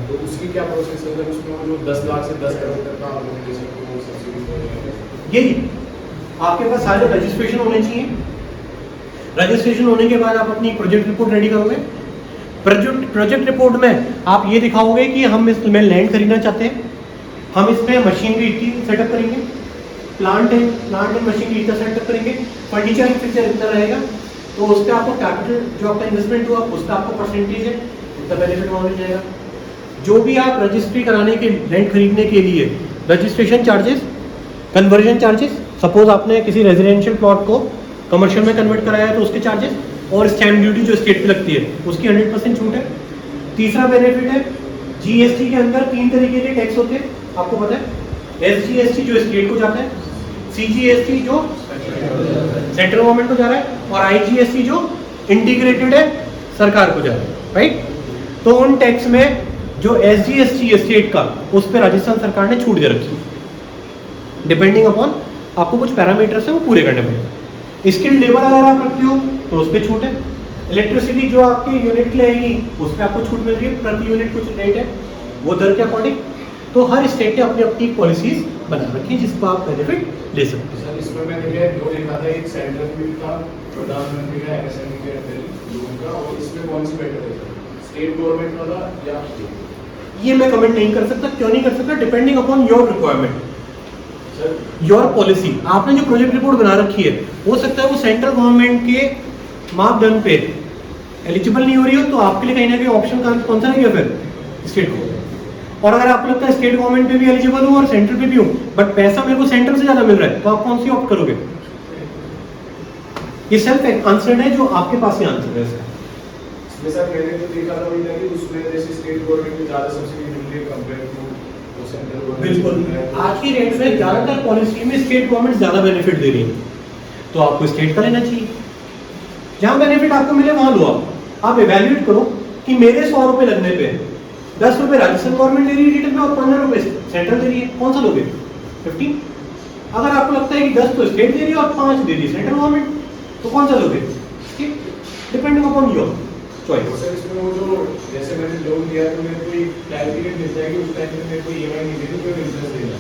तो उसकी क्या प्रोसेस है? उसमें वो जो 10 लाख से 10 करोड़ तक का लोकेशन को वो सब्सिडी यही आपके पास सारे रजिस्ट्रेशन होने चाहिए। रजिस्ट्रेशन होने के बाद आप अपनी प्रोजेक्ट रिपोर्ट रेडी करोगे। प्रोजेक्ट रिपोर्ट में आप ये दिखाओगे कि हम इसमें लैंड खरीदना चाहते हैं, हम इसमें मशीनरी इतनी सेटअप करेंगे, प्लांट है, प्लांट एंड मशीनरी इतना सेटअप करेंगे, फर्नीचर एंड फिक्सचर इतना रहेगा, तो उस पर आपको कैपिटल जो आपका इन्वेस्टमेंट हुआ उसका आपको परसेंटेज है, उतना बेनिफिट वहाँ मिल जाएगा। जो भी आप रजिस्ट्री कराने के लैंड खरीदने के लिए registration charges, conversion charges, suppose आपने किसी रेजिडेंशियल प्लॉट को कमर्शियल में कन्वर्ट कराया है तो उसके चार्जेस, और स्टैम्प ड्यूटी जो स्टेट पे लगती है उसकी 100% छूट है। तीसरा बेनिफिट है जीएसटी के अंदर 3 तरीके के टैक्स होते हैं, आपको पता है। एसजीएसटी जो स्टेट को जाता है, सीजीएसटी जो सेंट्रल गवर्नमेंट को जा रहा है, और आईजीएसटी जो इंटीग्रेटेड है सरकार को जा रहा है, राइट। तो उन टैक्स में जो एसजीएसटी है स्टेट का, उस पर राजस्थान सरकार ने छूट दे रखी है। डिपेंडिंग अपॉन आपको कुछ पैरामीटर्स है वो पूरे करने पड़ेंगे। स्किल्ड लेबर अगर आप रखते हो तो उस पर छूट है। इलेक्ट्रिसिटी जो आपकी यूनिट के आएगी उस पर आपको छूट मिल रही है, प्रति यूनिट कुछ रेट है वो दर के अकॉर्डिंग। तो हर स्टेट ने अपनी अपनी पॉलिसीज बना रखी है जिसको आप बेनिफिट ले सकते हैं। सर इसमें मैंने दो देखा था, एक सेंट्रल बिल का, प्रधानमंत्री का, एमएसएमई के लोगों का, और इसमें कौन सी बेटर है सर, स्टेट गवर्नमेंट वाला या? ये मैं कमेंट नहीं कर सकता। क्यों नहीं कर सकता? Depending upon your requirement, your policy. आपने जो प्रोजेक्ट रिपोर्ट बना रखी है हो सकता है वो सेंट्रल गवर्नमेंट के मापदंड पे एलिजिबल नहीं हो रही हो, तो आपके लिए कहीं ना कहीं ऑप्शन कौन सा रहेगा फिर? State government. और अगर आपको लगता है स्टेट गवर्नमेंट पे भी एलिजिबल हो और सेंट्रल पे भी हो, बट पैसा मेरे को सेंट्रल से ज्यादा मिल रहा है, तो आप कौन सी ऑप्ट करोगे? ये सेल्फ आंसर है, जो आपके पास ही आंसर है इसका। इसमें सर मैंने जो देखा था वही था कि उसमें जैसे स्टेट गवर्नमेंट को ज़्यादा सब्सिडी मिल रही है कंपेयर टू सेंट्रल गवर्नमेंट। बिल्कुल, आज की डेट में ज्यादातर पॉलिसी में स्टेट गवर्नमेंट ज्यादा बेनिफिट दे रही है, तो आपको स्टेट का लेना चाहिए। जहां बेनिफिट आपको मिले वहां लो। आप इवैल्यूएट करो कि मेरे 100 रुपए लगने पे 10 रुपए राजस्थान गवर्नमेंट दे रही है रिटर्न में और 15 रुपए सेंट्रल दे रही है, कौन सा लोगे? 50। अगर आपको लगता है कि 10 तो स्टेट दे रही है और 5 दे रही है सेंट्रल गवर्नमेंट, तो कौन सा लोगे? Depending upon your choice. Sir इसमें वो जो जैसे मैंने लोन लिया तो मेरे को एक क्लैरिटी मिल जाएगी उस टाइम में मेरे को ईएमआई नहीं देनी, तो इंटरेस्ट देना।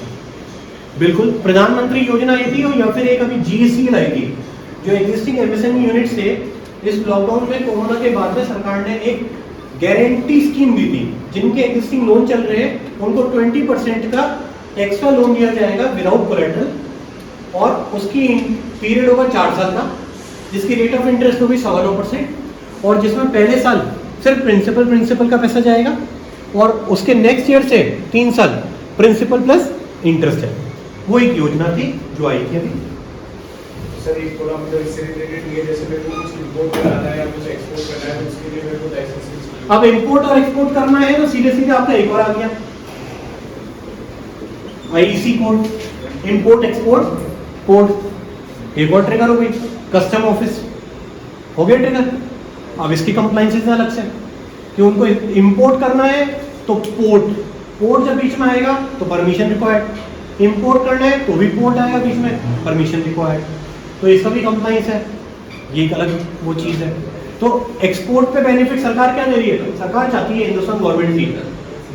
बिल्कुल, प्रधानमंत्री योजना आई थी, या फिर एक अभी जीएसटी लाई थी, जो एग्जिस्टिंग एमएसएमई यूनिट से इस लॉकडाउन में कोरोना के बाद में सरकार ने एक गारंटी स्कीम दी थी। जिनके एग्जिस्टिंग लोन चल रहे हैं उनको 20% का एक्स्ट्रा लोन दिया जाएगा विदाउट कोलेटरल, और उसकी पीरियड होगा 4 साल का, जिसकी रेट ऑफ इंटरेस्ट होगी 9.25%, और जिसमें पहले साल सिर्फ प्रिंसिपल का पैसा जाएगा, और उसके नेक्स्ट ईयर से 3 साल प्रिंसिपल प्लस इंटरेस्ट है। वो एक योजना थी जो आई थी अभी। सर एक थोड़ा मतलब इससे रिलेटेड ये जैसे मेरे को कुछ इंपोर्ट कराना है या कुछ एक्सपोर्ट करना है तो उसके लिए मेरे को लाइसेंस। अब इंपोर्ट और एक्सपोर्ट करना है तो सीधे सीधे आपका एक और आ गया IC code, import export code, एक और ट्रिगर हो गई, कस्टम ऑफिस हो गया ट्रिगर। अब इसकी कंप्लाइंसेस अलग से कि उनको इंपोर्ट करना है तो पोर्ट जब बीच में आएगा तो परमिशन रिक्वायर्ड, इंपोर्ट करना है तो भी पोर्ट आएगा बीच में, परमिशन रिक्वायर्ड, तो इसका भी कंप्लाइंस है, ये एक अलग वो चीज़ है। तो एक्सपोर्ट पे बेनिफिट सरकार क्या दे रही है? सरकार चाहती है, हिंदुस्तान गवर्नमेंट की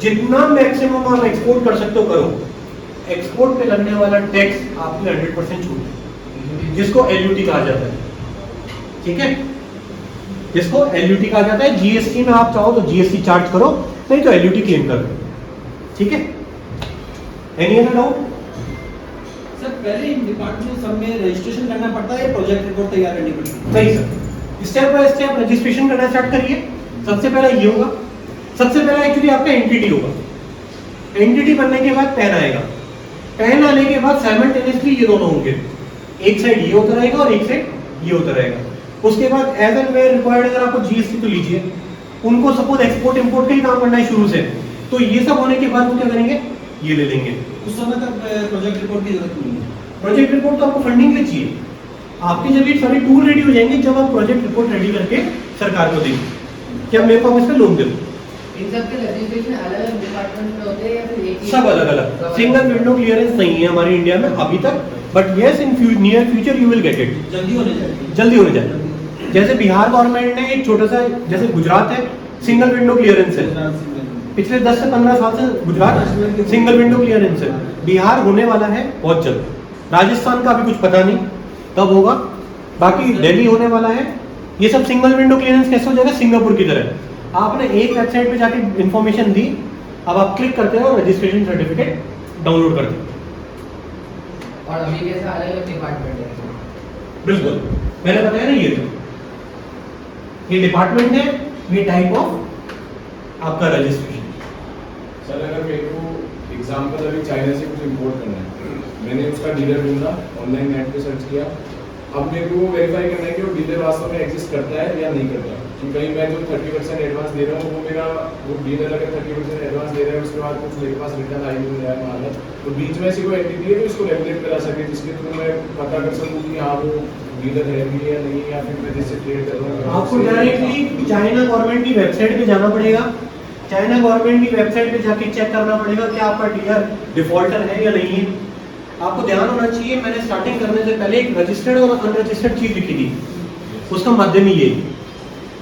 जितना मैक्सिमम आप एक्सपोर्ट कर सकते हो करो, एक्सपोर्ट पे लगने वाला टैक्स आपकी 100% छूट है, जिसको एलयूटी कहा जाता है, ठीक है, जिसको एलयूटी कहा जाता है। जीएसटी में आप चाहो तो जीएसटी चार्ज करो, नहीं तो एलयूटी क्लेम करो, ठीक है। Any other doubt? सर पहले इन डिपार्टमेंट सब में रजिस्ट्रेशन करना पड़ता है या प्रोजेक्ट रिपोर्ट तैयार करनी पड़ती है? सही sir, step by step registration करना स्टार्ट करिए। सबसे पहला ये होगा, सबसे पहला एक्चुअली आपका एंटिटी होगा। एंटिटी बनने के बाद पैन आएगा, पैन आने के बाद साइमल्टेनियसली ये दोनों होंगे, एक साइड ये होता रहेगा और एक साइड ये होता रहेगा। उसके बाद एज एंड वेयर रिक्वायर्ड अगर आपको जीएसटी तो लीजिए, उनको सपोज एक्सपोर्ट इंपोर्ट का ही काम करना है शुरू से, तो ये सब होने के बाद वो क्या करेंगे, ये ले लेंगे। उस समय तक प्रोजेक्ट रिपोर्ट की जरूरत नहीं है। प्रोजेक्ट रिपोर्ट तो आपको फंडिंग के लिए चाहिए, आपके जब ये सारे टूल रेडी हो जाएंगे, जब आप प्रोजेक्ट रिपोर्ट रेडी करके सरकार को देंगे कि अब मेरे को इसमें लोन दे दो। इन सब के रजिस्ट्रेशन अलग-अलग डिपार्टमेंट में होते हैं या फिर एक ही? सब अलग अलग, सिंगल विंडो क्लियरेंस नहीं है हमारे इंडिया में अभी तक, but yes in near future you will get it. जल्दी होने चाहिए। जल्दी होने जाए। जैसे बिहार गवर्नमेंट ने एक छोटा सा, जैसे गुजरात है सिंगल विंडो क्लियरेंस है, पिछले 10 से 15 साल से गुजरात सिंगल विंडो क्लियरेंस है, बिहार होने वाला है बहुत जल्द, राजस्थान का अभी कुछ पता नहीं कब होगा, बाकी दिल्ली होने वाला है। ये सब सिंगल विंडो क्लियरेंस कैसे हो जाएगा, सिंगापुर की तरह। आपने एक वेबसाइट पे जाके इन्फॉर्मेशन दी, अब आप क्लिक करते हो और रजिस्ट्रेशन सर्टिफिकेट डाउनलोड करते हो। और अभी कैसा अलग-अलग डिपार्टमेंट है? बिल्कुल, मैंने बताया ना, ये डिपार्टमेंट है, ये टाइप ऑफ आपका रजिस्ट्रेशन। सर अगर मेरे को एग्जाम्पल अभी चाइना से कुछ इंपोर्ट करना है, मैंने उसका डीलर ढूंढा, ऑनलाइन नेट पे सर्च किया, अब मेरे को वेरीफाई करना है कि वो डीलर वास्तव में एग्जिस्ट करता है या नहीं करता। कि कहीं मैं जो 30% एडवांस दे रहा हूँ वो मेरा, वो डीलर अगर 30% एडवांस दे रहा है, उसके बाद कुछ मेरे पास रिटर्न आई नहीं है माल है, तो बीच में ऐसी कोई एंटिटी है जो इसको रेगुलेट करा सके, जिसके थ्रू मैं पता कर सकूँ कि हाँ वो डीलर है भी या नहीं, या फिर मैं जिससे ट्रेड कर रहा हूँ। आपको डायरेक्टली चाइना गवर्नमेंट की वेबसाइट पे जाना पड़ेगा, चाइना गवर्नमेंट की वेबसाइट पे जाके चेक करना पड़ेगा कि आपका डीलर डिफॉल्टर है या नहीं है। आपको ध्यान होना चाहिए, मैंने स्टार्टिंग करने से पहले एक रजिस्टर्ड और अनरजिस्टर्ड चीज लिखी थी, उसका माध्यम ही ये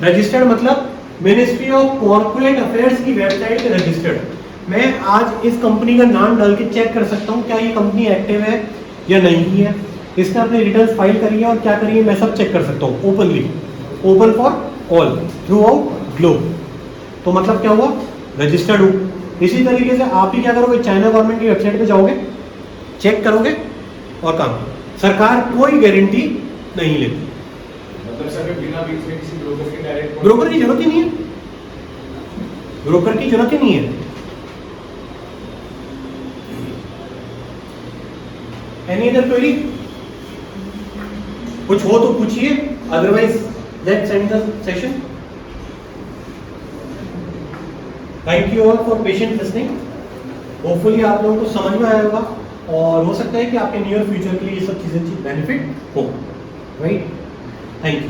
रजिस्टर्ड मतलब मिनिस्ट्री ऑफ कॉर्पोरेट अफेयर्स की वेबसाइट पे रजिस्टर्ड। मैं आज इस कंपनी का नाम डाल के चेक कर सकता हूँ क्या ये कंपनी एक्टिव है या नहीं है, इसने अपने रिटर्न फाइल करी है और क्या करी है, मैं सब चेक कर सकता हूँ openly, open for all through out globe. तो मतलब क्या हुआ, रजिस्टर्ड हूँ। इसी तरीके से आप ही क्या करोगे, चाइना गवर्नमेंट की वेबसाइट पे जाओगे, चेक करोगे और काम। सरकार कोई गारंटी नहीं लेती, मतलब सर बिना बीच में किसी ब्रोकर के डायरेक्ट ब्रोकर की जरूरत ही नहीं है, ब्रोकर की जरूरत ही नहीं है। Any other query? कुछ हो तो पूछिए, otherwise let's end the session. Thank you all for patient listening. Hopefully आप लोगों को समझ में आया होगा और हो सकता है कि आपके नियर फ्यूचर के लिए ये सब चीजें बेनिफिट हो, राइट? Thank you.